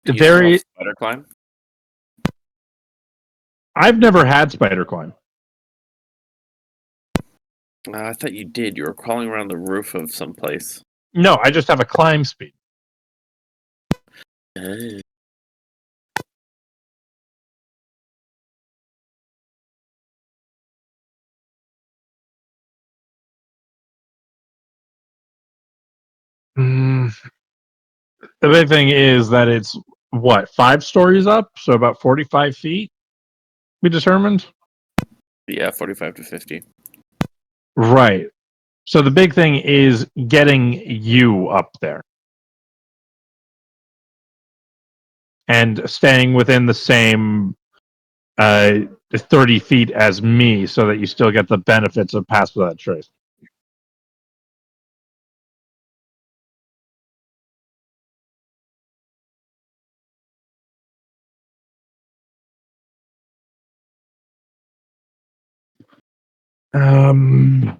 Do you there still have is, spider climb? I've never had spider climb. I thought you did. You were crawling around the roof of some place. No, I just have a climb speed. The big thing is that it's, what, 5 stories up? So about 45 feet, we determined? Yeah, 45 to 50. Right. So the big thing is getting you up there. And staying within the same 30 feet as me so that you still get the benefits of Pass Without Trace. Um,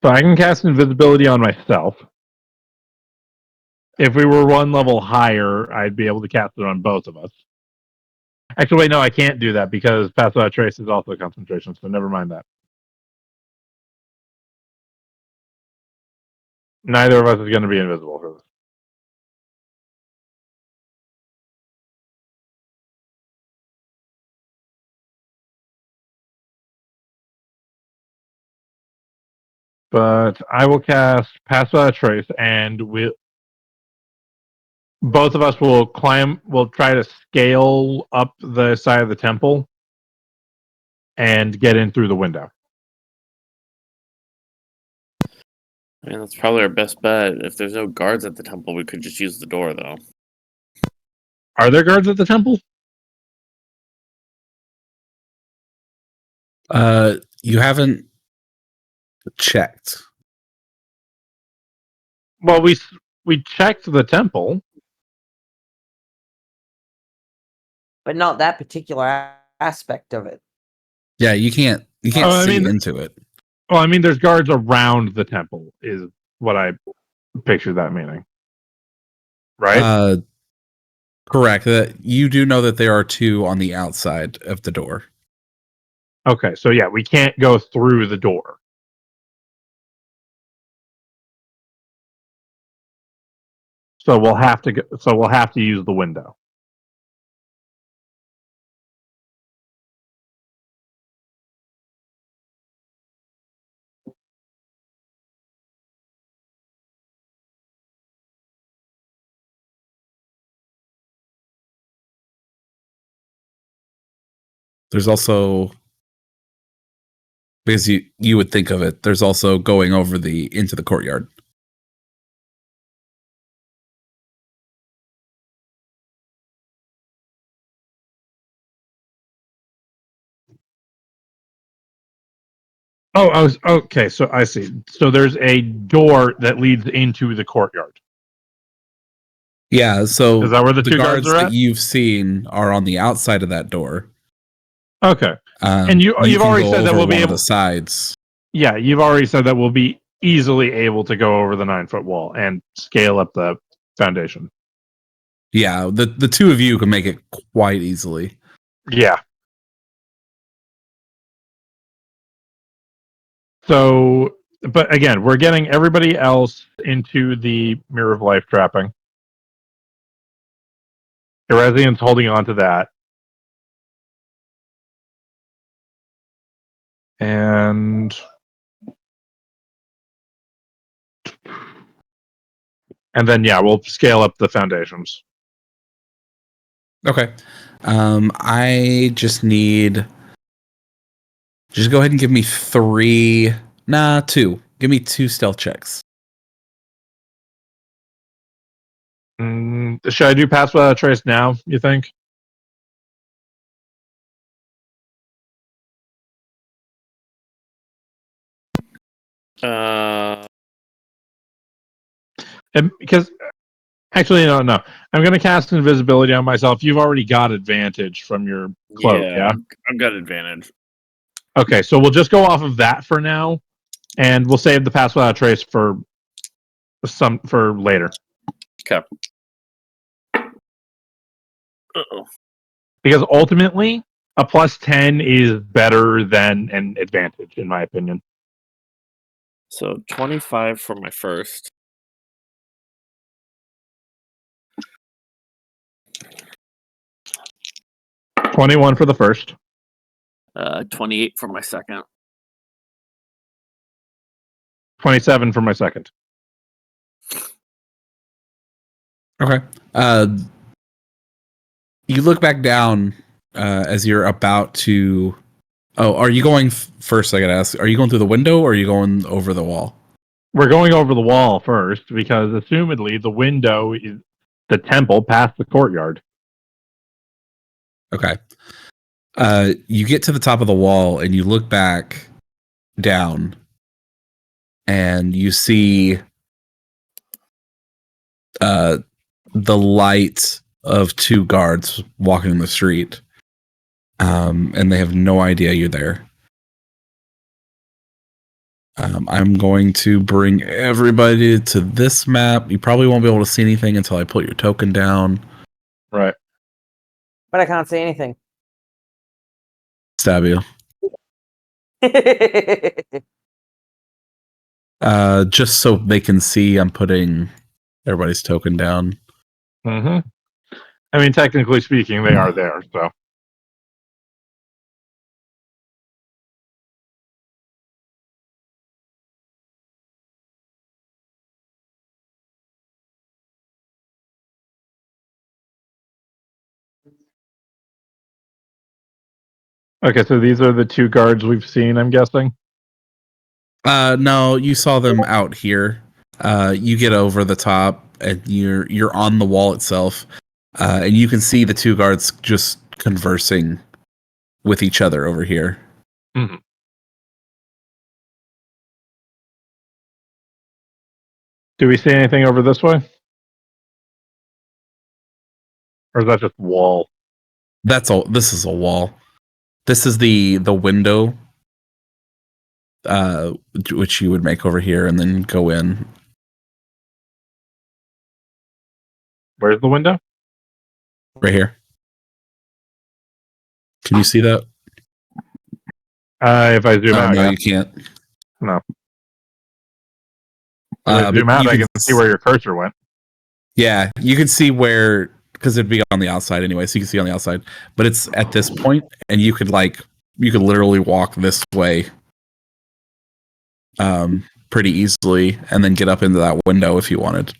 so I can cast invisibility on myself. If we were one level higher, I'd be able to cast it on both of us. Actually, wait, no, I can't do that because Pass Without Trace is also concentration, so never mind that. Neither of us is going to be invisible for this. But I will cast Pass Without Trace, and both of us will climb. We'll try to scale up the side of the temple and get in through the window. I mean, that's probably our best bet. If there's no guards at the temple, we could just use the door, though. Are there guards at the temple? You haven't checked. Well, we checked the temple. But not that particular aspect of it. Yeah, you can't I see mean- into it. Well, I mean, there's guards around the temple, is what I picture that meaning. Right? Correct. You do know that there are two on the outside of the door. Okay, so yeah, we can't go through the door. So we'll have to use the window. There's also, because you would think of it, there's also going over into the courtyard. Oh, okay. So I see. So there's a door that leads into the courtyard. Yeah, so Is that where the the two guards are that at? you've seen are on the outside of that door. Okay. And you've can already go said that over we'll be one of able. the sides. Yeah, you've already said that we'll be easily able to go over the 9-foot wall and scale up the foundation. Yeah, the two of you can make it quite easily. Yeah. So, but again, we're getting everybody else into the Mirror of Life trapping. Eresian's holding on to that. And then, yeah, we'll scale up the foundations. Okay. I just need. Just go ahead and give me 3. Nah, 2. Give me 2 stealth checks. Should I do pass without a trace now, you think? Because actually, no. I'm going to cast invisibility on myself. You've already got advantage from your cloak, yeah? I've got advantage. Okay, so we'll just go off of that for now, and we'll save the pass without a trace for later. Okay. Uh-oh. Because ultimately, a +10 is better than an advantage, in my opinion. So 25 for my first. $21 for the first. 28 for my second. 27 for my second. Okay. You look back down as you're about to. Oh, are you going first? I gotta ask. Are you going through the window or are you going over the wall? We're going over the wall first, because assumedly the window is the temple past the courtyard. Okay. You get to the top of the wall and you look back down and you see the light of 2 guards walking in the street. And they have no idea you're there. I'm going to bring everybody to this map. You probably won't be able to see anything until I put your token down. Right. But I can't see anything. Stab you. Just so they can see, I'm putting everybody's token down. Mm-hmm. I mean, technically speaking, they are there, so. Okay, so these are the 2 guards we've seen, I'm guessing? No, you saw them out here. You get over the top and you're on the wall itself. And you can see the 2 guards just conversing with each other over here. Mm-hmm. Do we see anything over this way? Or is that just wall? That's all. This is a wall. This is the window, which you would make over here and then go in. Where's the window? Right here. Can you see that? If I zoom out, No, yeah. you can't. No. If I zoom But out, you I can can see where your cursor went. Yeah, you can see where, because it'd be on the outside anyway, so you can see on the outside. But it's at this point, and you could literally walk this way, pretty easily, and then get up into that window if you wanted.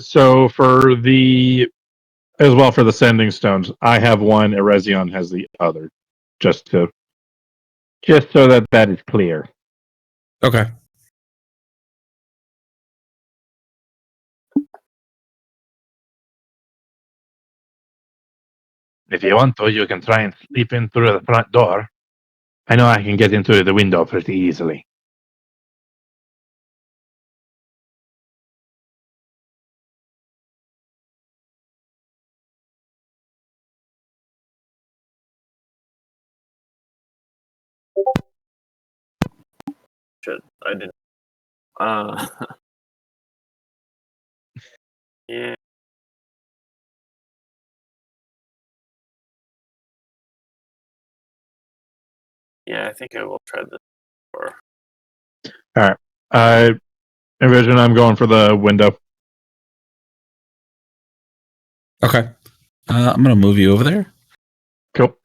So for the sending stones, I have one. Erezion has the other. Just so that is clear. Okay. If you want to, you can try and slip in through the front door. I know I can get into the window pretty easily. Shit, I didn't. Yeah. Yeah, I think I will try this. All right. Envision I'm going for the window. Okay. I'm gonna move you over there. Cool.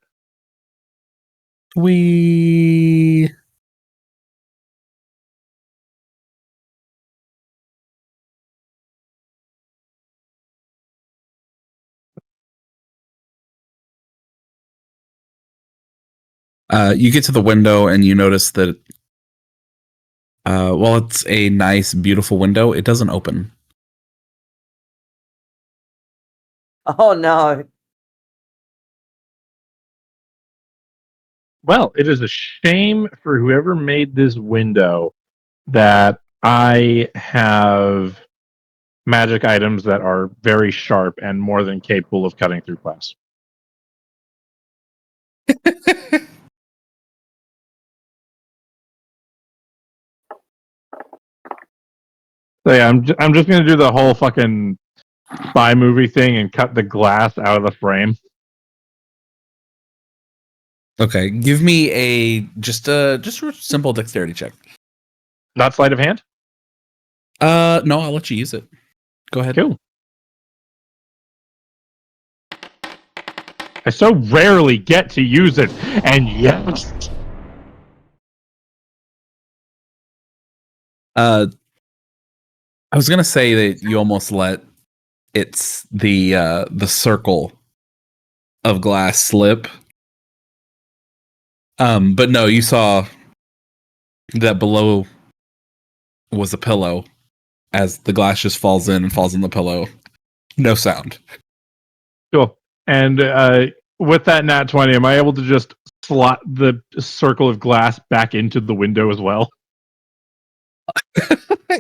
We. You get to the window and you notice that, while it's a nice, beautiful window, it doesn't open. Oh no. Well, it is a shame for whoever made this window that I have magic items that are very sharp and more than capable of cutting through glass. So yeah, I'm just gonna do the whole fucking spy movie thing and cut the glass out of the frame. Okay, give me just a simple dexterity check. Not sleight of hand? No, I'll let you use it. Go ahead. Cool. I so rarely get to use it, and yes. I was gonna say that you almost let the circle of glass slip. But no, you saw that below was a pillow as the glass just falls in and falls in the pillow. No sound. Cool. And with that nat 20, am I able to just slot the circle of glass back into the window as well?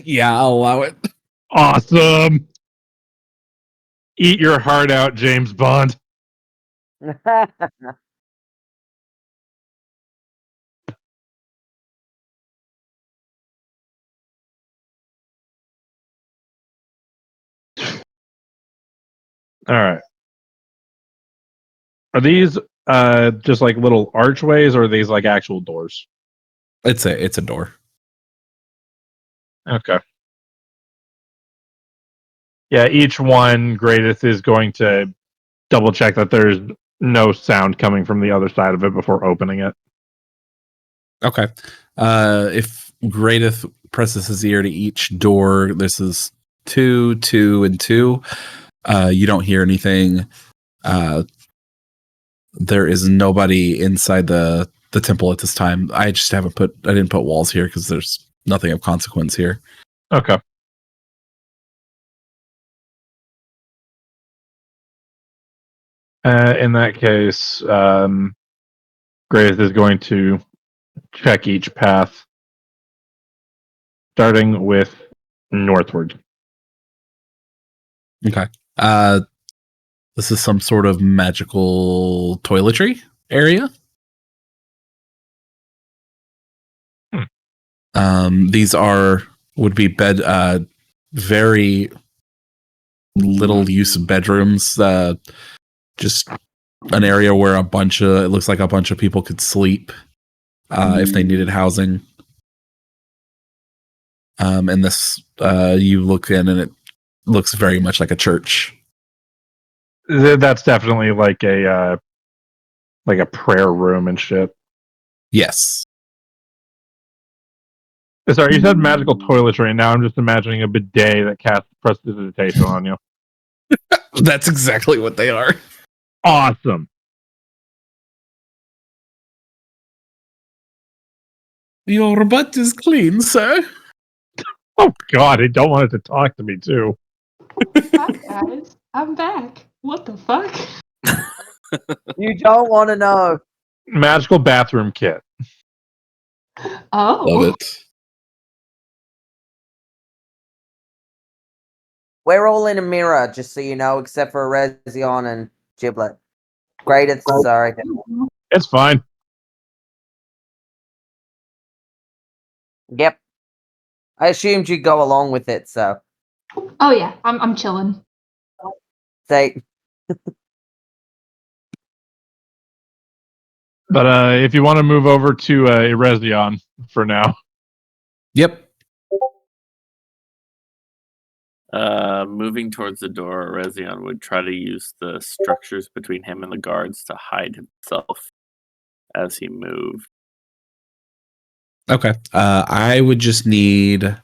Yeah, I'll allow it. Awesome. Eat your heart out, James Bond. All right. Are these just like little archways, or are these like actual doors? It's a door. Okay. Yeah, each one, Greatest is going to double check that there's no sound coming from the other side of it before opening it. Okay. If Greateth presses his ear to each door, this is 2, 2, and 2. You don't hear anything. There is nobody inside the temple at this time. I didn't put walls here because there's nothing of consequence here. Okay. In that case, Greatest is going to check each path, starting with northward. Okay. This is some sort of magical toiletry area. These would be very little use bedrooms. Just an area where it looks like a bunch of people could sleep if they needed housing. And this, you look in and it looks very much like a church. That's definitely like a prayer room and shit. Yes. Sorry, you said magical toiletry, and now I'm just imagining a bidet that casts prestidigitation on you. That's exactly what they are. Awesome. Your butt is clean, sir. Oh god, I don't want it to talk to me too. Hi guys, I'm back. What the fuck? You don't want to know. Magical bathroom kit. Oh, Love it. We're all in a mirror, just so you know, except for Rezion and Giblet. Graded, sorry. It's fine. Yep. I assumed you'd go along with it, so. oh yeah, I'm chilling. Say, But if you want to move over to Erezion for now. Yep. Moving towards the door, Rezion would try to use the structures between him and the guards to hide himself as he moved. Okay. I would just need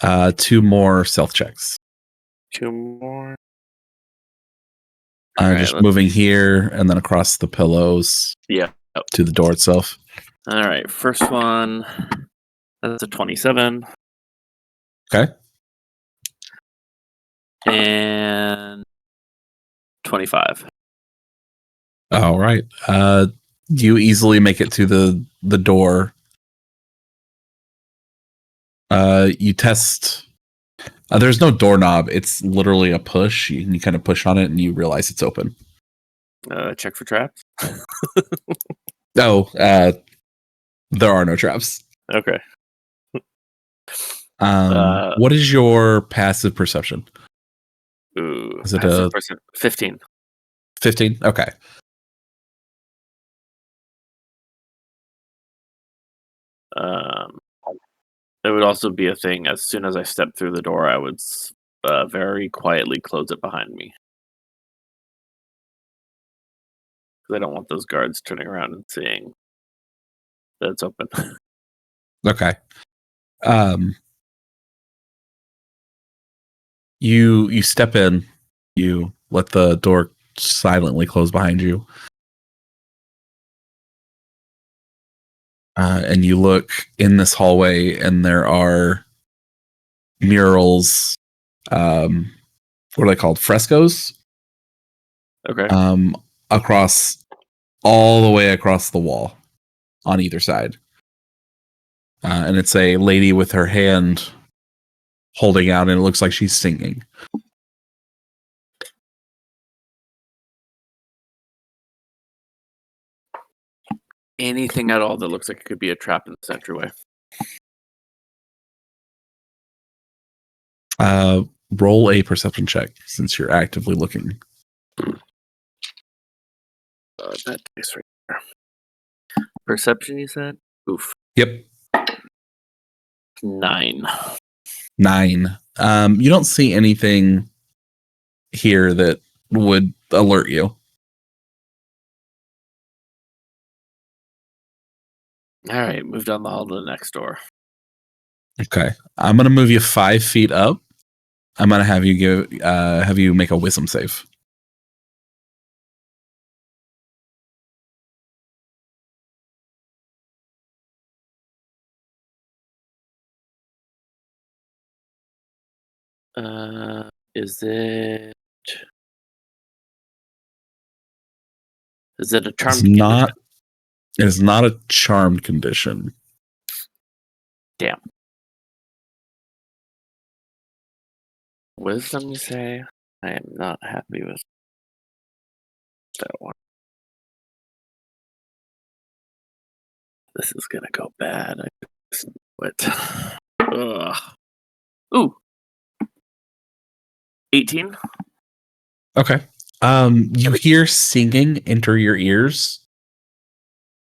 2 more stealth checks. 2 more. Just moving here and then across the pillows. Yeah. To the door itself. All right. First one. That's a 27. Okay. And 25. All right. You easily make it to the door. You test. There's no doorknob. It's literally a push. You kind of push on it and you realize it's open. Check for traps. Oh, there are no traps. Okay. What is your passive perception? Ooh. Is it passive 15. 15? Okay. It would also be a thing. As soon as I stepped through the door, I would very quietly close it behind me. Because I don't want those guards turning around and seeing that it's open. Okay. You step in. You let the door silently close behind you. And you look in this hallway, and there are murals. What are they called? Frescoes. Okay. Across all the way across the wall, on either side. And it's a lady with her hand holding out, and it looks like she's singing. Anything at all that looks like it could be a trap in the entryway. Roll a perception check since you're actively looking. That dice right there. Perception, you said? Oof. Yep. 9. 9. You don't see anything here that would alert you. All right, move down the hall to the next door. Okay. I'm gonna move you 5 feet up. I'm gonna have you make a wisdom save. Is it a charmed It's not. condition? It is not a charmed condition. Damn. Wisdom, you say? I am not happy with That one. This is gonna go bad. I just know it. Ugh. Ooh. 18. Okay. You hear singing enter your ears.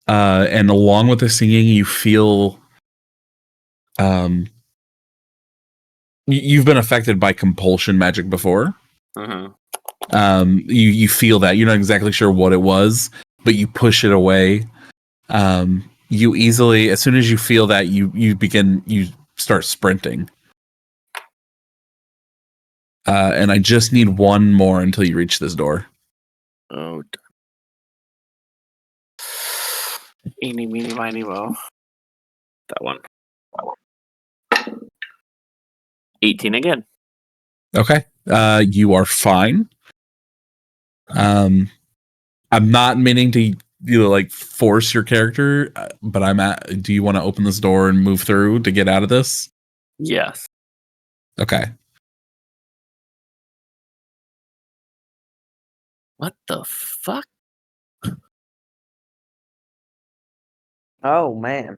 And along with the singing, you feel you've been affected by compulsion magic before. Mm-hmm. You feel that. You're not exactly sure what it was, but you push it away. You easily, as soon as you feel that, you start sprinting. And I just need one more until you reach this door. Oh. Eeny, meeny, miny, mo. That one. 18 again. Okay. You are fine. I'm not meaning to like force your character, but do you want to open this door and move through to get out of this? Yes. Okay. What the fuck? Oh man.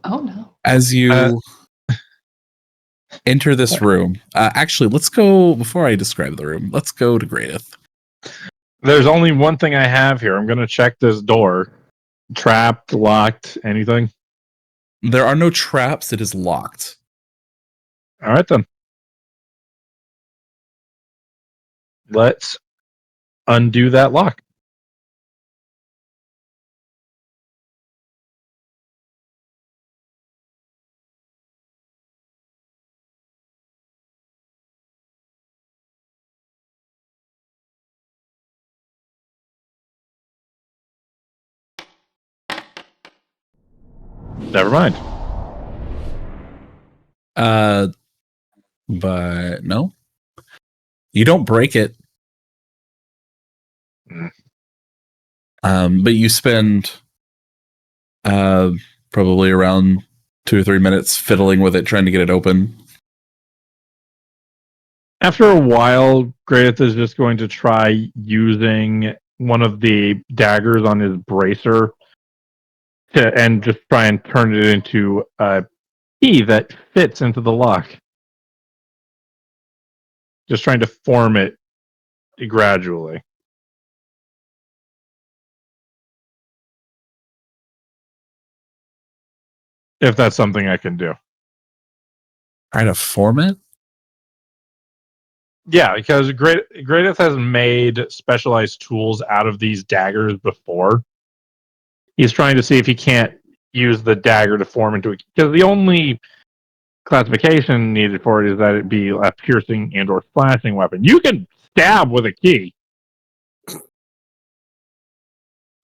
Oh no. As you enter this room, actually, let's go, before I describe the room, let's go to Gradith. There's only one thing I have here. I'm going to check this door. Trapped, locked, anything? There are no traps. It is locked. All right, then. Let's undo that lock. Never mind. But no, you don't break it. But you spend probably around 2 or 3 minutes fiddling with it, trying to get it open. After a while, Gradith is just going to try using one of the daggers on his bracer and just try and turn it into a key that fits into the lock. Just trying to form it gradually. If that's something I can do. Try to form it? Yeah, because Gradith has made specialized tools out of these daggers before. He's trying to see if he can't use the dagger to form into a key. Because the only classification needed for it is that it be a piercing and or slashing weapon. You can stab with a key.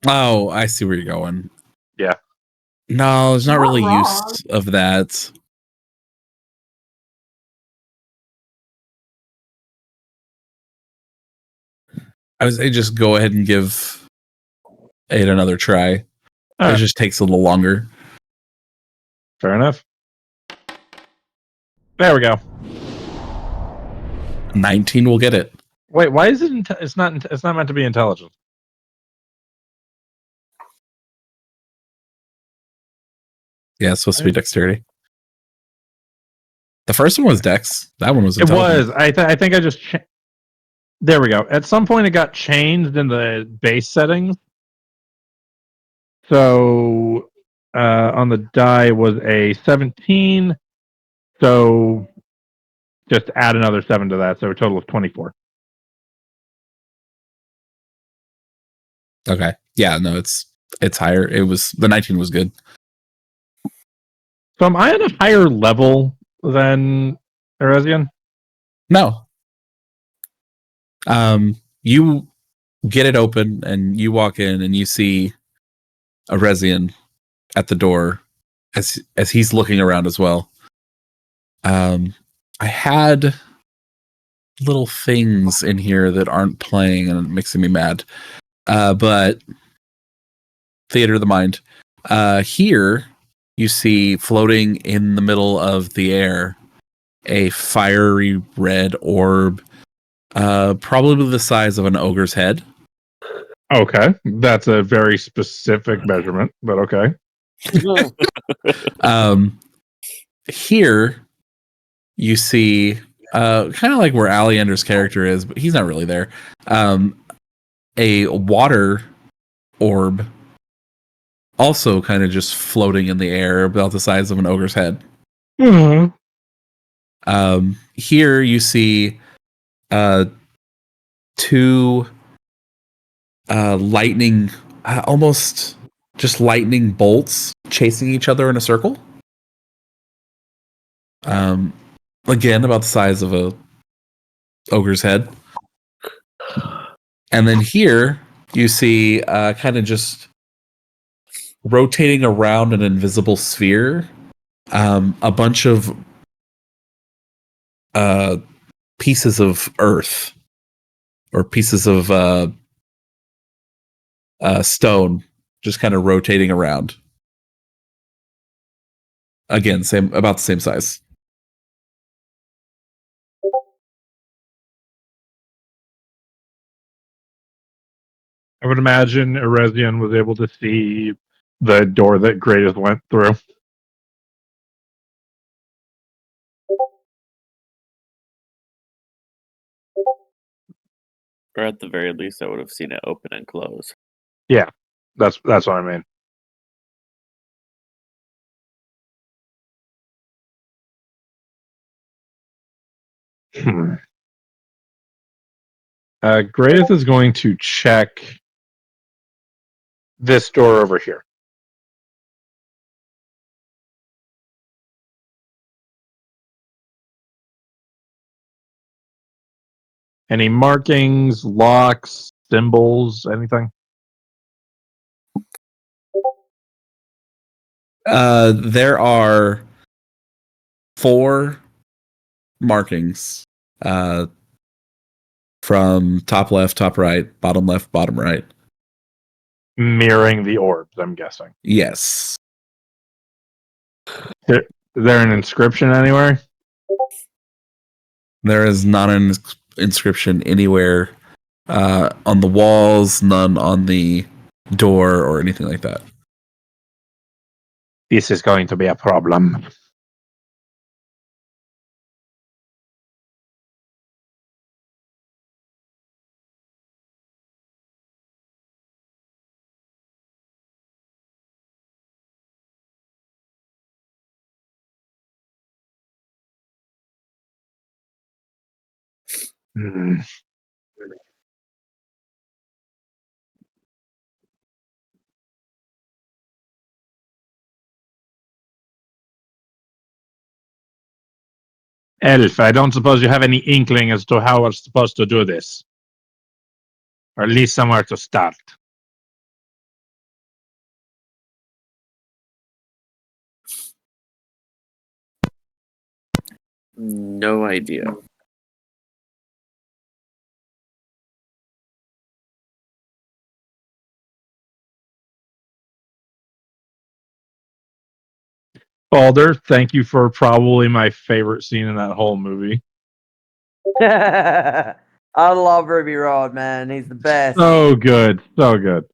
Oh, I see where you're going. Yeah. No, there's not Not really wrong. use of that. I would say just go ahead and give it another try. It just takes a little longer. Fair enough. There we go. 19 will get it. Wait, why is it? It's not meant to be intelligence. Yeah, it's supposed to be dexterity. The first one was dex. That one was It intelligence. was. I think I just. There we go. At some point, it got changed in the base settings. So on the die was a 17. So just add another 7 to that. So a total of 24. Okay. Yeah, no, it's higher. The 19 was good. So am I on a higher level than Eresian? No. You get it open and you walk in and you see Eresian at the door as he's looking around as well. I had little things in here that aren't playing and it makes me mad. But theater of the mind. Here you see floating in the middle of the air a fiery red orb, probably the size of an ogre's head. Okay, that's a very specific measurement, but okay. Here you see kind of like where Aleander's character is, but he's not really there. A water orb also kind of just floating in the air about the size of an ogre's head. Mhm. Here you see two lightning, almost just lightning bolts chasing each other in a circle. Again, about the size of a ogre's head. And then here you see kind of just rotating around an invisible sphere, a bunch of pieces of earth or pieces of stone just kind of rotating around. Again, about the same size. I would imagine Erezion was able to see the door that Gratus went through. Or at the very least, I would have seen it open and close. Yeah, that's what I mean. Gratus is going to check this door over here. Any markings, locks, symbols, anything? There are 4 markings from top left, top right, bottom left, bottom right. Mirroring the orbs, I'm guessing. Yes. Is there an inscription anywhere? There is not an inscription anywhere on the walls, none on the door or anything like that. This is going to be a problem. Hmm. Elf, I don't suppose you have any inkling as to how we're supposed to do this. Or at least somewhere to start. No idea. Balder, thank you for probably my favorite scene in that whole movie. I love Ruby Rod, man. He's the best. So good. So good.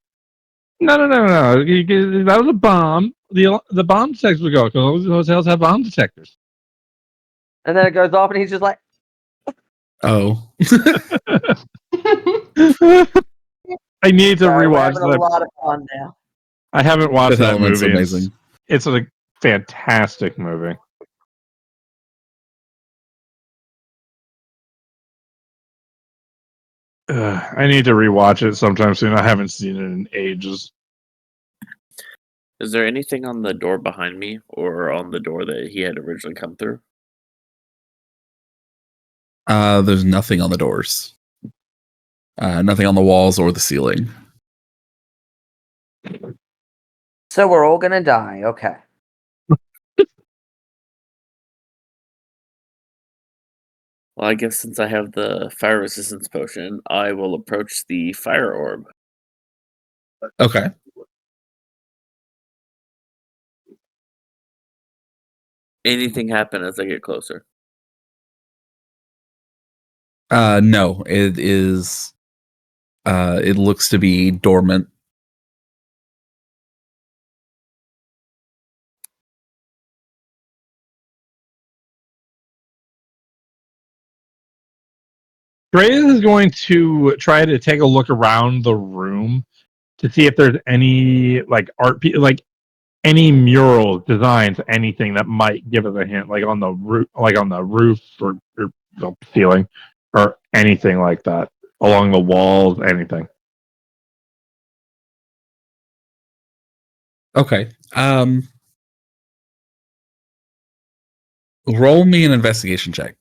No. That was a bomb. The bomb detectors would go, because those hotels have bomb detectors. And then it goes off, and he's just like, Oh. I need to "Sorry, we're rewatch having a that. lot of fun now." I haven't watched Fifth that Element's movie. amazing. It's a fantastic movie. I need to rewatch it sometime soon. I haven't seen it in ages. Is there anything on the door behind me or on the door that he had originally come through? There's nothing on the doors. Nothing on the walls or the ceiling. So we're all gonna die. Okay. Well, I guess since I have the fire resistance potion, I will approach the fire orb. Okay. Anything happen as I get closer? No, it is It looks to be dormant. Grace is going to try to take a look around the room to see if there's any like like any murals, designs, anything that might give us a hint, like on the roof or the ceiling, or anything like that along the walls, anything. Okay. Roll me an investigation check.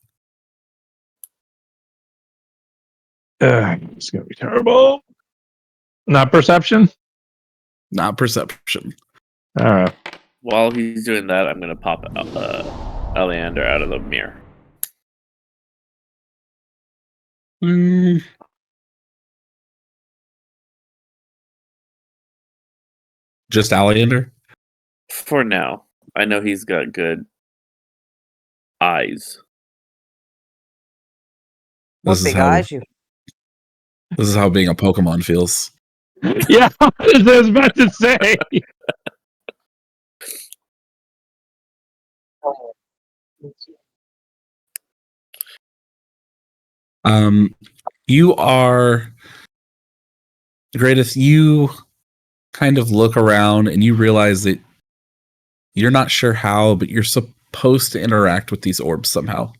It's gonna be terrible. Not perception. Not perception. All right. While he's doing that, I'm gonna pop Oleander out of the mirror. Mm. Just Oleander? For now, I know he's got good eyes. What This is big how eyes you? this is how being a Pokemon feels. Yeah, I was about to say. You are Greatest. You kind of look around and you realize that you're not sure how, but you're supposed to interact with these orbs somehow.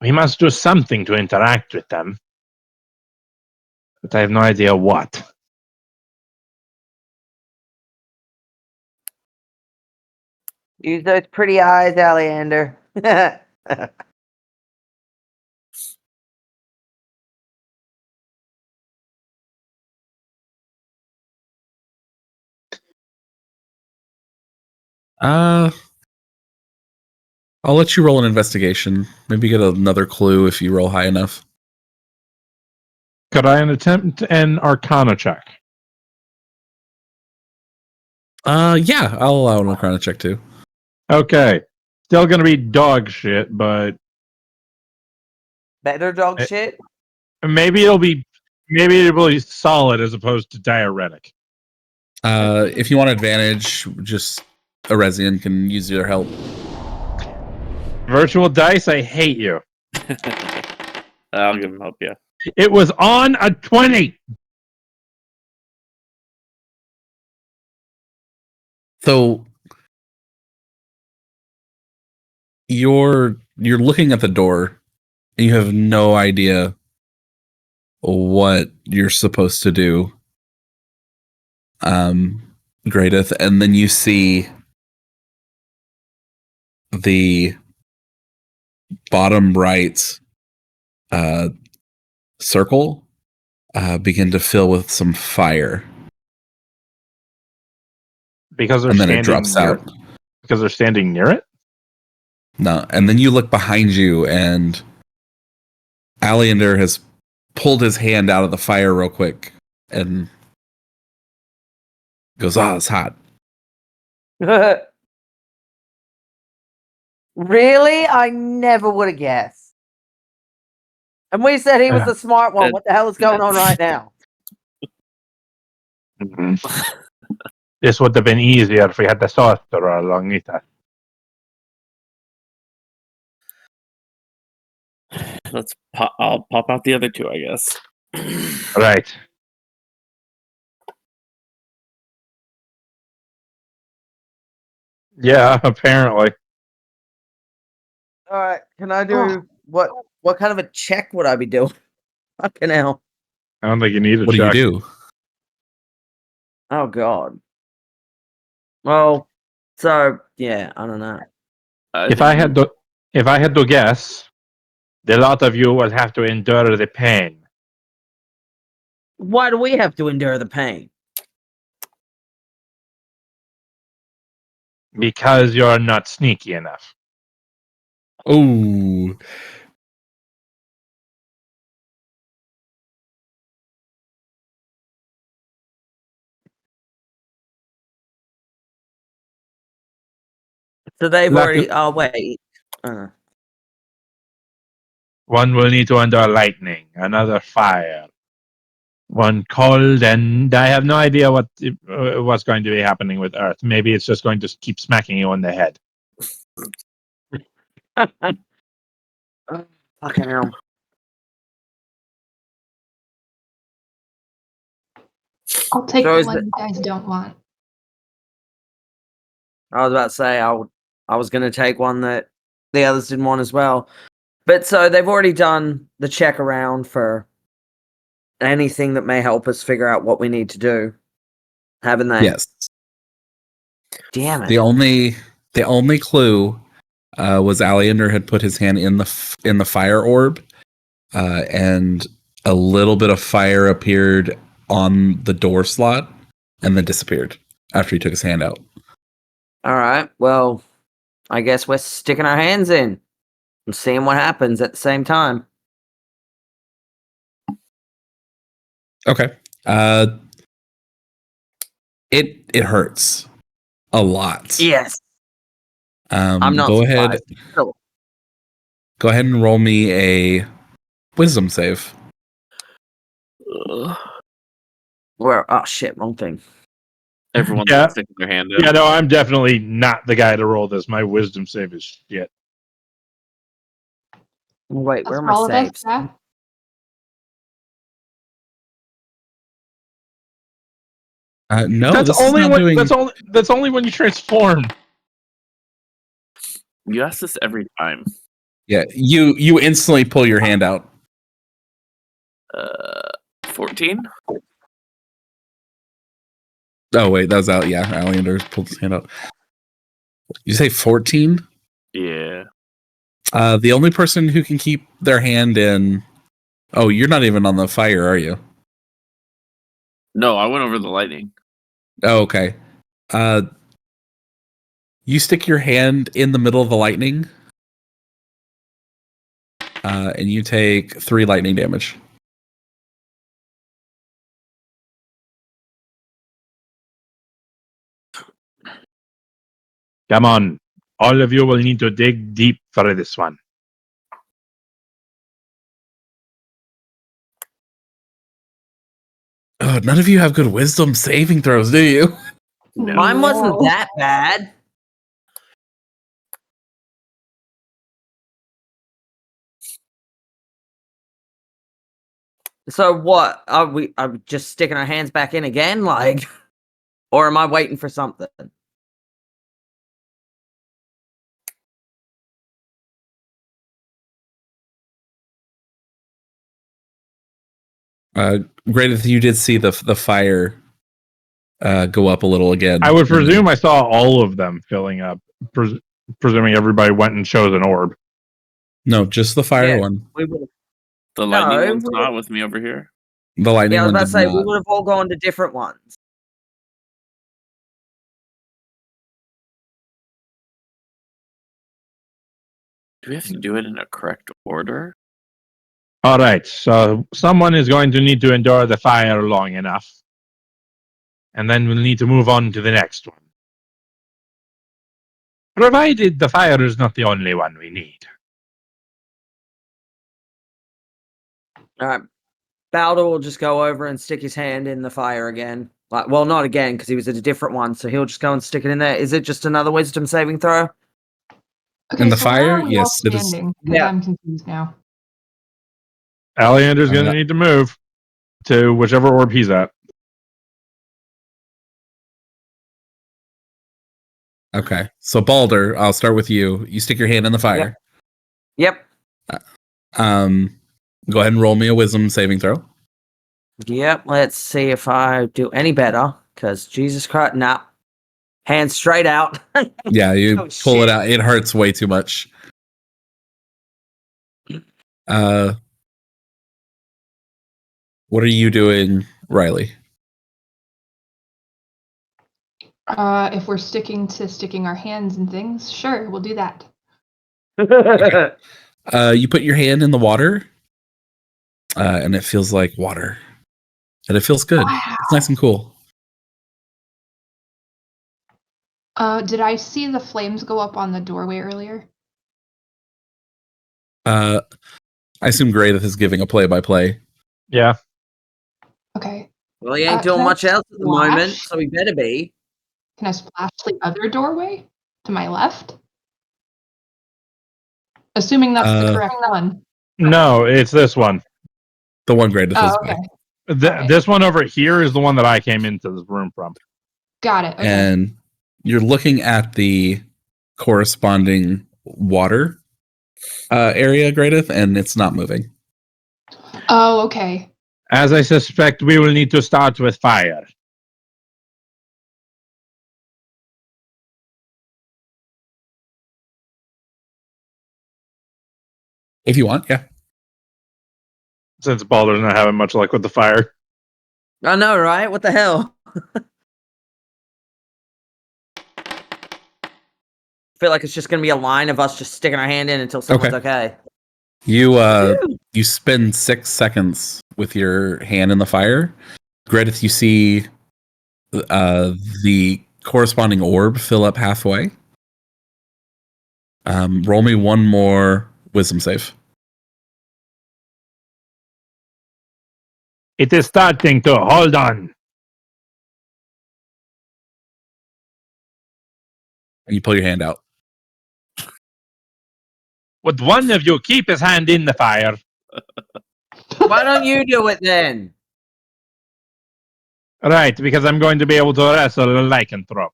We must do something to interact with them, but I have no idea what. Use those pretty eyes, Oleander. I'll let you roll an investigation. Maybe get another clue if you roll high enough. Could I attempt an Arcana check? Yeah, I'll allow an Arcana check too. Okay. Still going to be dog shit, but Better dog shit. maybe it'll be solid as opposed to diuretic. If you want advantage, just Eresian can use your help. Virtual dice, I hate you. I'll give him help. Yeah. It was on a 20. So you're looking at the door and you have no idea what you're supposed to do. Greateth, and then you see the bottom right circle begin to fill with some fire. Because they're And then it standing drops near out. Because they're standing near it? No, and then you look behind you, and Oleander has pulled his hand out of the fire real quick and goes, "Oh, it's hot." Really? I never would have guessed. And we said he was the smart one. What the hell is going on right now? This would have been easier if we had the sorcerer along with us. I'll pop out the other two, I guess. Right. Yeah, apparently. All right. Can I do what kind of a check would I be doing? Fucking hell. I don't think you need a What check. do you do? Oh god. Well, so yeah, I don't know. If I had to guess, the lot of you would have to endure the pain. Why do we have to endure the pain? Because you're not sneaky enough. Oh, So they've Lack already. of- Oh wait. One will need to endure lightning, another fire, one cold, and I have no idea what's going to be happening with Earth. Maybe it's just going to keep smacking you on the head. Fucking hell. I'll take So the is one it- you guys don't want. I was about to say I was going to take one that the others didn't want as well. But so they've already done the check around for anything that may help us figure out what we need to do, haven't they? Yes. Damn it. The only clue was Aleander had put his hand in the fire orb, and a little bit of fire appeared on the door slot, and then disappeared after he took his hand out. All right. Well, I guess we're sticking our hands in and seeing what happens at the same time. Okay. It hurts a lot. Yes. I'm not Go surprised. ahead. Go ahead and roll me a wisdom save. Ugh. Oh shit, wrong thing. Everyone's Yeah. sticking their hand in. Yeah, no, I'm definitely not the guy to roll this. My wisdom save is shit. Wait, That's where are for my all of us, saves? Zach? No, that's this only is not when doing. that's only when you transform. You ask this every time. Yeah, you instantly pull your hand out. 14? Oh wait, that was out. Yeah, Aleander pulled his hand out. You say 14? Yeah. The only person who can keep their hand in. Oh, you're not even on the fire, are you? No, I went over the lightning. Oh, okay. You stick your hand in the middle of the lightning, and you take 3 lightning damage. Come on. All of you will need to dig deep for this one. Oh, none of you have good wisdom saving throws, do you? No. Mine wasn't No. that bad. So what? Are we just sticking our hands back in again? Like, or am I waiting for something? Great that you did see the fire go up a little again. I would presume I saw all of them filling up, presuming everybody went and chose an orb. No, just the fire Yeah. one. We would. The lightning No, one's we- not with me over here. The lightning Yeah, I was one about to did say we not. would have all gone to different ones. Do we have to do it in a correct order? All right, so someone is going to need to endure the fire long enough, and then we'll need to move on to the next one. Provided the fire is not the only one we need. All right. Baldur will just go over and stick his hand in the fire again. Like, well, not again because he was at a different one, so he'll just go and stick it in there. Is it just another wisdom saving throw? Okay, In the so where fire? are we all Yes, it is. standing? Because Yeah. I'm confused now. Aleander's going to need to move to whichever orb he's at. Okay, so Baldur, I'll start with you. You stick your hand in the fire. Yep. Go ahead and roll me a wisdom saving throw. Yep. Let's see if I do any better. Because Jesus Christ, nah. Hand straight out. Yeah, you Oh, pull shit. it out. It hurts way too much. What are you doing, Riley? If we're sticking our hands in things, sure, we'll do that. You put your hand in the water, and it feels like water, and it feels good. Wow. It's nice and cool. Did I see the flames go up on the doorway earlier? I assume Gradith is giving a play-by-play. Yeah. Okay. Well, he ain't doing can I much else at the moment, splash? so he better be. Can I splash the other doorway to my left? Assuming that's the correct one. No, it's this one. The one Gradith is Oh, by. okay. Alright. This one over here is the one that I came into this room from. Got it. Okay. And you're looking at the corresponding water area, Gradith, and it's not moving. Oh, okay. As I suspect, we will need to start with fire. If you want, yeah. Since Baldur's not having much luck with the fire. I know, right? What the hell? Feel like it's just gonna be a line of us just sticking our hand in until someone's okay. You spend 6 seconds with your hand in the fire. Gradith, you see the corresponding orb fill up halfway. Roll me one more wisdom save. It is starting to. Hold on. And you pull your hand out. Would one of you keep his hand in the fire? Why don't you do it then? Right, because I'm going to be able to wrestle a lycanthrope.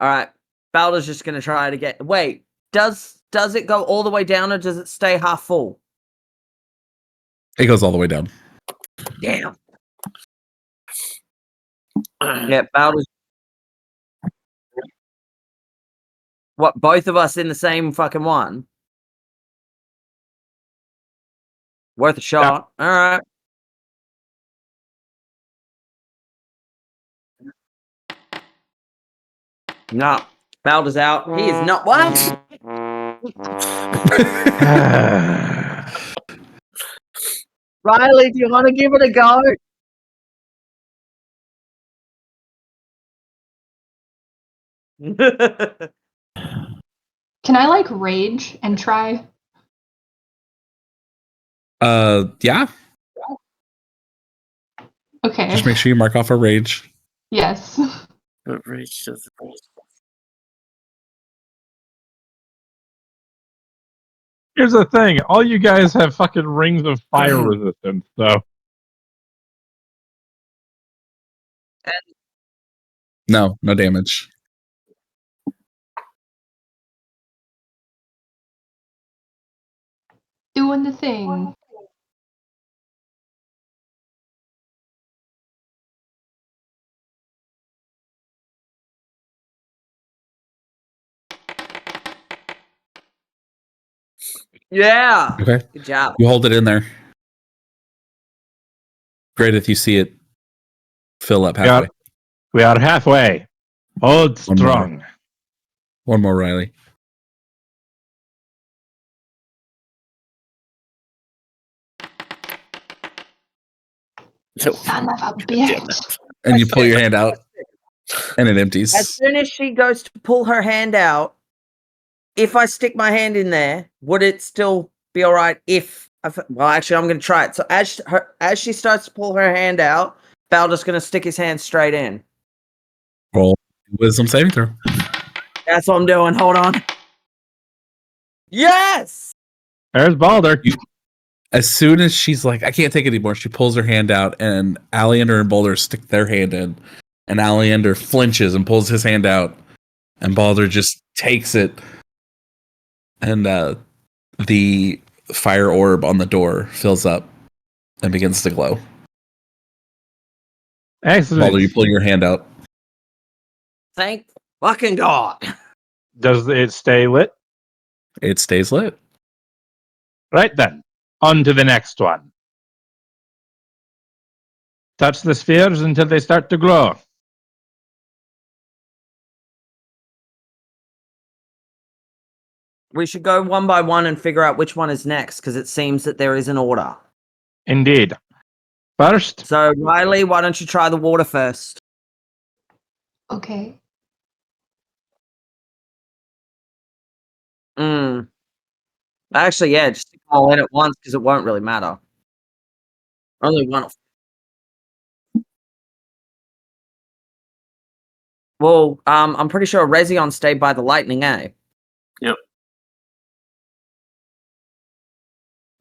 Alright. Balder's just gonna try to get wait, does it go all the way down or does it stay half full? It goes all the way down. Damn. Yeah, Balder's. What, both of us in the same fucking one? Worth a shot. Alright. No. Balder's out. He is not what? Riley, do you want to give it a go? Can I like rage and try? Yeah. Okay. Just make sure you mark off a rage. Yes. But Rage does Here's the thing. All you guys have fucking rings of fire resistance, so... No damage. Doing the thing. Yeah. Okay. Good job. You hold it in there. Great if you see it fill up halfway. We are halfway. Hold One strong. One more, Riley. Son of a bitch. And you pull your hand out, and it empties. As soon as she goes to pull her hand out, if I stick my hand in there, would it still be all right well, actually, I'm going to try it. So as she starts to pull her hand out, Balder's going to stick his hand straight in. Roll wisdom saving throw. That's what I'm doing. Hold on. Yes! There's Baldur. As soon as she's like, I can't take it anymore, she pulls her hand out, and Aleander and Baldur stick their hand in. And Aleander flinches and pulls his hand out, and Baldur just takes it. And the fire orb on the door fills up and begins to glow. Excellent. Baldur, you pull your hand out. Thank fucking God. Does it stay lit? It stays lit. Right then. On to the next one. Touch the spheres until they start to glow. We should go one by one and figure out which one is next, because it seems that there is an order. Indeed. First, So, Riley, why don't you try the water first? Okay. Actually, yeah, just stick them all in at once because it won't really matter. Only one. Well, I'm pretty sure Rezion stayed by the lightning, eh? Yep.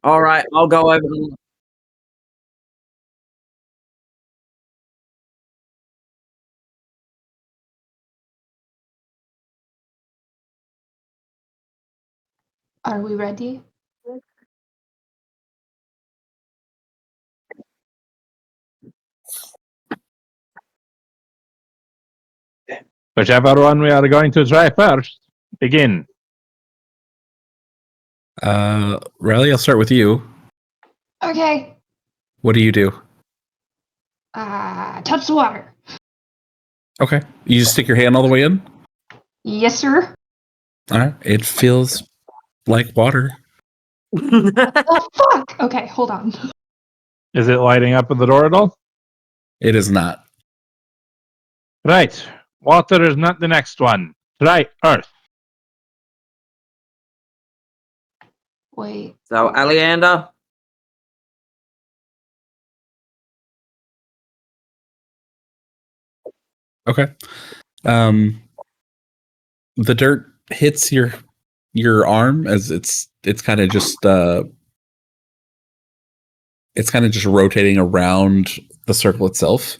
All right, I'll go over. The... Are we ready? Whichever one we are going to try first. Begin. Riley, I'll start with you. Okay. What do you do? Touch the water. Okay. You just stick your hand all the way in? Yes, sir. All right. It feels like water. Oh, fuck. Okay, hold on. Is it lighting up at the door at all? It is not. Right. Water is not the next one. Try earth. Wait. So, Aleander, Okay. The dirt hits your arm as it's kind of just rotating around the circle itself.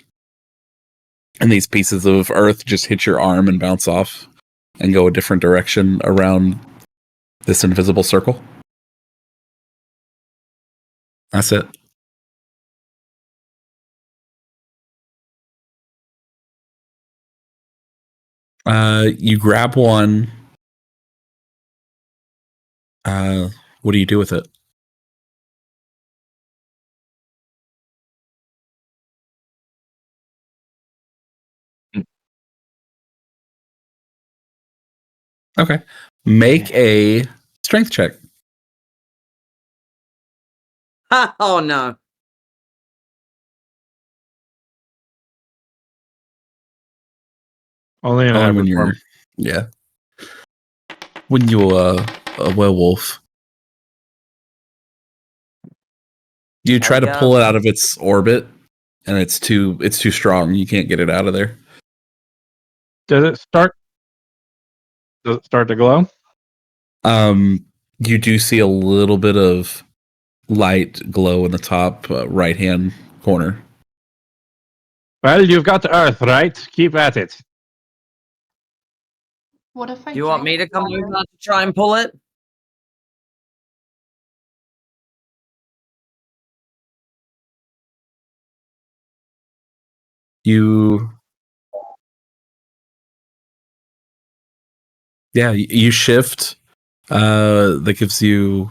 And these pieces of earth just hit your arm and bounce off and go a different direction around this invisible circle. That's it. You grab one. What do you do with it? Okay. Make a strength check. oh no. Only in Only hybrid when you're form. yeah. When you're a werewolf. You try to pull it out of its orbit, and it's too strong. You can't get it out of there. Does it start to glow? You do see a little bit of light glow in the top right hand corner. Well, you've got earth, right? Keep at it. What if I Do you want me drank to come water? over to try and pull it? You shift. That gives you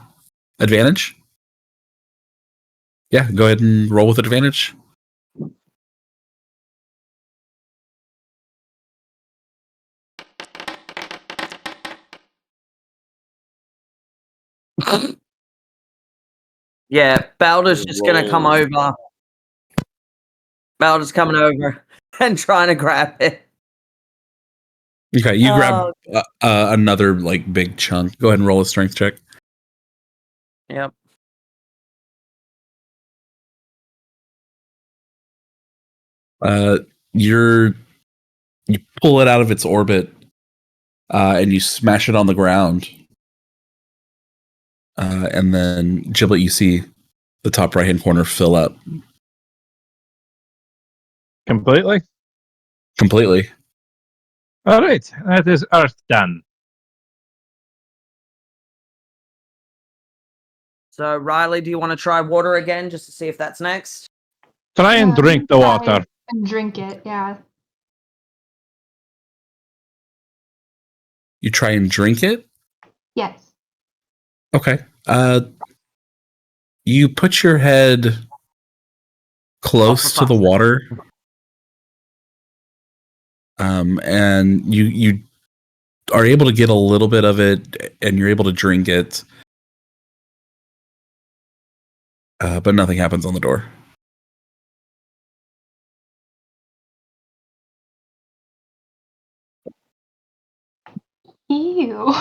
advantage. Yeah, go ahead and roll with advantage. Yeah, Balder's just gonna come over. Balder's coming over and trying to grab it. Okay, you grab another like big chunk. Go ahead and roll a strength check. Yep. You pull it out of its orbit, and you smash it on the ground. And then Giblet, you see the top right hand corner fill up Completely? completely. All right. That is earth done. So, Riley, do you want to try water again just to see if that's next? Try and drink the Try water. and drink it, yeah. You try and drink it. Yes. Okay. You put your head close to the water, and you are able to get a little bit of it, and you're able to drink it, but nothing happens on the door. Ew.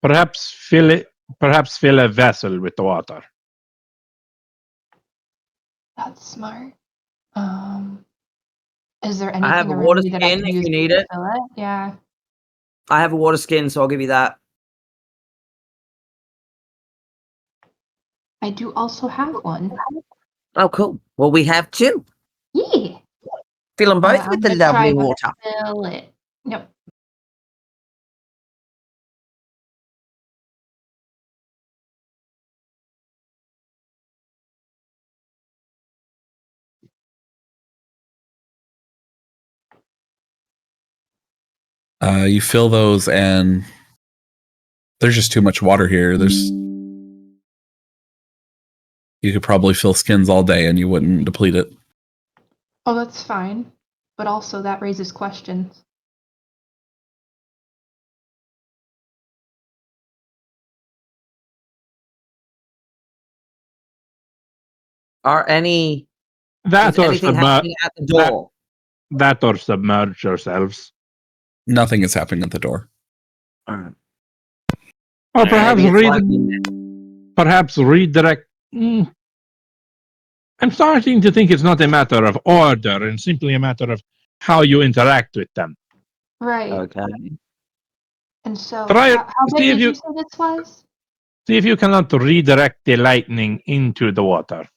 Perhaps fill it Perhaps fill a vessel with the water. That's smart. Is there I have anything a water around me that I skin can if use you need to it. fill it? Yeah. I have a water skin, so I'll give you that. I do also have one. Oh, cool. Well, we have two. Yeah. Fill them both I'm with the gonna try lovely to water. fill it. Yep. You fill those, and there's just too much water here. You could probably fill skins all day, and you wouldn't deplete it. Oh, that's fine. But also that raises questions. Are any That is or, anything happening at the door? that or submerge yourselves. Nothing is happening at the door. Or Alright, perhaps Maybe it's like perhaps redirect. I'm starting to think it's not a matter of order and simply a matter of how you interact with them. Right. okay. And so, Try it. how big See if did you you say this was? see if you cannot redirect the lightning into the water.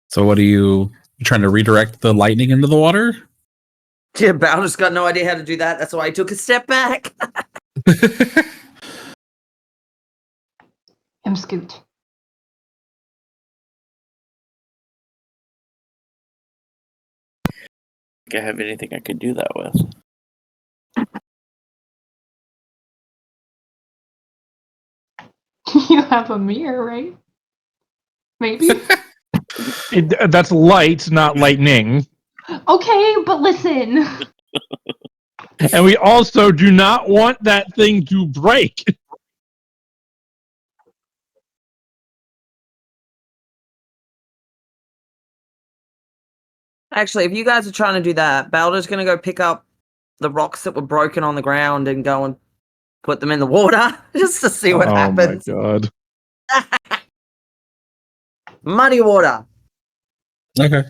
So what are you trying to redirect the lightning into the water? Yeah, Bowder's got no idea how to do that. That's why he took a step back. Scoot. think I have anything I could do that with. You have a mirror, right? Maybe. That's light, not lightning. Okay, but listen. And we also do not want that thing to break. Actually, if you guys are trying to do that, Bowder's gonna go pick up the rocks that were broken on the ground and go and put them in the water just to see what happens. Oh my god. Muddy water. Okay.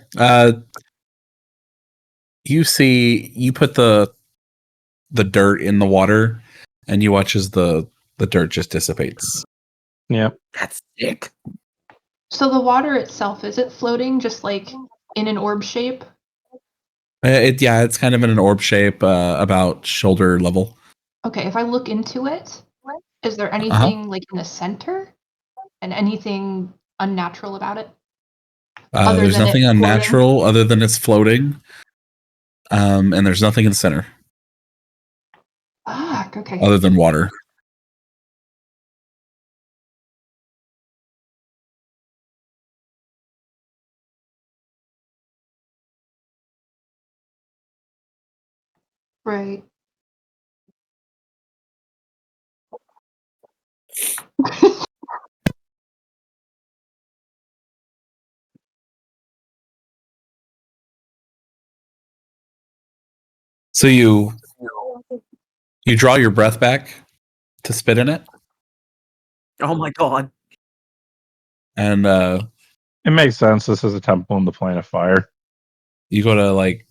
You put the dirt in the water, and you watch as the dirt just dissipates. Yeah. That's sick. So the water itself, is it floating just like in an orb shape? It's kind of in an orb shape, about shoulder level. Okay, if I look into it, is there anything like in the center? And anything unnatural about it? Other There's than it nothing floating? unnatural other than it's floating. And there's nothing in the center Fuck, okay. other than water. Right. So you draw your breath back to spit in it, Oh my god. and It makes sense. This is a temple in the plane of fire. you go to like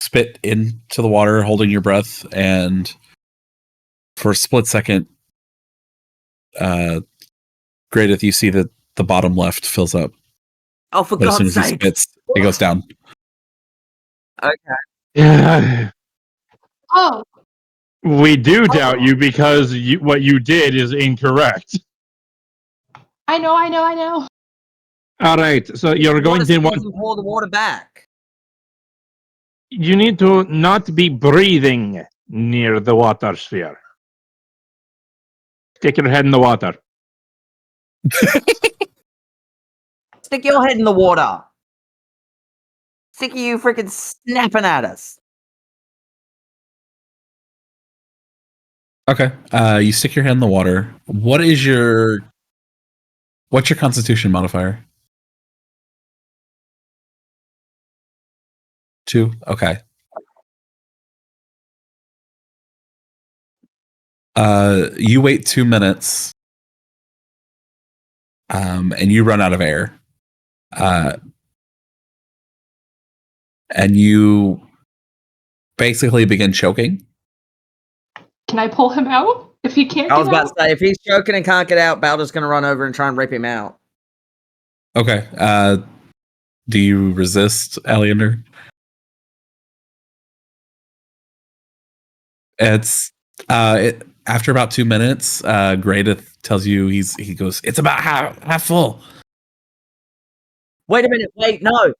spit into the water, holding your breath, and for a split second, Gradith, you see that the bottom left fills up. Oh, for But as soon God's as he sake. spits, it goes down. Okay. Yeah. Oh, We do doubt you because what you did is incorrect. I know. All right, so you're going Water to skins want. and pour the water back. You need to not be breathing near the water sphere. Stick your head in the water. Stick your head in the water. Sick of you freaking snapping at us. Okay. You stick your head in the water. What's your constitution modifier? 2. Okay. You wait 2 minutes. And you run out of air. And you basically begin choking. Can I pull him out if he can't I was get about out? to say, if he's choking and can't get out, Balder's going to run over and try and rip him out. Okay. Do you resist, Aleander? It's after about 2 minutes, Gradith tells you he goes, it's about half full. Wait a minute. Wait, no.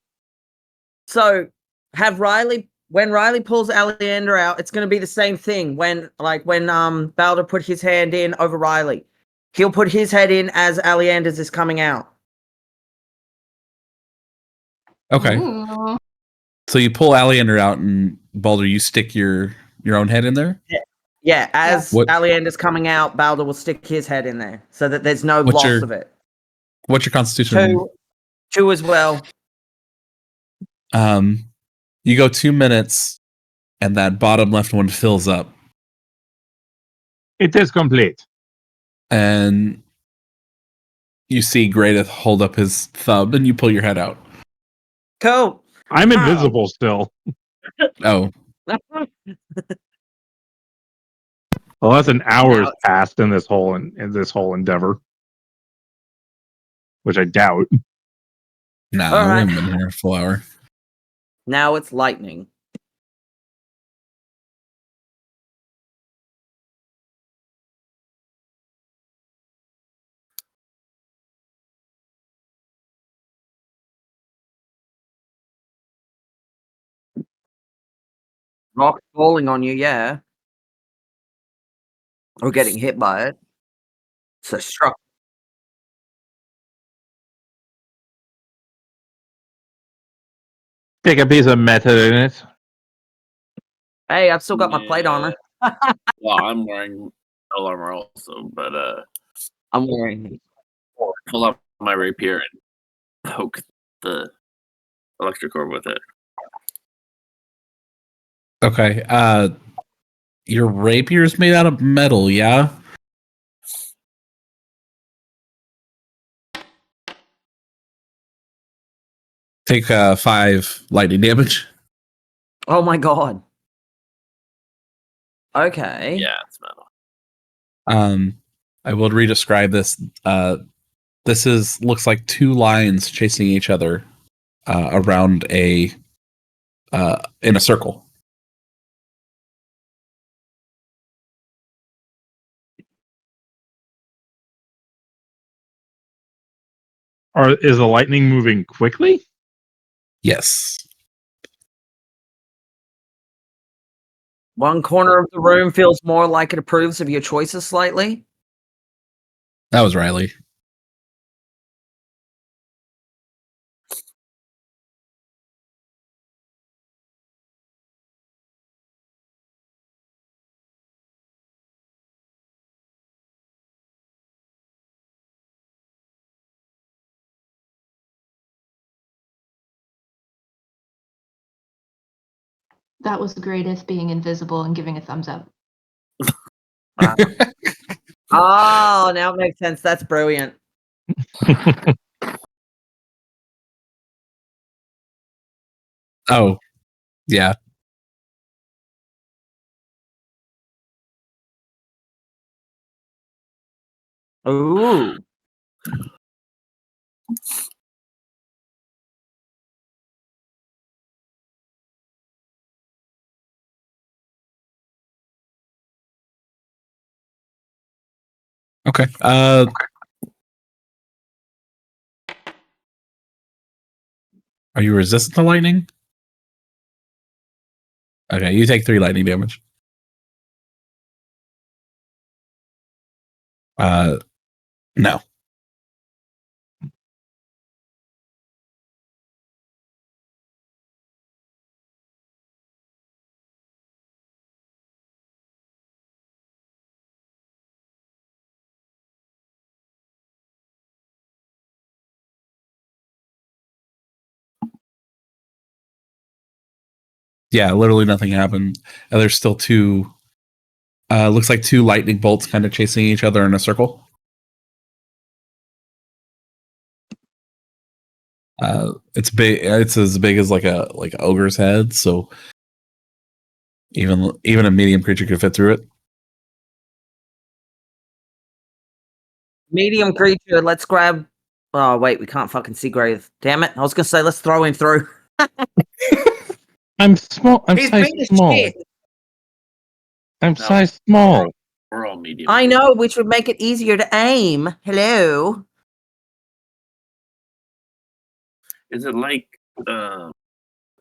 So when Riley pulls Aleander out, it's going to be the same thing. When Balder put his hand in over Riley, he'll put his head in as Aleander's is coming out. Okay. Ooh. So you pull Aleander out, and Balder, you stick your own head in there? Yeah, as What- Aleander's coming out, Balder will stick his head in there so that there's no What's loss your- of it. What's your constitution? 2 as well. You go 2 minutes, and that bottom left one fills up. It is complete. And you see Gradith hold up his thumb, and you pull your head out. Cool. I'm invisible still. Oh, Well, that's an hour's Now- passed in this whole endeavor, which I doubt. no, All we right. haven't been here a full hour. Now it's lightning. Rock falling on you, yeah. Or getting hit by it. So struck. Take a piece of metal in it. Hey, I've still got my plate armor. Well, I'm wearing full armor also, but I'm wearing. pull up my rapier and poke the electric orb with it. Okay. Your rapier's made out of metal, yeah? Take 5 lightning damage. Oh my god. Okay. Yeah, it's metal. I will re-describe this. This looks like 2 lions chasing each other around in a circle. Or is the lightning moving quickly? Yes. One corner of the room feels more like it approves of your choices slightly. That was Riley. That was Gradith being invisible and giving a thumbs up. Oh, now it makes sense. That's brilliant. Oh, yeah. Ooh. Okay. Are you resistant to lightning? Okay, you take 3 lightning damage. No. Yeah, literally nothing happened. And there's still two. Looks like two lightning bolts kind of chasing each other in a circle. It's big. It's as big as like a ogre's head. So even a medium creature could fit through it. Medium creature, let's grab. Oh, wait, we can't fucking see Grave. Damn it. I was going to say, let's throw him through. I'm small. I'm He's size big as small. shit. I'm No. size small. We're all medium. I know, which would make it easier to aim. Hello. Is it like circle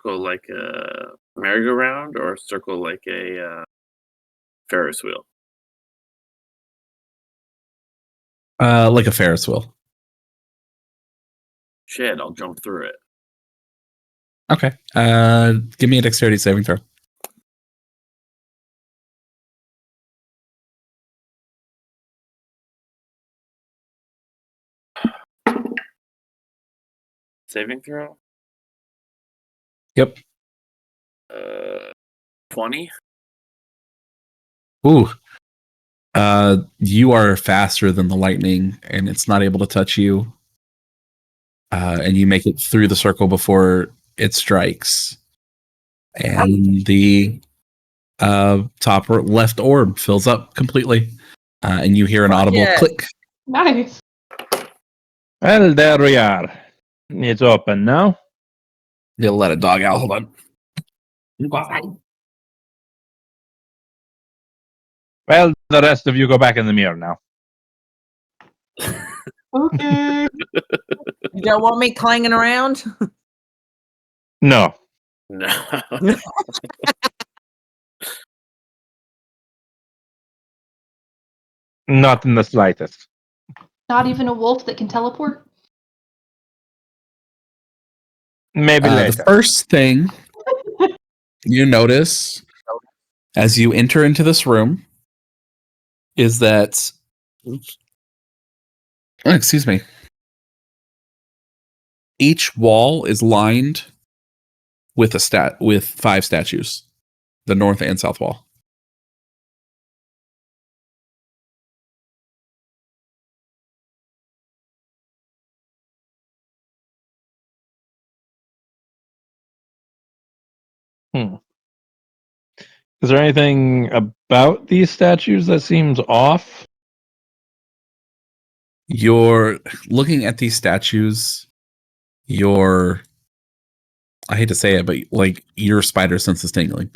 like a merry-go-round or a circle like a Ferris wheel? Like a Ferris wheel. Shit, I'll jump through it. Okay. Give me a dexterity saving throw. Saving throw? Yep. 20? Ooh. You are faster than the lightning, and it's not able to touch you. And you make it through the circle before it strikes. And the top left orb fills up completely. And you hear an Fuck audible yeah. click. Nice. Well, there we are. It's open now. You'll let a dog out. Hold on. Well, the rest of you go back in the mirror now. Okay. You don't want me clanging around? No, No. not in the slightest. Not even a wolf that can teleport? Maybe The later. first thing you notice as you enter into this room is that, excuse me, each wall is lined with with 5 statues, the north and south wall. Is there anything about these statues that seems off? You're looking at these statues. I hate to say it, but like your spider sense is tingling.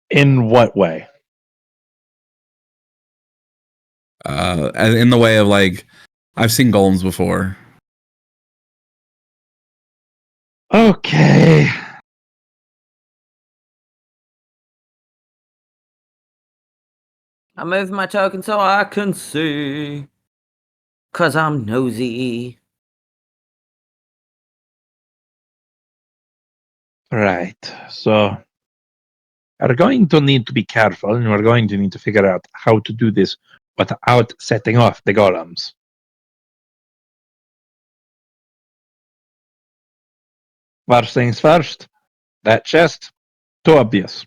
In what way? In the way of like, I've seen golems before. Okay. I move my token so I can see. 'Cause I'm nosy. Right. So we're going to need to be careful, and we're going to need to figure out how to do this without setting off the golems. First things first, that chest, too obvious.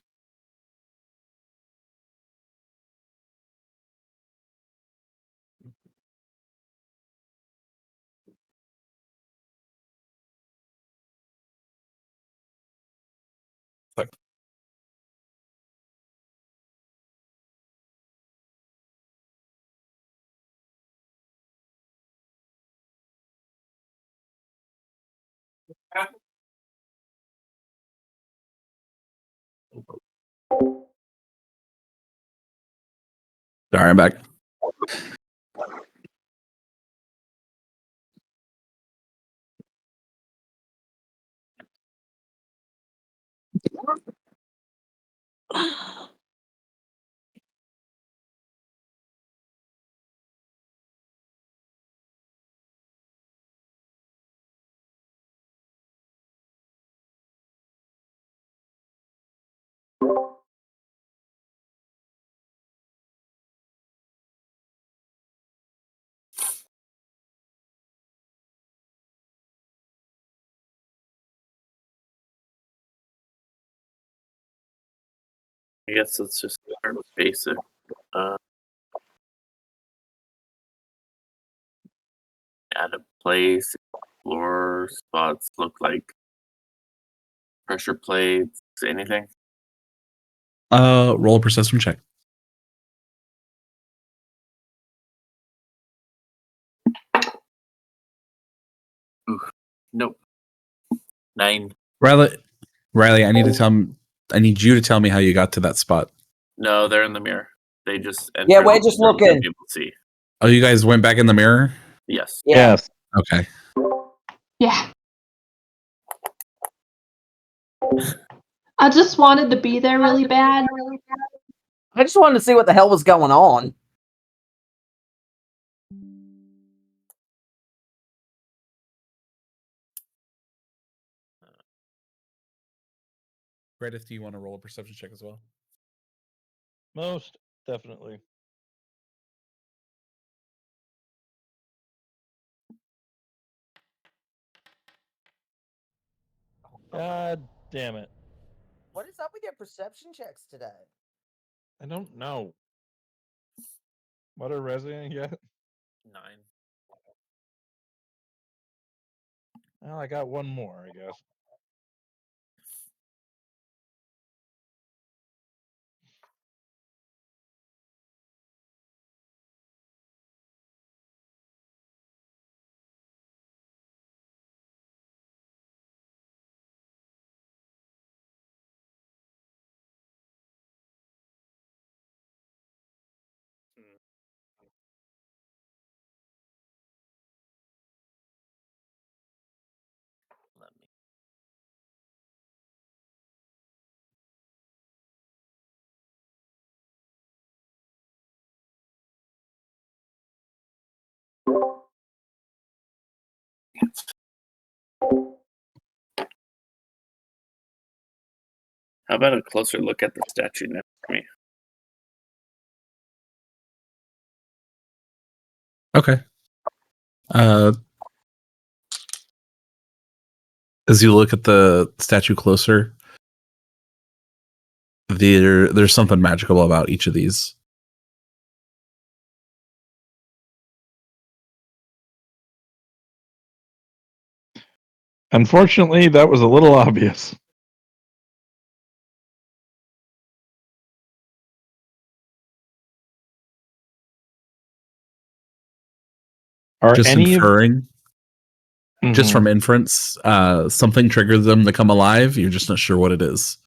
Sorry, I'm back. I guess let's just start with basic. Add a place, floor spots look like pressure plates, anything? Roll a perception check. Nope. 9. Riley, I need you to tell me how you got to that spot. No, they're in the mirror. They just entered. Yeah, we're just so we can looking. be able to see. Oh, you guys went back in the mirror? Yes. Yeah. Yes. Okay. Yeah. I just wanted to be there really bad. I just wanted to see what the hell was going on. Greatest, do you want to roll a perception check as well? Most definitely. God damn it. What is up with your perception checks today? I don't know. What are Resident get? 9. Well, I got one more, I guess. Let me. How about a closer look at the statue next to me? Okay. As you look at the statue closer, there's something magical about each of these. Unfortunately, that was a little obvious. Are Just any inferring, just Mhm. from inference, something triggers them to come alive. You're just not sure what it is.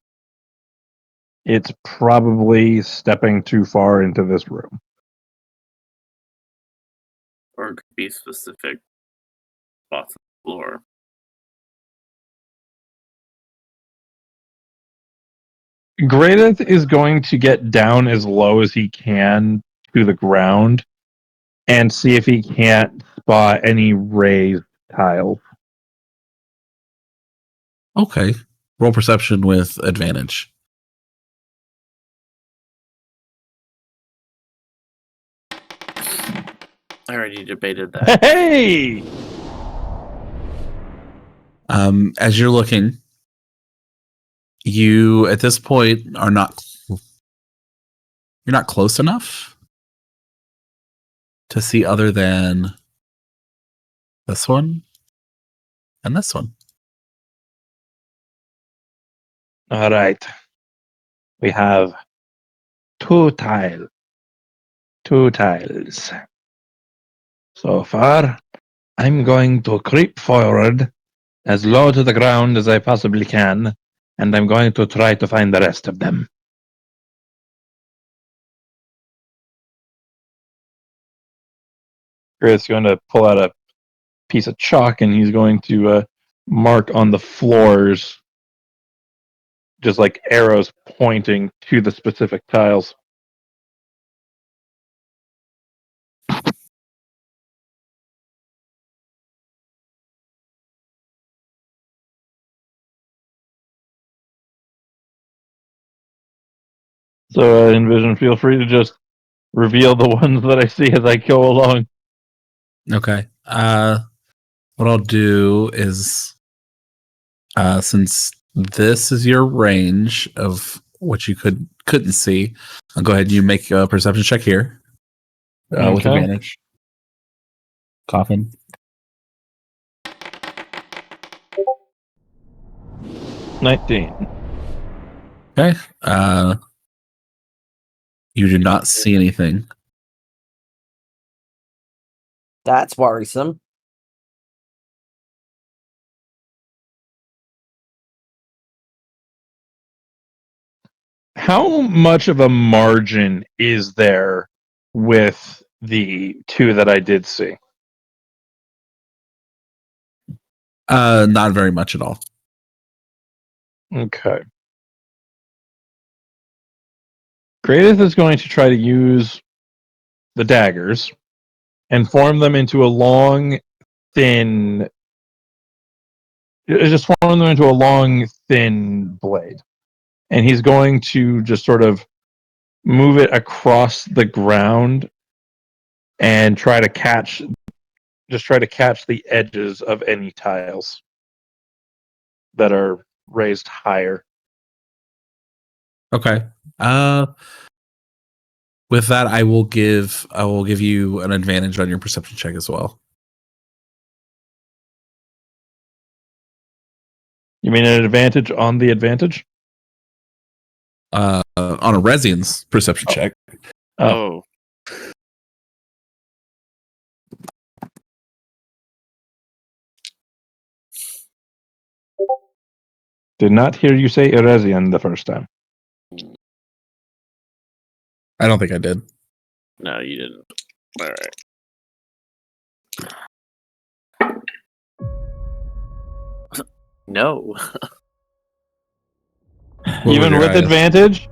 It's probably stepping too far into this room. Or it could be specific spots on the floor. Gradith is going to get down as low as he can to the ground and see if he can't spot any raised tiles. Okay. Roll perception with advantage. I already debated that. Hey! As you're looking, you at this point you're not close enough to see other than this one and this one. All right. We have two tiles. So far, I'm going to creep forward as low to the ground as I possibly can, and I'm going to try to find the rest of them. Chris is going to pull out a piece of chalk and he's going to mark on the floors, just like arrows pointing to the specific tiles. So, Envision, feel free to just reveal the ones that I see as I go along. Okay. What I'll do is, since this is your range of what you could couldn't see. I'll go ahead and you make a perception check here with Okay. advantage. Coffin. 19. Okay. You do not see anything. That's worrisome. How much of a margin is there with the two that I did see? Not very much at all. Okay. Greatest is going to try to use the daggers and form them into a long, thin. Just form them into a long, thin blade. And he's going to just sort of move it across the ground and try to catch the edges of any tiles that are raised higher. Okay. With that, I will give you an advantage on your perception check as well. You mean an advantage on the advantage? On a Resian's perception check. Oh. Did not hear you say Eresian the first time. I don't think I did. No, you didn't. All right. No. What was Even your with highest? advantage?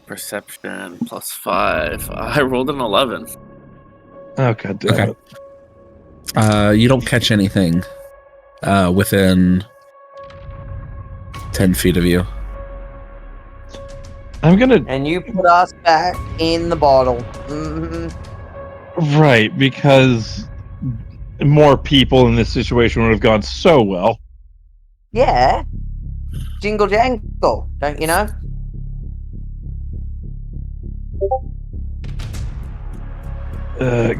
Perception +5. I rolled an 11. Oh, god damn Okay. it. You don't catch anything within 10 feet of you. I'm gonna... And you put us back in the bottle. Mm-hmm. Right, because more people in this situation would have gone so well. Yeah. Jingle jangle, don't you know?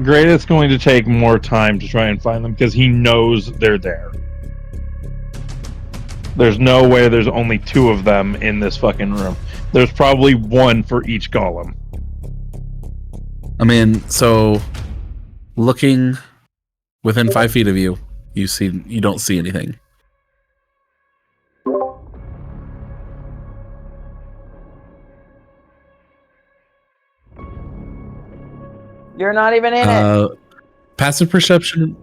Greatest going to take more time to try and find them because he knows they're there. There's no way there's only two of them in this fucking room. There's probably one for each golem. I mean, so looking within 5 feet of you, you don't see anything. You're not even in it. Passive perception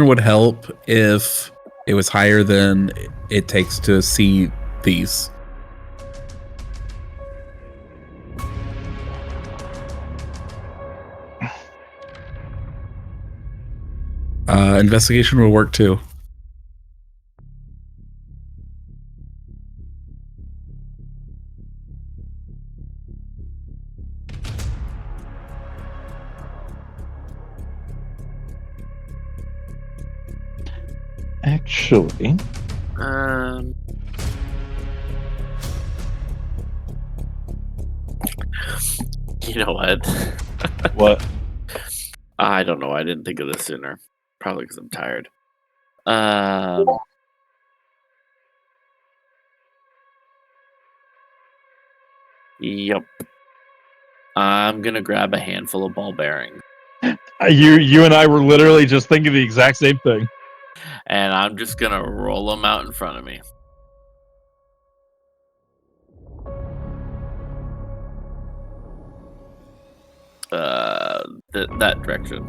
would help if it was higher than it takes to see these. Investigation will work too. Actually, You know what? what? I don't know. I didn't think of this sooner. Probably because I'm tired. Yep. I'm gonna grab a handful of ball bearings, You and I were literally just thinking the exact same thing. and I'm just gonna roll them out in front of me. That direction.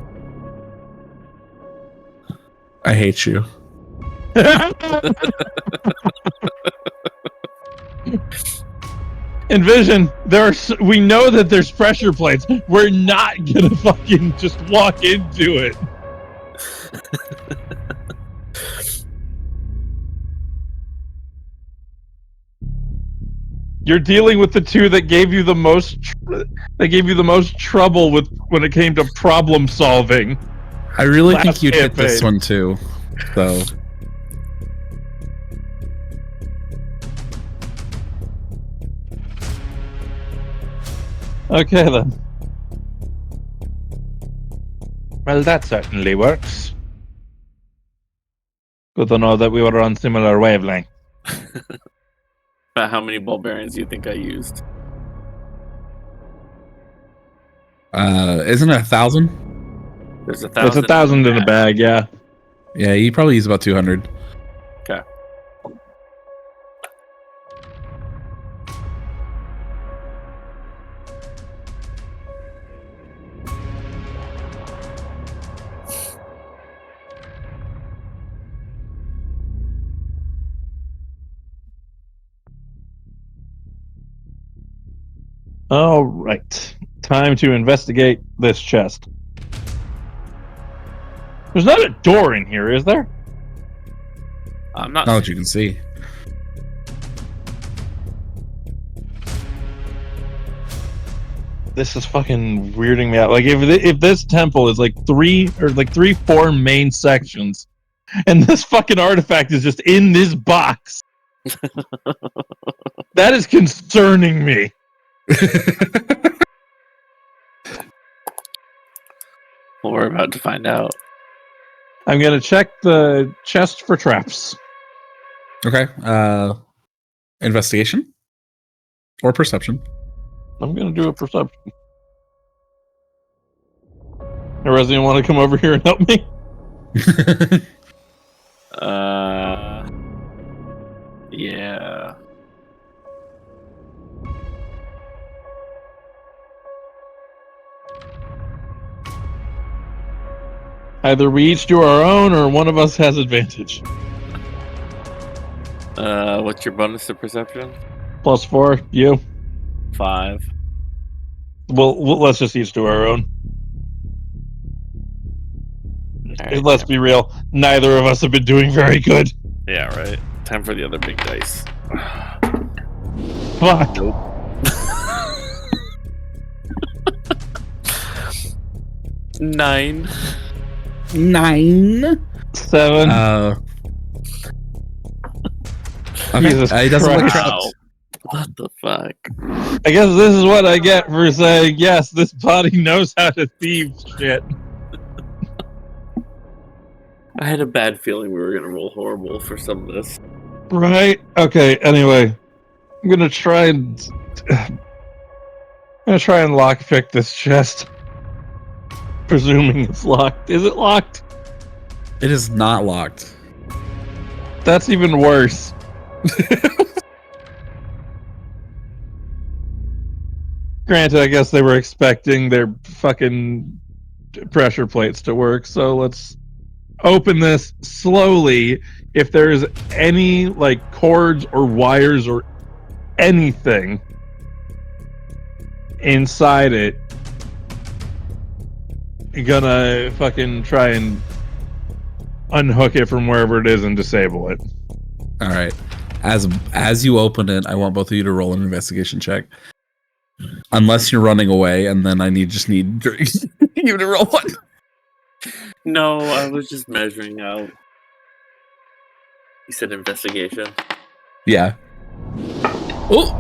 I hate you. Envision, we know that there's pressure plates. We're not gonna fucking just walk into it. You're dealing with the two that gave you the most trouble with when it came to problem solving. I really think Last you'd hit this campaign. one too. So Okay then. Well, that certainly works. Good to know that we were on similar wavelength. About how many ball bearings do you think I used? Isn't it 1,000? There's 1,000. It's 1,000 in the bag, yeah. Yeah, you probably use about 200. Okay. All right. Time to investigate this chest. There's not a door in here, is there? I'm not. Not that you can see. This is fucking weirding me out. Like, if this temple is like 4 main sections, and this fucking artifact is just in this box, that is concerning me. Well, we're about to find out. I'm gonna check the chest for traps. Okay. Investigation or perception. I'm gonna do a perception. Hey, Resident, want to come over here and help me? Yeah. Either we each do our own, or one of us has advantage. What's your bonus to perception? +4, you. 5. Well, let's just each do our own. All right, Let's be real. Neither of us have been doing very good. Yeah, right. Time for the other big dice. Fuck. Nine. 9. 7. Okay. Jesus He doesn't look Christ. trapped. What the fuck? I guess this is what I get for saying, yes, this body knows how to thieve shit. I had a bad feeling we were gonna roll horrible for some of this. Right? Okay, anyway. I'm gonna try and lockpick this chest. Presuming it's locked. Is it locked? It is not locked. That's even worse. Granted, I guess they were expecting their fucking pressure plates to work, so let's open this slowly. If there's any, like, cords or wires or anything inside it, you're gonna fucking try and unhook it from wherever it is and disable it. All right. As you open it, I want both of you to roll an investigation check. Unless you're running away, and then I just need you to roll one. No, I was just measuring out. You said investigation. Yeah. Oh,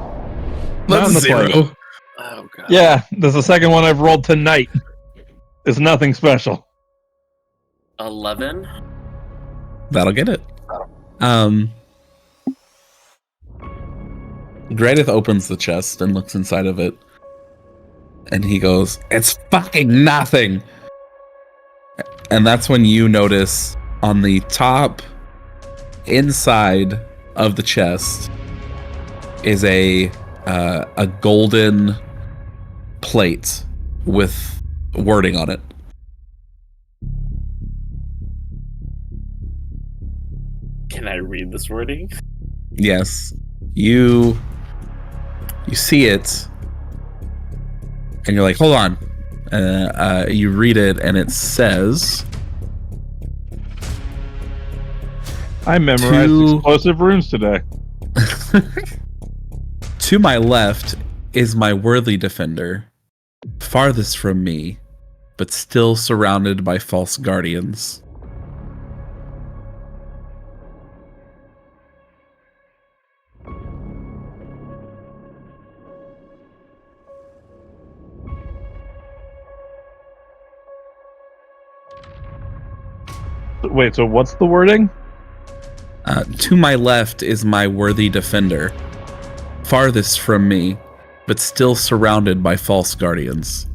Not in that's the a 0. play. Oh god. Yeah, that's the second one I've rolled tonight. It's nothing special. 11. That'll get it. Gradith opens the chest and looks inside of it. And he goes, "It's fucking nothing." And that's when you notice on the top inside of the chest is a golden plate with wording on it. Can I read this wording? Yes. You see it, and you're like, hold on. You read it, and it says, I memorized To- explosive runes today. "To my left is my worthy defender, farthest from me, but still surrounded by false guardians. Wait, so what's the wording? To my left is my worthy defender, farthest from me, but still surrounded by false guardians.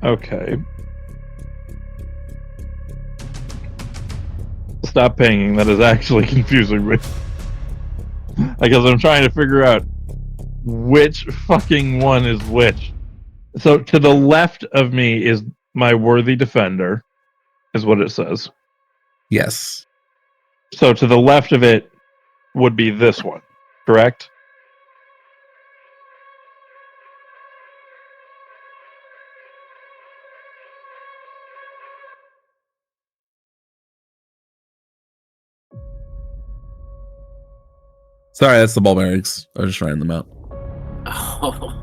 Okay. Stop pinging. That is actually confusing me. Because I'm trying to figure out which fucking one is which. So to the left of me is my worthy defender, is what it says. Yes. So to the left of it would be this one, correct? Sorry, that's the ball bearings. I was just writing them out. Oh,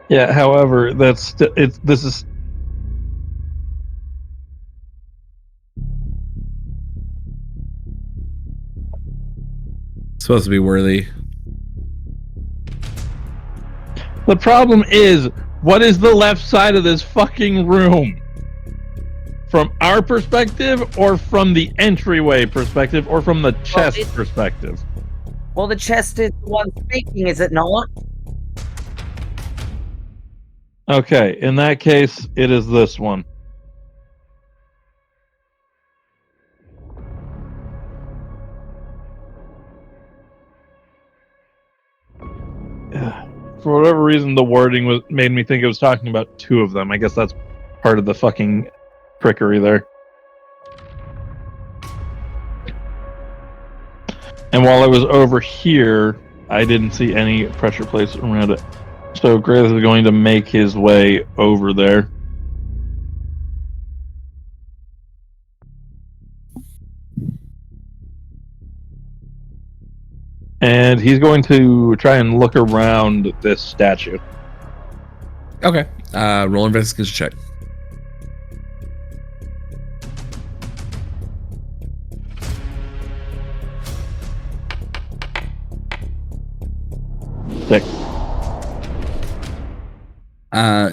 Yeah, however, this is Supposed to be worthy. the problem is, what is the left side of this fucking room? From our perspective, or from the entryway perspective, or from the chest perspective? Well, the chest is the one speaking, is it not? Okay, in that case, it is this one. For whatever reason, the wording made me think it was talking about two of them. I guess that's part of the fucking trickery there. And while I was over here, I didn't see any pressure plates around it. So Grace is going to make his way over there. And he's going to try and look around this statue. Okay. Roll investigation check. Six.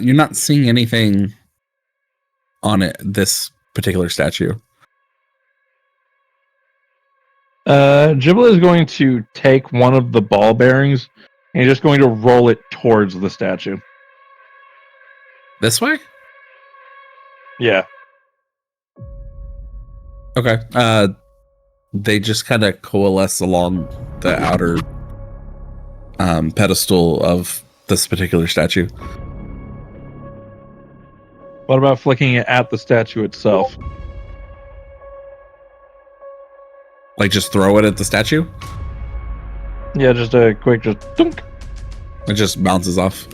You're not seeing anything on it, this particular statue. Gibla is going to take one of the ball bearings and he's just going to roll it towards the statue. This way? Yeah. Okay. They just kind of coalesce along the outer pedestal of this particular statue. What about flicking it at the statue itself? Like just throw it at the statue? Yeah, just a quick, just dunk. It just bounces off.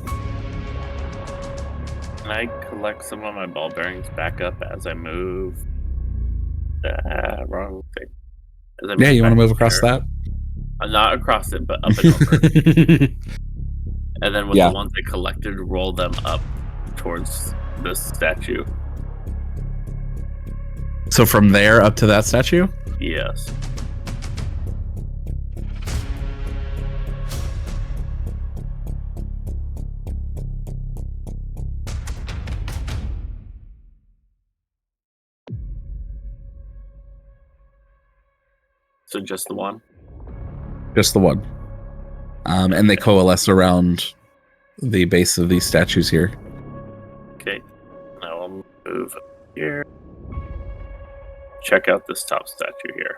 can I collect some of my ball bearings back up as I move? Wrong thing. As I Yeah, you want to back move across there. that? Not across it, but up and over. And then with Yeah. the ones I collected, roll them up towards this statue. So from there up to that statue? Yes. So just the one? Just the one. And they coalesce around the base of these statues here. Okay. Now I'll move up here. Check out this top statue here.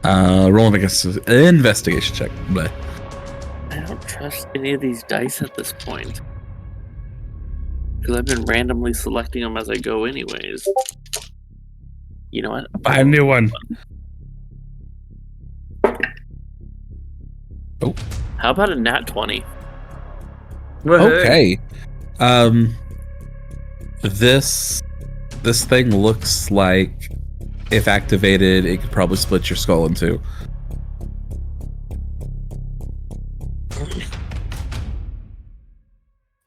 Roll an investigation check. But I don't trust any of these dice at this point. Because I've been randomly selecting them as I go anyways. You know what? buy a new one. Oh. How about a nat 20? Woohoo. Okay. This thing looks like if activated, it could probably split your skull in two.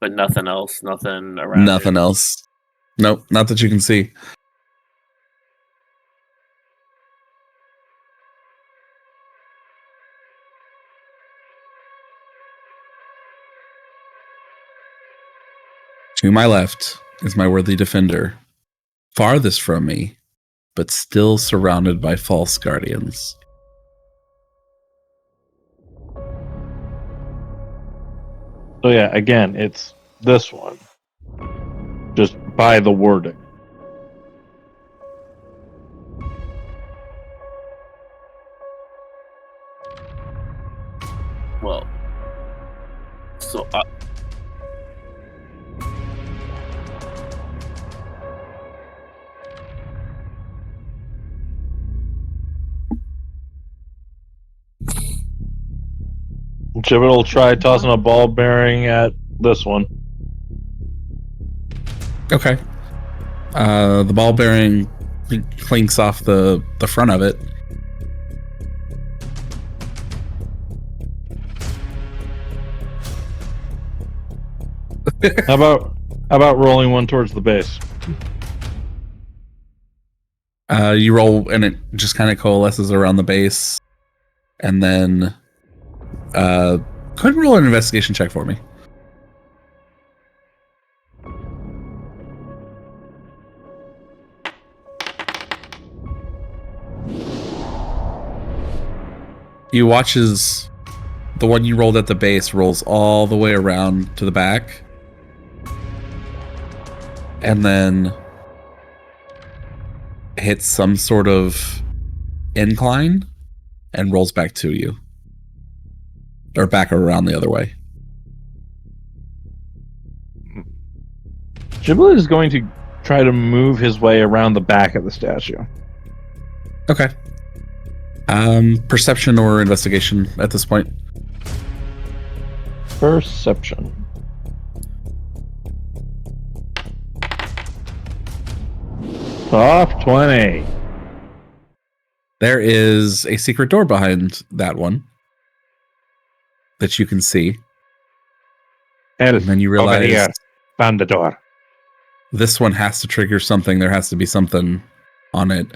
But nothing else, nothing around. Nothing else. Nope, not that you can see. To my left is my worthy defender, farthest from me, but still surrounded by false guardians. So yeah, again, it's this one. Just by the wording. Well, so Gibbet will try tossing a ball bearing at this one. Okay. The ball bearing clinks off the front of it. How about rolling one towards the base? You roll and it just kind of coalesces around the base, and then go ahead and roll an investigation check for me. You watch as the one you rolled at the base rolls all the way around to the back, and then hits some sort of incline and rolls back to you. Or back around the other way. Giblet is going to try to move his way around the back of the statue. Okay. Perception or investigation at this point? Perception. Top 20. There is a secret door behind that one that you can see. And And then you over realize here. Found the door. this one has to trigger something. There has to be something on it.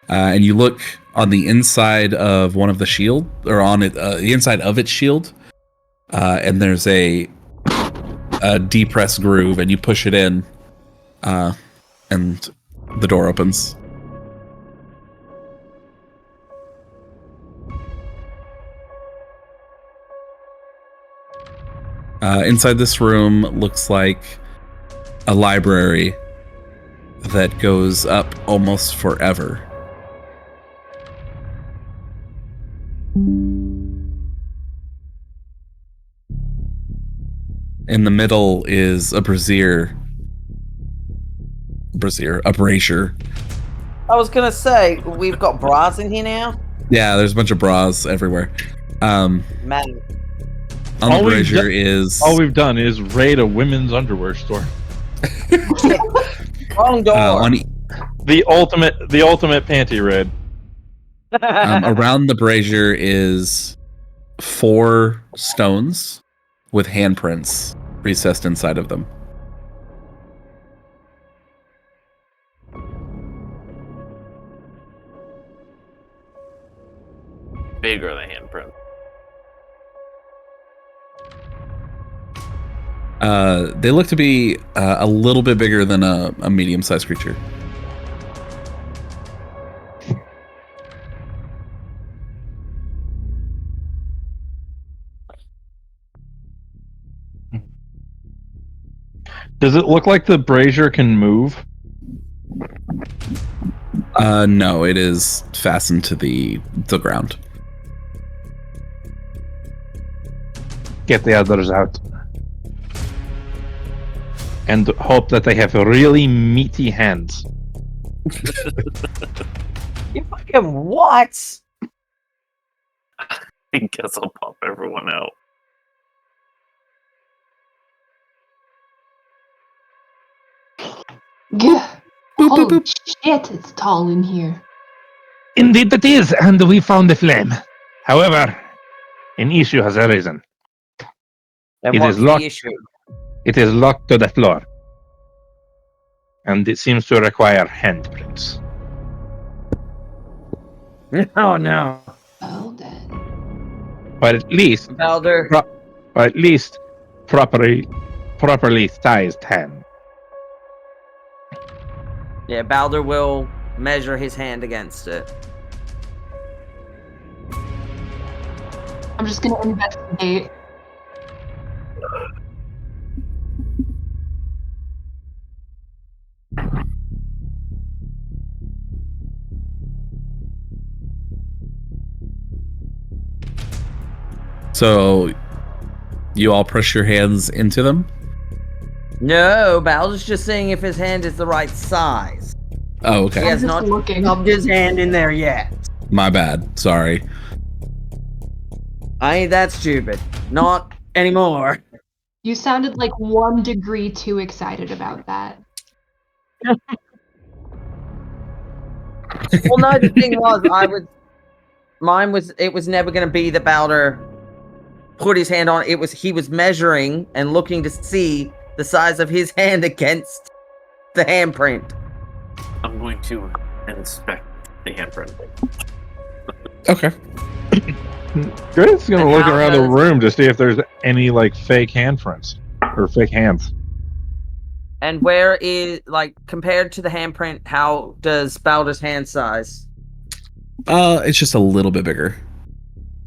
And you look on the inside of one of the shield, or on it, the inside of its shield, and there's a depressed groove, and you push it in, and the door opens. Inside this room looks like a library that goes up almost forever. In the middle is a brazier. A brazier. I was gonna say, we've got bras in here now. Yeah, there's a bunch of bras everywhere. Man, On the brazier is All we've done is raid a women's underwear store. wrong door. The ultimate panty raid. Around the brazier is 4 stones with handprints recessed inside of them. bigger than handprint. They look to be a little bit bigger than a medium-sized creature. Does it look like the brazier can move? No, it is fastened to the ground. Get the others out. And hope that they have really meaty hands. You fucking what? I guess I'll pop everyone out. Gah. Boop, boop, Holy boop. shit, it's tall in here. Indeed it is, and we found the flame. However, an issue has arisen. And It what's is locked. the issue? It is locked to the floor. And it seems to require handprints. Oh no. Well then. Or at least Balder. properly sized hand. Yeah, Balder will measure his hand against it. I'm just gonna investigate. So you all push your hands into them? No, Balder's just seeing if his hand is the right size. Oh, He okay. has just not looking. shoved his hand in there yet. My bad. Sorry. I ain't that stupid. Not anymore. You sounded like 1 degree too excited about that. Well, no, the thing was, it was never going to be that Balder put his hand on it. He was measuring and looking to see the size of his hand against the handprint. I'm going to inspect the handprint. Okay. Grace's gonna And look how around the does- room to see if there's any like fake handprints or fake hands. And where is, like, compared to the handprint, how does Balder's hand size? It's just a little bit bigger.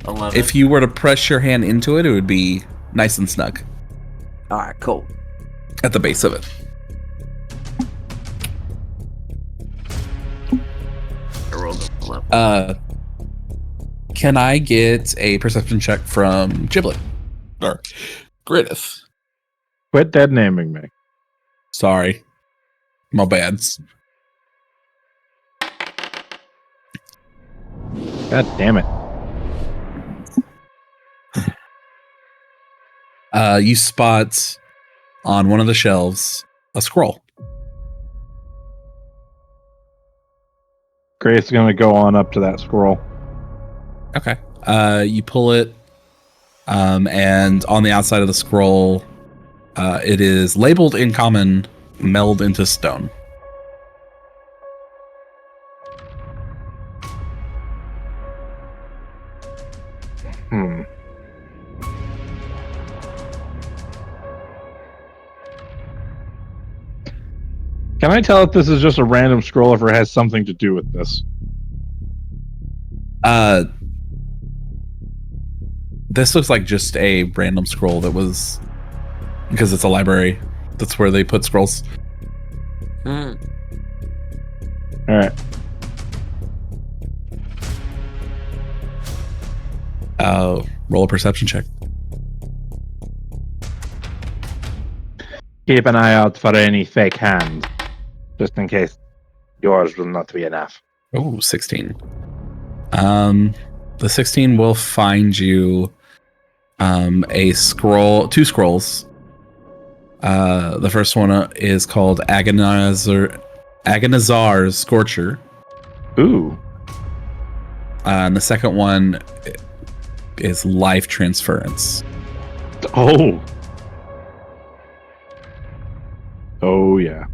11. If you were to press your hand into it, it would be nice and snug Alright, cool. at the base of it. I rolled an 11. Can I get a perception check from Giblet? Or Grittith? Quit dead naming me. Sorry. My bad. God damn it. You spot on one of the shelves a scroll. Grace is gonna go on up to that scroll. Okay. You pull it, and on the outside of the scroll, it is labeled in common, meld into stone. Hmm. Can I tell if this is just a random scroll if it has something to do with this? This looks like just a random scroll that was, because it's a library. That's where they put scrolls. Hmm. All right. Roll a perception check. Keep an eye out for any fake hand, just in case yours will not be enough. Oh, 16. The 16 will find you a scroll, 2 scrolls. The first one is called Agonizar's Scorcher. Ooh. And the second one is Life Transference. Oh. Oh yeah.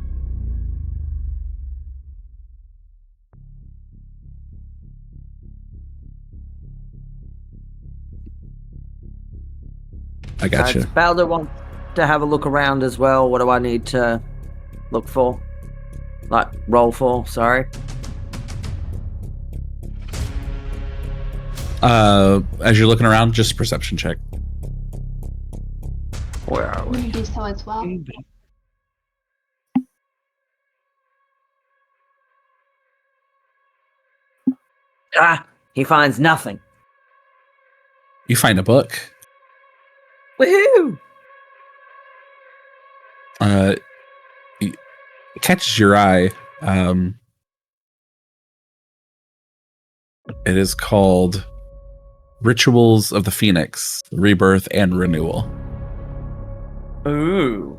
I got you. Balder wants to have a look around as well. What do I need to look for? Like, roll for, sorry. As you're looking around, just a perception check. Where are I'm we? gonna do so as well. Ah, he finds nothing. You find a book. Woohoo! It catches your eye. It is called Rituals of the Phoenix, Rebirth and Renewal. Ooh.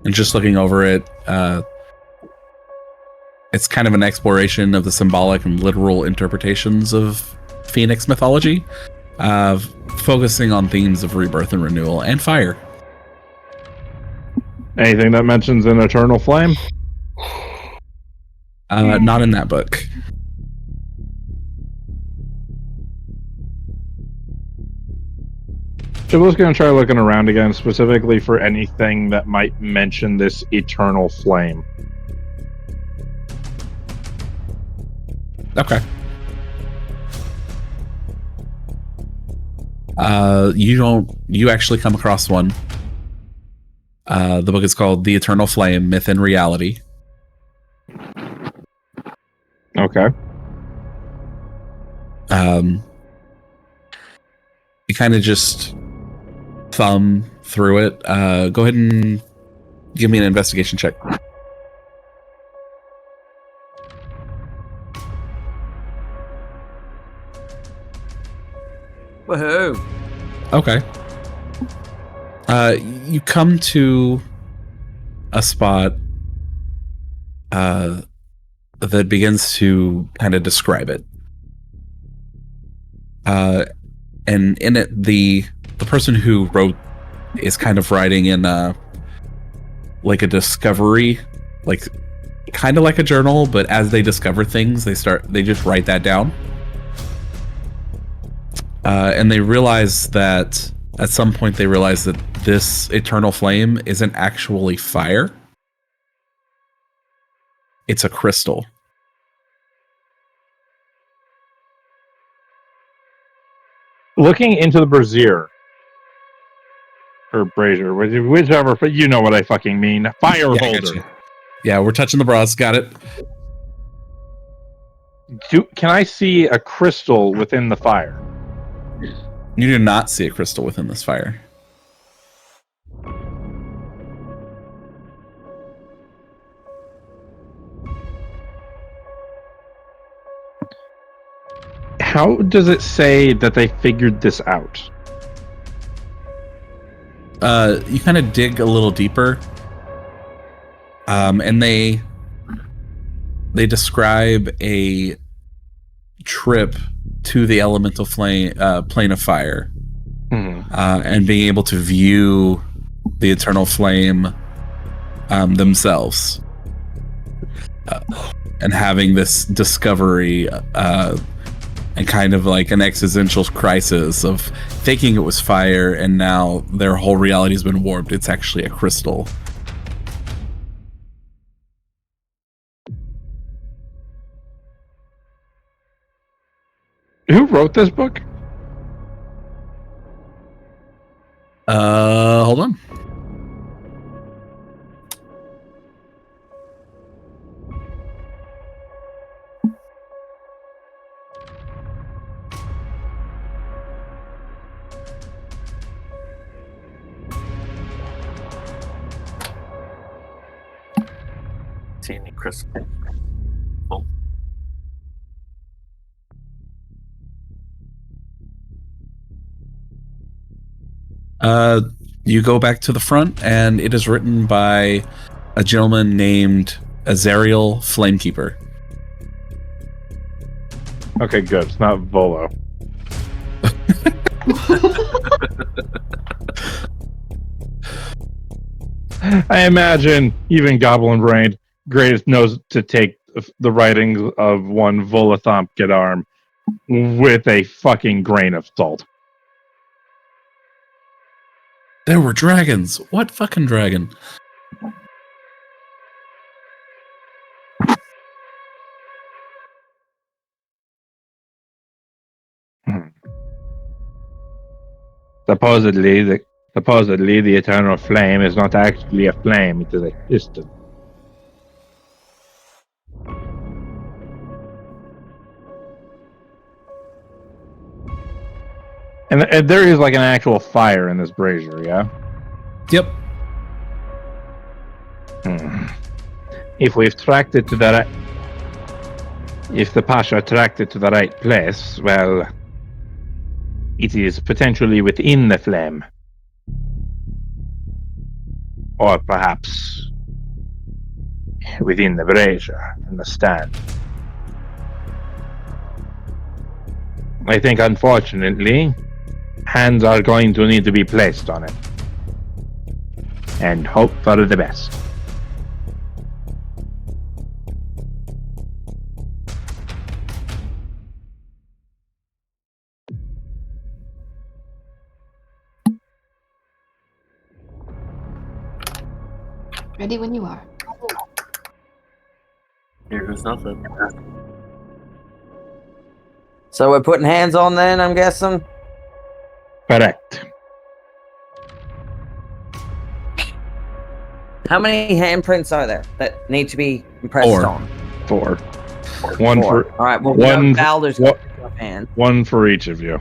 And just looking over it, it's kind of an exploration of the symbolic and literal interpretations of Phoenix mythology, focusing on themes of rebirth and renewal and fire. Anything that mentions an eternal flame? Not in that book. Jibla's going to try looking around again, specifically for anything that might mention this eternal flame. Okay. You actually come across one. The book is called The Eternal Flame, Myth and Reality. Okay. You kind of just thumb through it. Go ahead and give me an investigation check. Woohoo! Okay. You come to a spot that begins to kind of describe it. And in it, the person who wrote is kind of writing in like a discovery, like kind of like a journal, but as they discover things, they just write that down. And they realize that at some point they realize that this eternal flame isn't actually fire. It's a crystal. Looking into the brazier, or brazier, whichever, but you know what I fucking mean. Fire I holder. got you. Yeah, we're touching the bras. Got it. Can I see a crystal within the fire? You do not see a crystal within this fire. How does it say that they figured this out? You kind of dig a little deeper, and they describe a trip to the elemental plane of fire, and being able to view the eternal flame themselves, and having this discovery, and kind of like an existential crisis of thinking it was fire, and now their whole reality has been warped. It's actually a crystal. Who wrote this book? Hold on. See any crystal? You go back to the front, and it is written by a gentleman named Azariel Flamekeeper. Okay, good. It's not Volo. I imagine even Goblin Brain greatest knows to take the writings of one Volathomp Gedarm with a fucking grain of salt. There were dragons. What fucking dragon? Supposedly, the eternal flame is not actually a flame; it is a crystal. And there is like an actual fire in this brazier, yeah? Yep. If we've tracked it to the right... If the Pasha tracked it to the right place, well... It is potentially within the flame. or perhaps within the brazier in the stand. I think, unfortunately, hands are going to need to be placed on it. And hope for the best. Ready when you are. Here goes nothing. So we're putting hands on then, I'm guessing? Correct. How many handprints are there that need to be impressed 4. on? 4. One 4. for All right, well, one- Balder's what- got hand. one for each of you.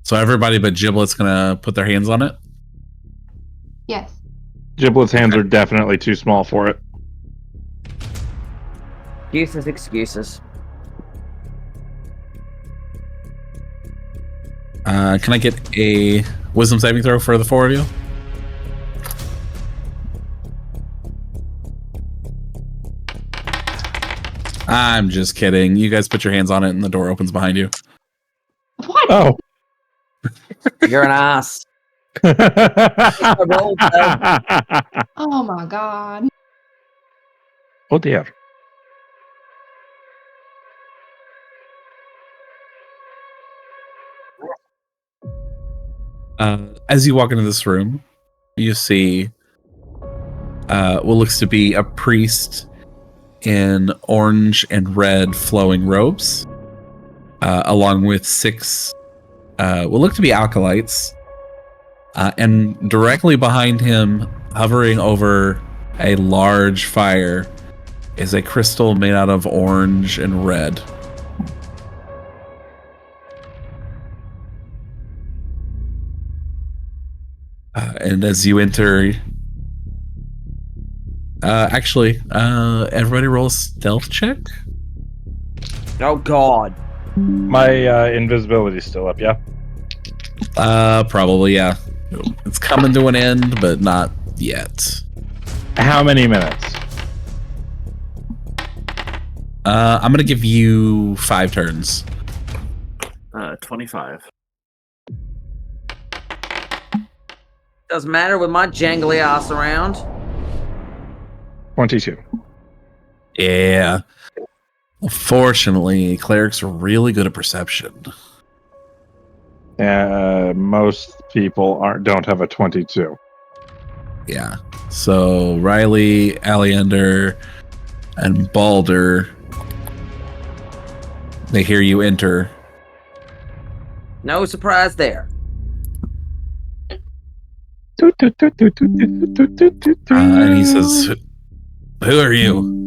So everybody but Giblet's gonna put their hands on it. Yes. Giblet's hands are definitely too small for it. Excuses. Can I get a wisdom saving throw for the 4 of you? I'm just kidding. You guys put your hands on it and the door opens behind you. What? Oh. You're an ass. Oh Oh my god. dear. As you walk into this room, you see what looks to be a priest in orange and red flowing robes, along with 6 what look to be acolytes. And directly behind him, hovering over a large fire, is a crystal made out of orange and red. And as you enter, everybody roll a stealth check. Oh, God. My invisibility's still up, yeah? Probably, yeah. It's coming to an end, but not yet. How many minutes? I'm gonna give you 5 turns. 25. Doesn't matter with my jangly ass around. 22. Yeah. Fortunately, clerics are really good at perception. Most people don't have a 22. Yeah. So Riley, Aleander, and Balder, they hear you enter. No surprise there. And he says, "Who are you?"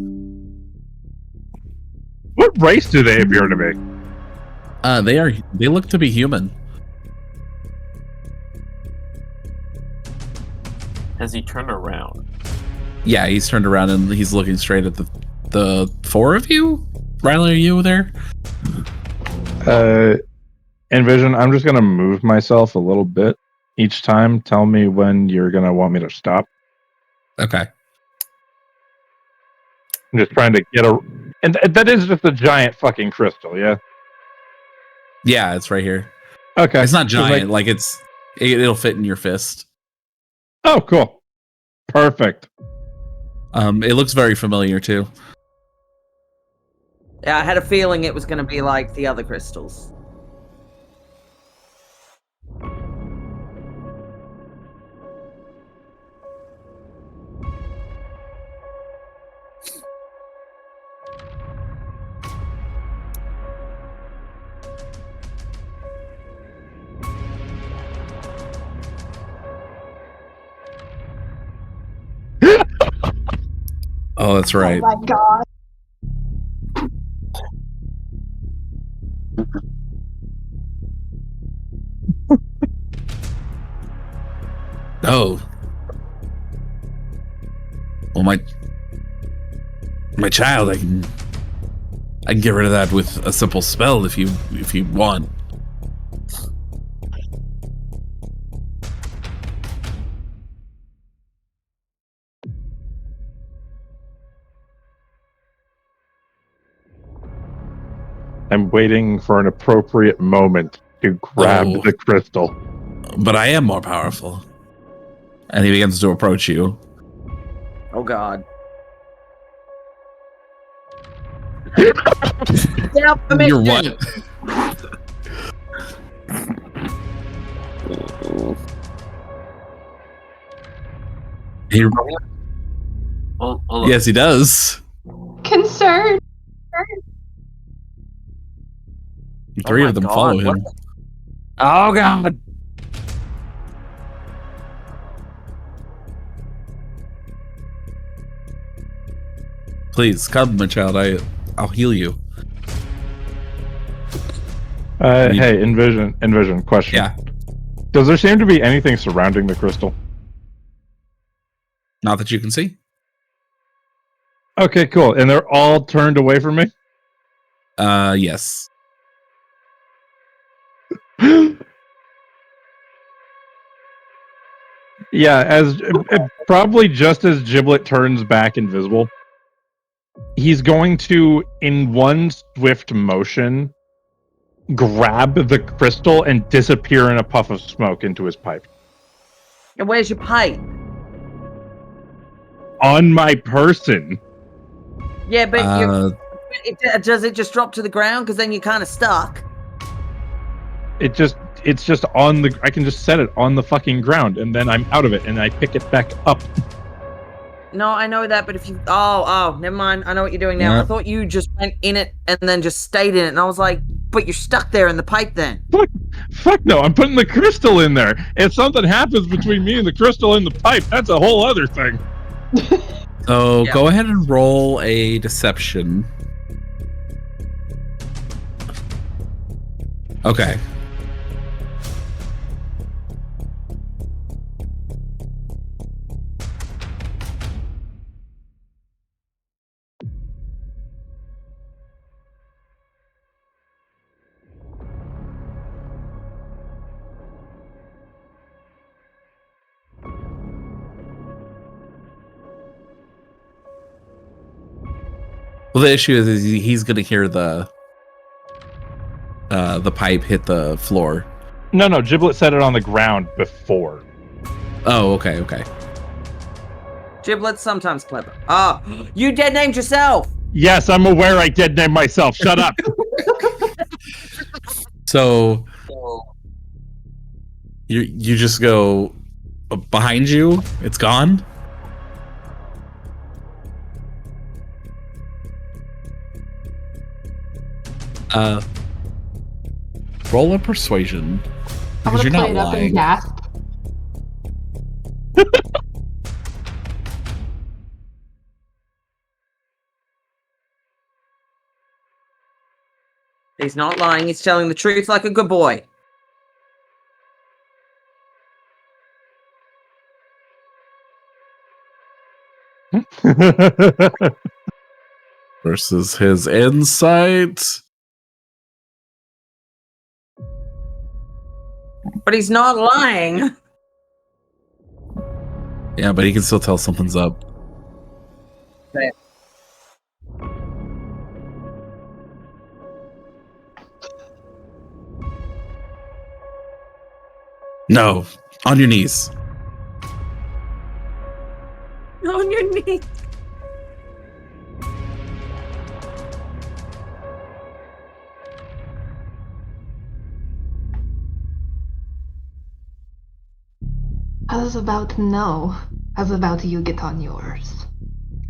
What race do they appear to be? They look to be human. Has he turned around? Yeah, he's turned around and he's looking straight at the 4 of you. Riley, are you there? Envision, I'm just going to move myself a little bit each time. Tell me when you're going to want me to stop. Okay. I'm just trying to get a... And that is just a giant fucking crystal, yeah? Yeah, it's right here. Okay. It's not 'Cause, giant, like it'll fit in your fist. Oh, cool. Perfect. It looks very familiar too. Yeah, I had a feeling it was going to be like the other crystals. Oh, that's right. Oh my god. Oh. Well, my child, I can get rid of that with a simple spell if you want. I'm waiting for an appropriate moment to grab Oh. the crystal. But I am more powerful. And he begins to approach you. Oh God. You're what? He, Hold on. yes, he does. Concerned. Three my of them God, follow what him. Oh God. Please come, my child. I'll heal you. Hey, envision. Question. Yeah. Does there seem to be anything surrounding the crystal? Not that you can see. Okay, cool. And they're all turned away from me? Yes. Yeah, as probably just as Giblet turns back invisible, he's going to, in one swift motion, grab the crystal and disappear in a puff of smoke into his pipe. And where's your pipe? On my person. Yeah, but does it just drop to the ground? Because then you're kind of stuck. It's just on the. I can just set it on the fucking ground, and then I'm out of it, and I pick it back up. No, I know that, but if you... Oh, never mind. I know what you're doing now. Yeah. I thought you just went in it and then just stayed in it. And I was like, but you're stuck there in the pipe then. Fuck no! I'm putting the crystal in there. If something happens between me and the crystal in the pipe, that's a whole other thing. So Yeah. go ahead and roll a deception. Okay. Well, the issue is he's going to hear the pipe hit the floor. No, Giblet set it on the ground before. Oh, okay. Giblet's sometimes clever. You dead named yourself. Yes, I'm aware I dead named myself. Shut up. So you just go behind you. It's gone. Roll a persuasion I'm because gonna you're play not it up and lying. gasp. He's not lying. He's telling the truth like a good boy. Versus his insight. But he's not lying. Yeah, but he can still tell something's up. Okay. No, on your knees. On your knees. I was about to know. I was about to you get on yours.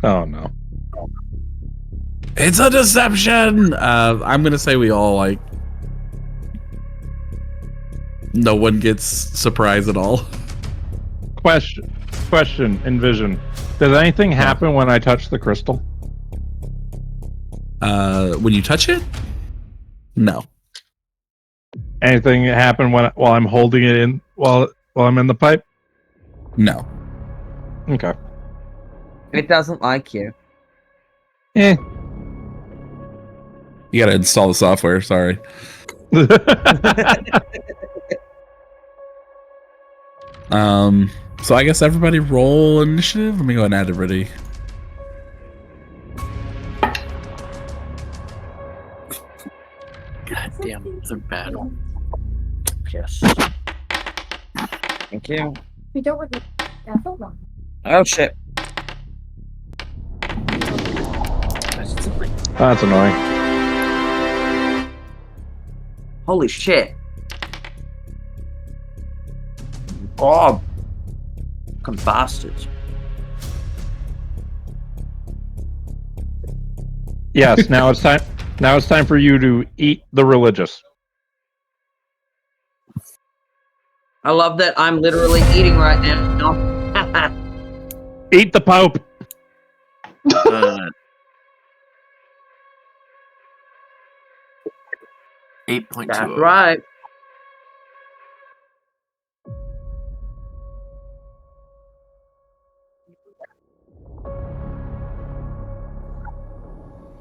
Oh no. It's a deception. I'm gonna say we all like. No one gets surprised at all. Question, envision. Does anything happen when I touch the crystal? When you touch it, no. Anything happen while I'm holding it in while I'm in the pipe? No. Okay. It doesn't like you. Eh. You gotta install the software. Sorry. So I guess everybody roll initiative. Let me go ahead and add it ready. Another battle. Yes. Thank you. We don't want to. Hold on. Oh shit. That's annoying. Holy shit. Oh. Fucking bastards. Yes, now it's time. Now it's time for you to eat the religious. I love that I'm literally eating right now. Eat the Pope. 8.20. That's right.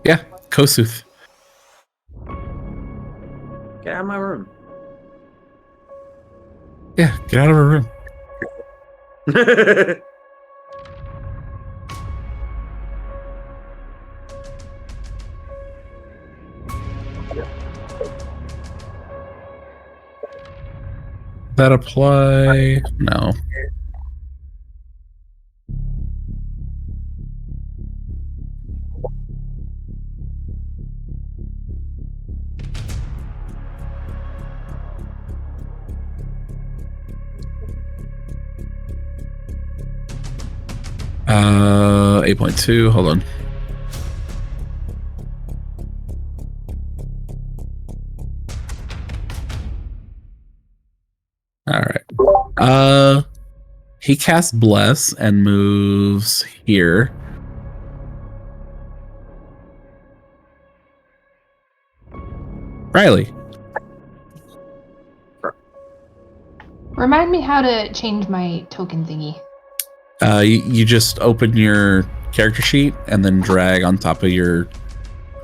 Yeah, Kosuth. Get out of my room. Yeah, get out of her room. That apply? No. Uh, 8.2. Hold on. All right. He casts Bless and moves here. Riley. Remind me how to change my token thingy. You just open your character sheet and then drag on top of your.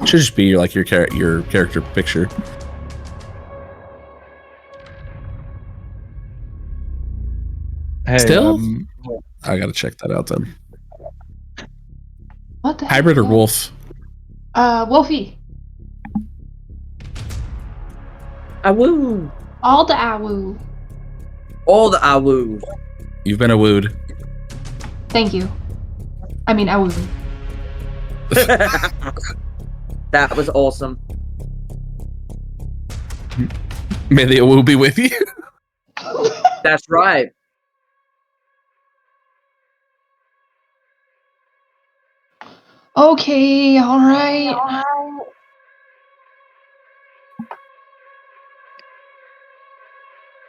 Should just be like your character picture. Hey, Still? I gotta check that out then. What the Hybrid or heck? wolf? Wolfie. Awoo. All the awoo. All the awoo. You've been awooed. Thank you. I mean, awoo. That was awesome. May the awoo be with you. That's right. Okay, alright.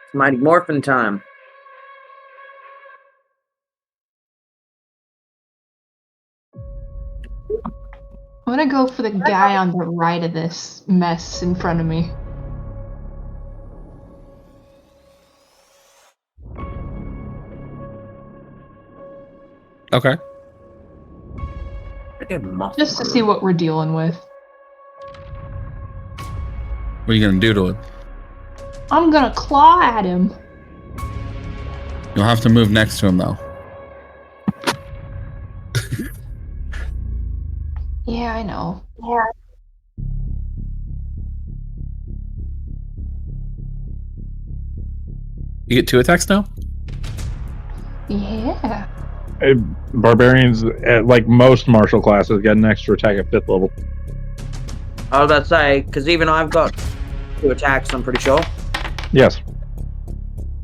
It's Mighty Morphin time. I'm gonna go for the guy on the right of this mess in front of me. Okay. Just to see what we're dealing with. What are you gonna do to it? I'm gonna claw at him. You'll have to move next to him though. Yeah, I know. You get 2 attacks now? Yeah. Barbarians, like most martial classes, get an extra attack at 5th level. I was about to say, because even I've got 2 attacks, I'm pretty sure. Yes.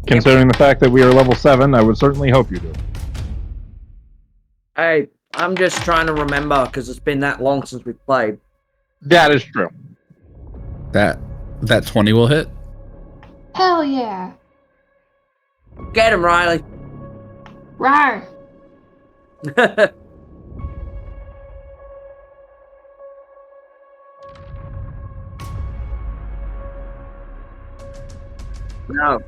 Considering the fact that we are level 7, I would certainly hope you do. Hey, I'm just trying to remember, because it's been that long since we've played. That is true. That 20 will hit. Hell yeah. Get him, Riley. Rawr. No.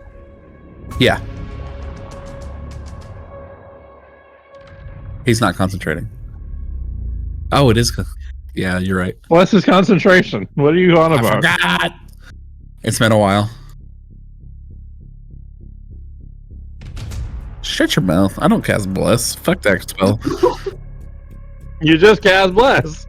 Yeah. He's not concentrating. Oh, it is. Yeah, you're right. What's his concentration? What are you on I about? forgot. It's been a while. Shut your mouth. I don't cast Bless. Fuck that spell. You just cast Bless.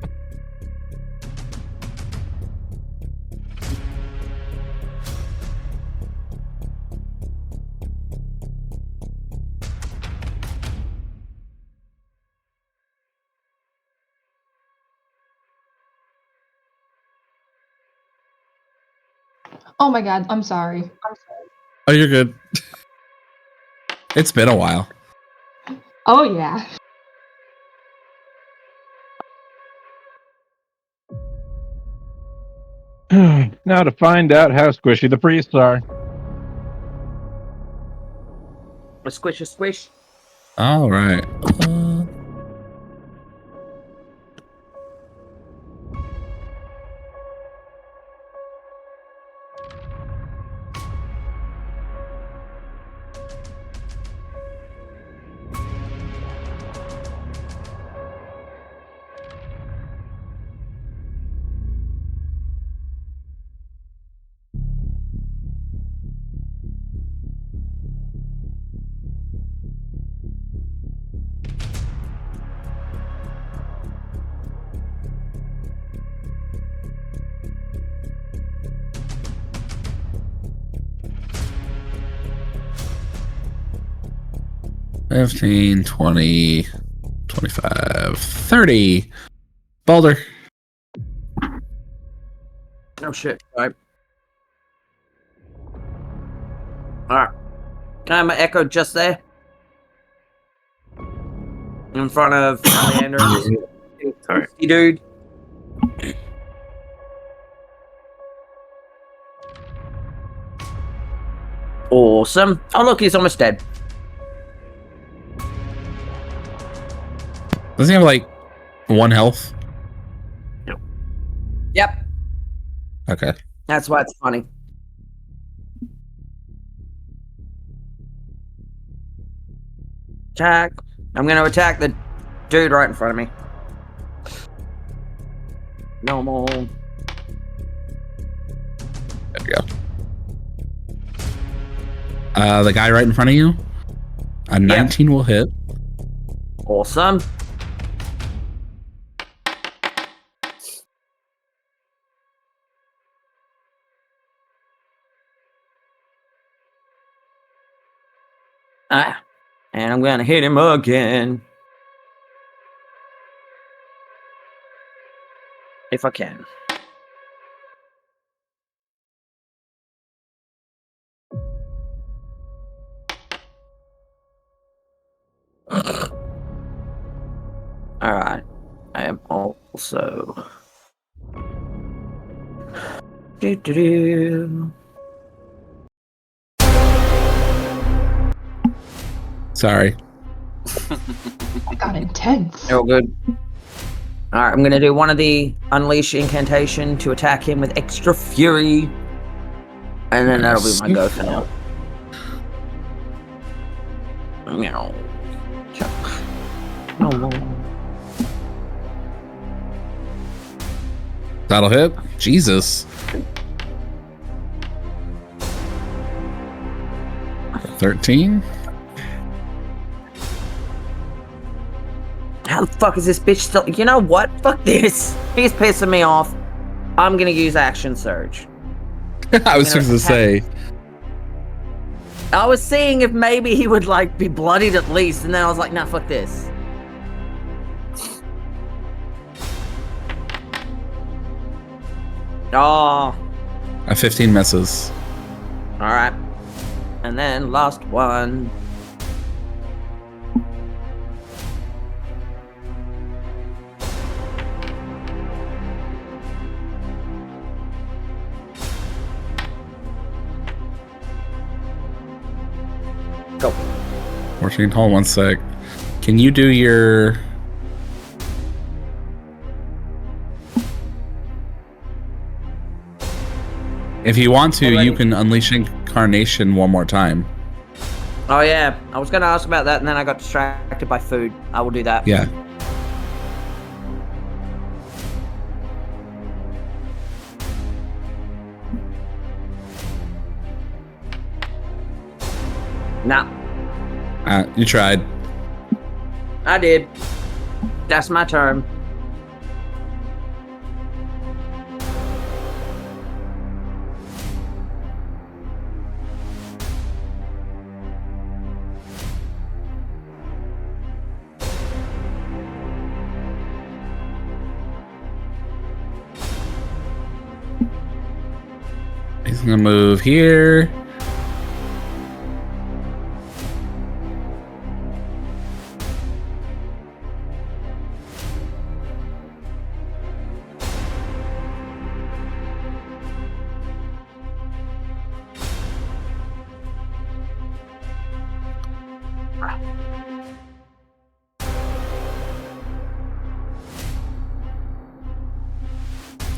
Oh my god, I'm sorry. Oh, you're good. It's been a while. Oh yeah. Now to find out how squishy the priests are. A squish, a squish. All right. $15, $20, $25, $30. Boulder. Oh shit. Alright. Alright. Can I have my echo just there? In front of Leander. Sorry. Dude. Awesome. Oh look, he's almost dead. Doesn't he have like 1 health? Yep. Okay. That's why it's funny. Attack. I'm gonna attack the dude right in front of me. Normal. There we go. The guy right in front of you. A 19 will hit. Awesome. And I'm gonna hit him again. If I can. Alright. I am also. Do-do-do. Sorry. That got intense. Oh, good. Alright, I'm gonna do one of the Unleash incantation to attack him with extra fury. And then that'll be my go for now. Meow. No. That'll hit. Jesus. 13. How the fuck is this bitch still? You know what? Fuck this. He's pissing me off. I'm gonna use Action Surge. I was just gonna say. I was seeing if maybe he would like be bloodied at least, and then I was like, nah, fuck this. Oh. A 15 misses. Alright. And then last one. Go. 14. Hold on 1 sec. Can you do your... If you want to, Already. you can unleash incarnation 1 more time. Oh yeah, I was gonna ask about that, and then I got distracted by food. I will do that. Yeah. Nah, You tried. I did. That's my turn. I'm gonna move here.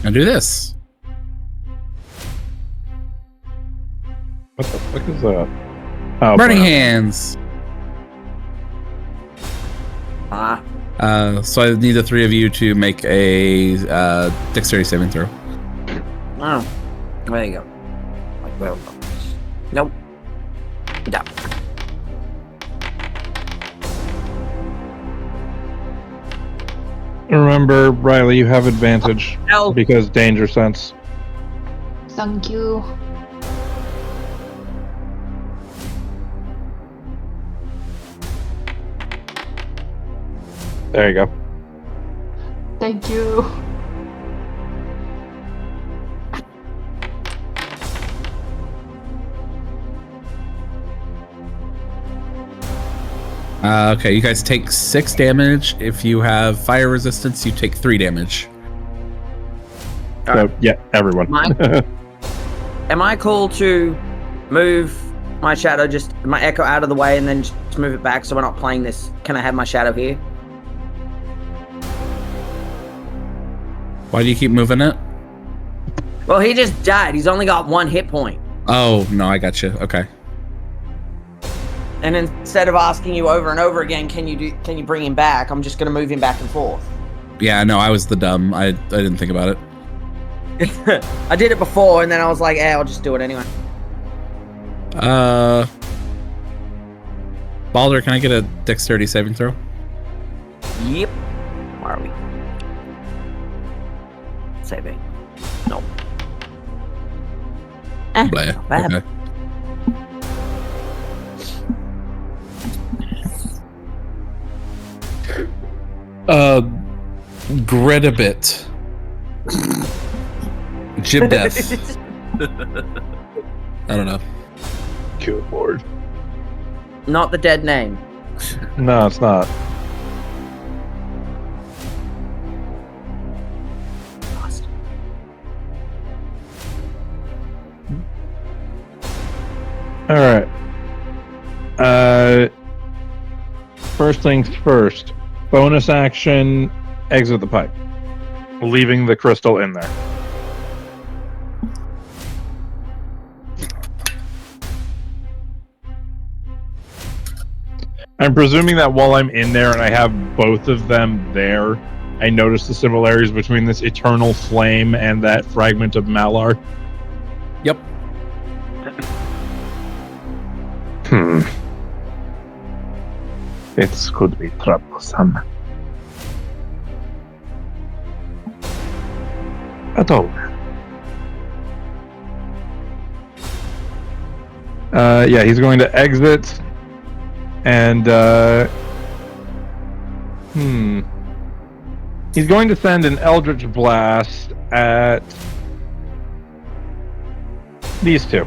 And do this. What the fuck is that? Oh, Burning wow. hands. So I need the three of you to make a dexterity saving throw. Oh, there you go. Nope. No. Remember, Riley, you have advantage No. because danger sense. Thank you. There you go. Thank you. Okay, you guys take 6 damage. If you have fire resistance, you take 3 damage. So, yeah, everyone. Am I cool to move my shadow, just my echo out of the way and then just move it back so we're not playing this? Can I have my shadow here? Why do you keep moving it? Well, he just died. He's only got 1 hit point. Oh, no, I got you. Okay. And instead of asking you over and over again, can you bring him back? I'm just gonna move him back and forth. Yeah, no, I was the dumb. I didn't think about it. I did it before, and then I was like, I'll just do it anyway. Baldur, can I get a dexterity saving throw? Yep. Where are we? Saving. Nope. Blah. Not bad. Okay. Grit a bit. Jib death. I don't know. Good lord. Not the dead name. No, it's not. Alright. First things first. Bonus action, exit the pipe. Leaving the crystal in there. I'm presuming that while I'm in there and I have both of them there, I notice the similarities between this eternal flame and that fragment of Malar. Yep. This could be troublesome. At all. Yeah, he's going to exit and he's going to send an Eldritch Blast at these two.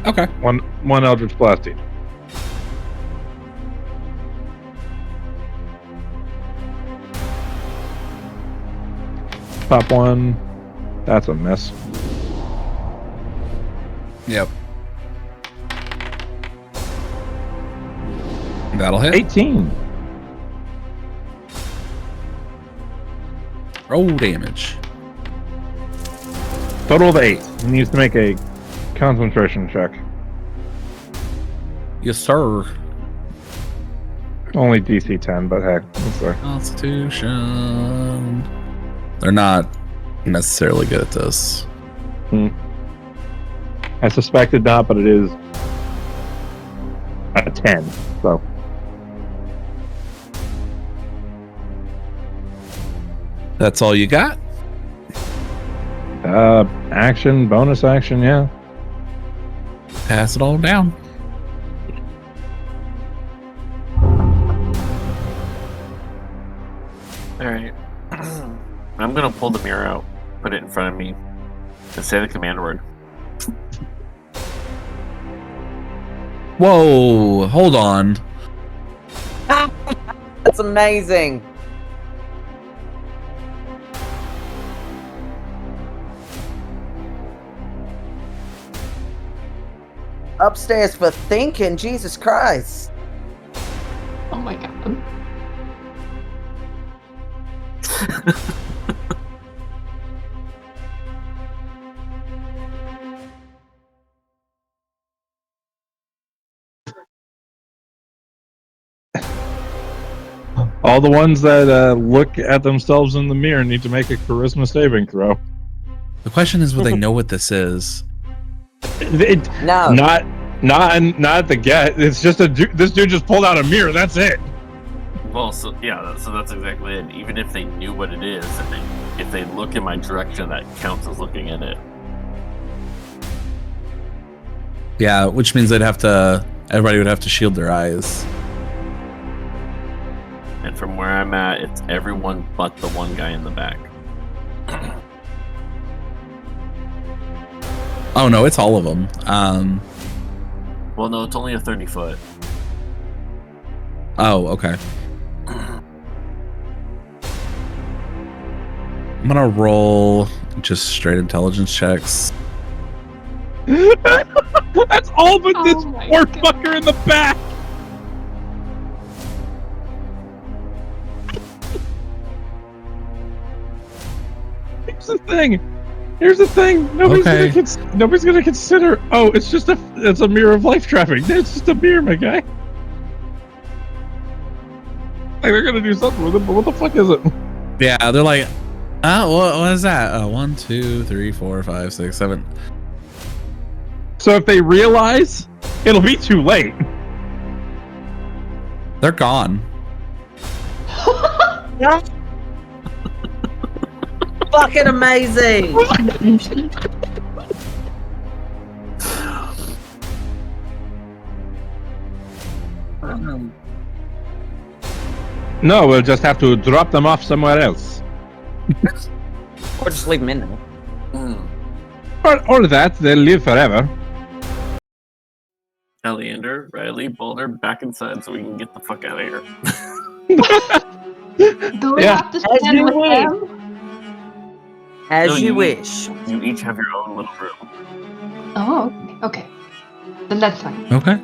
Okay. One Eldritch Blast each. Pop one. That's a miss. Yep. That'll hit. 18. Roll damage. Total of 8. He needs to make a concentration check. Yes, sir. Only DC 10, but heck, it's there. Constitution. They're not necessarily good at this. I suspected not, but it is a 10, so. That's all you got? Action, bonus action, yeah. Pass it all down. Alright. I'm gonna pull the mirror out, put it in front of me, Just say the command word. Whoa, hold on. That's amazing. Upstairs for thinking, Jesus Christ. Oh my god. All the ones that look at themselves in the mirror need to make a charisma saving throw. The question is, will they know what this is? No. Not at the get. It's just this dude just pulled out a mirror. That's it. Well, so that's exactly it. Even if they knew what it is, and if they look in my direction, that counts as looking in it. Yeah, which means everybody would have to shield their eyes. And from where I'm at, it's everyone but the one guy in the back. Oh no, it's all of them. Well, no, it's only a 30-foot. Oh, okay. I'm gonna roll just straight intelligence checks. That's all but this Oh my poor God. fucker in the back. Here's the thing. Nobody's gonna consider. Oh, it's a mirror of life trapping. It's just a mirror, my guy. Like they're gonna do something with it, but what the fuck is it? Yeah, they're like, what is that? 1, 2, 3, 4, 5, 6, 7. So if they realize, it'll be too late. They're gone. Fucking amazing. No, we'll just have to drop them off somewhere else, Or just leave them in there. or that they'll live forever. Eleander, Riley, Boulder, back inside so we can get the fuck out of here. Do we Yeah. have to As stand you with wish. them? As No, you you- wish. You each have your own little room. Oh, okay. Then that's fine. Okay.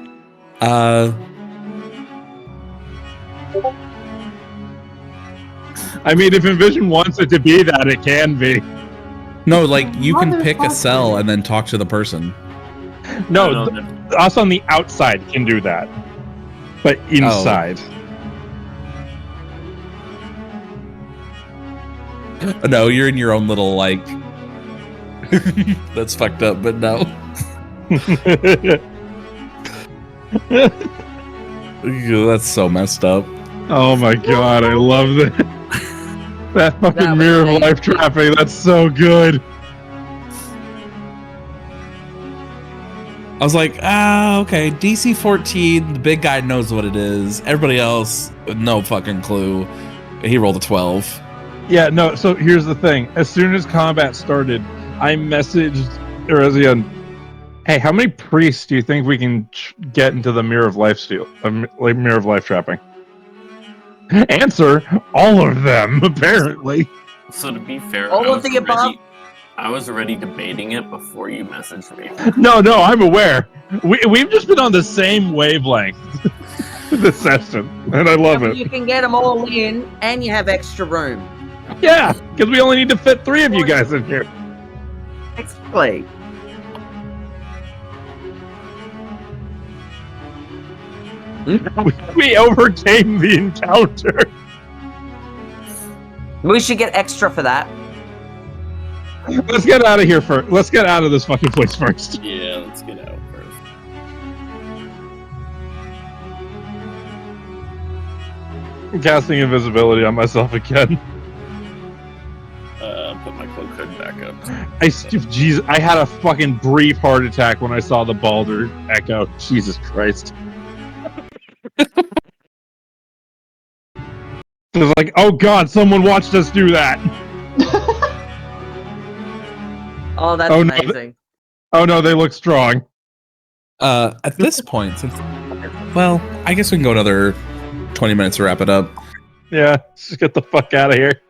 I mean, if Envision wants it to be that, it can be. No, like you can pick a Motherfucker. cell and then talk to the person. No, no. us on the outside can do that, but inside. No, you're in your own little like. That's fucked up, but no. Ew, that's so messed up. Oh my god, I love that. That fucking That was mirror of amazing. life trapping. That's so good. I was like, okay, DC 14, the big guy knows what it is. Everybody else, no fucking clue. He rolled a 12. Yeah, no, so here's the thing. As soon as combat started, I messaged Erezion, hey, how many priests do you think we can get into the mirror of life mirror of life trapping? Answer, all of them, apparently. So to be fair, All of the above? I was already debating it before you messaged me. No, I'm aware. We've just been on the same wavelength this session, and I love it. You can get them all in, and you have extra room. Yeah, because we only need to fit 3 of you guys in here. Exactly. We overcame the encounter. We should get extra for that. Let's get out of here first. Let's get out of this fucking place first. Yeah, let's get out first. I'm casting invisibility on myself again. Put my cloak hood back up. Jesus, I had a fucking brief heart attack when I saw the Baldur echo. Jesus Christ. It was like, oh god, someone watched us do that. Oh, that's Oh, no. amazing. Oh no, they look strong. At this point, well, I guess we can go another 20 minutes to wrap it up. Yeah, just get the fuck out of here.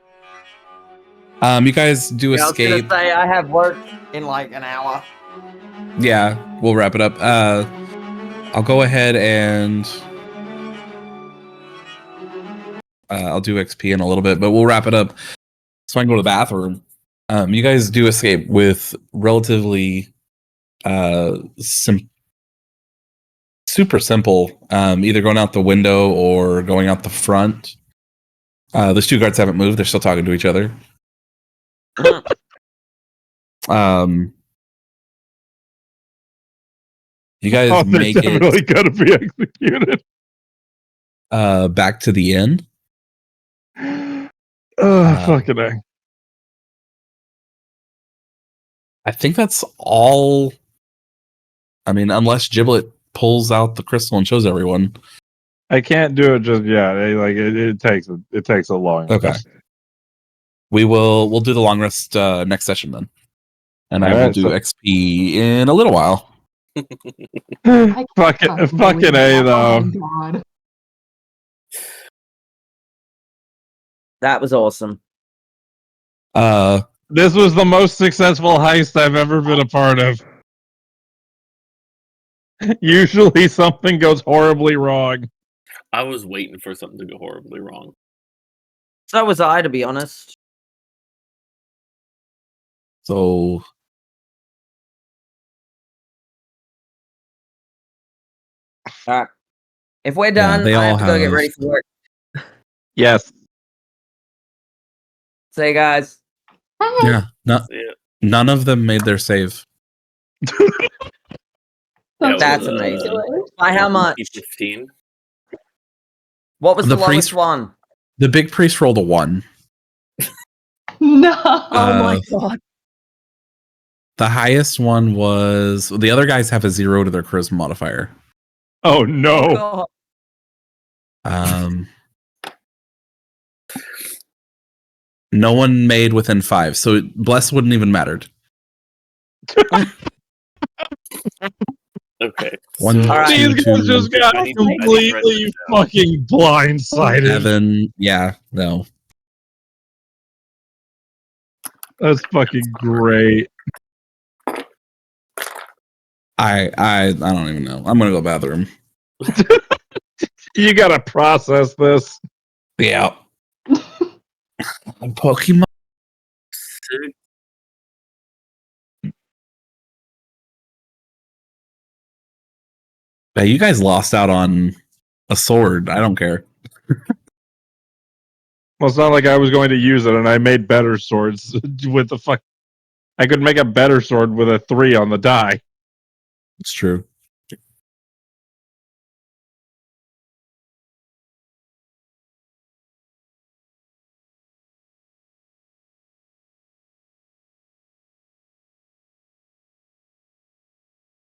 You guys do Yeah, I was escape. gonna say I have work in like an hour. Yeah, we'll wrap it up. I'll go ahead and I'll do XP in a little bit, but we'll wrap it up so I can go to the bathroom. You guys do escape with relatively super simple, either going out the window or going out the front. Those two guards haven't moved; they're still talking to each other. You guys Oh, they're make definitely it gonna be executed. back to the inn. Oh, fucking A. I think that's all. I mean, unless Giblet pulls out the crystal and shows everyone. I can't do it just yet. It takes a long Okay. rest. We'll do the long rest next session then, and I All will right, do so- XP in a little while. fucking A though. Oh my god. That was awesome. This was the most successful heist I've ever been a part of. Usually something goes horribly wrong. I was waiting for something to go horribly wrong. So was I, to be honest. So Alright. If we're Yeah, done, they I all have to go get have- ready for work. Yes. See you guys. Hi. yeah, See ya. none of them made their save. That's it was, amazing. By how much? 15. What was the, The lowest priest- one? The big priest rolled a 1. No. Oh my god. The highest one was the other guys have a 0 to their charisma modifier. Oh no. God. No one made within 5, so bless wouldn't even mattered. Okay. One, so- All right. These guys two, just got I need to write completely this down. fucking blindsided. 7. Yeah, no. That's fucking great. I don't even know. I'm gonna go bathroom. You gotta process this. Yeah. Pokemon. Yeah, you guys lost out on a sword. I don't care. Well, it's not like I was going to use it, and I made better swords with the fuck. I could make a better sword with a 3 on the die. It's true.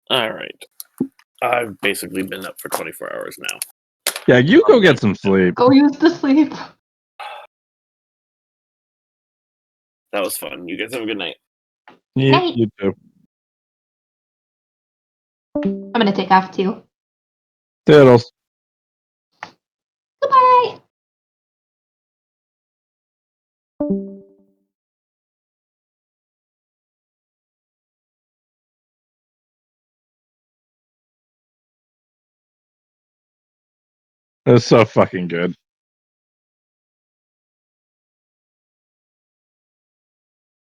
All right. I've basically been up for 24 hours now. Yeah, you go get some sleep. Go use the sleep. That was fun. You guys have a good night. Night. You too. I'm gonna take off too. Toodles. Goodbye. That's so fucking good.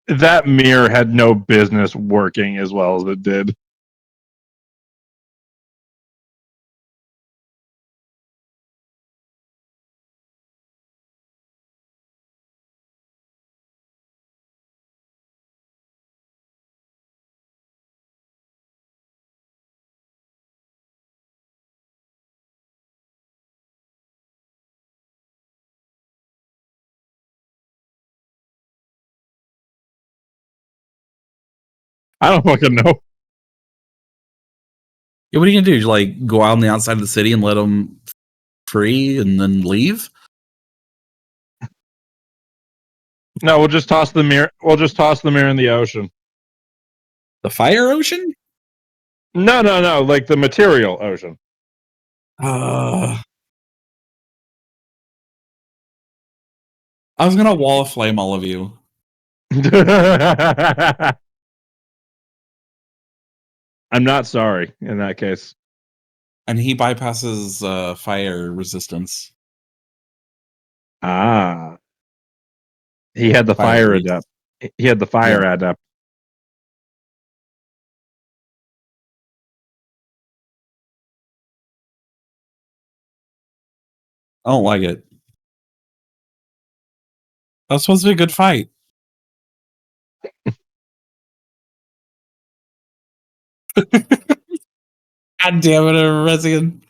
That mirror had no business working as well as it did. I don't fucking know. Yeah, what are you gonna do? Like go out on the outside of the city and let them free and then leave? No, we'll just toss the mirror. We'll just toss the mirror in the ocean. The fire ocean? No, like the material ocean. I was gonna wall of flame all of you. I'm not sorry in that case. And he bypasses fire resistance. Ah. He had the Fire fire breathe. adept. He had the fire adept. I don't like it. That was supposed to be a good fight. God damn it, Rezian.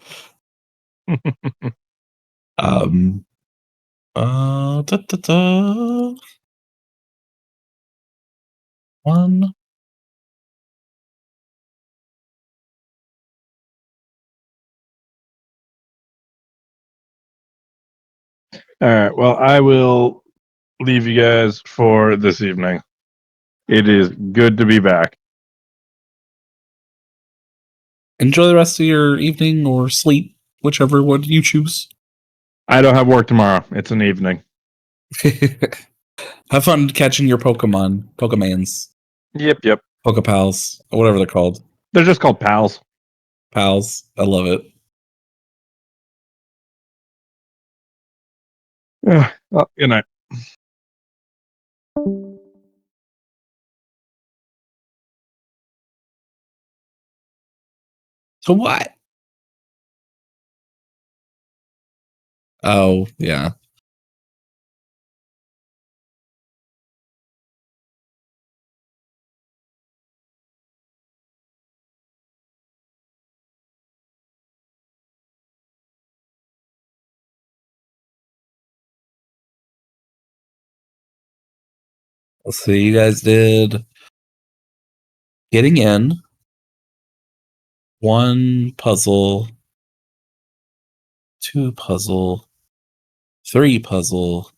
Da, da, da. One. All right. Well, I will leave you guys for this evening. It is good to be back. Enjoy the rest of your evening or sleep, whichever one you choose. I don't have work tomorrow. It's an evening. Have fun catching your Pokemans, Yep. Pokepals, or whatever they're called. They're just called pals. Pals. I love it. Well, good night. So what? Oh, yeah. Let's see. You guys did getting in, one puzzle, two puzzle, three puzzle,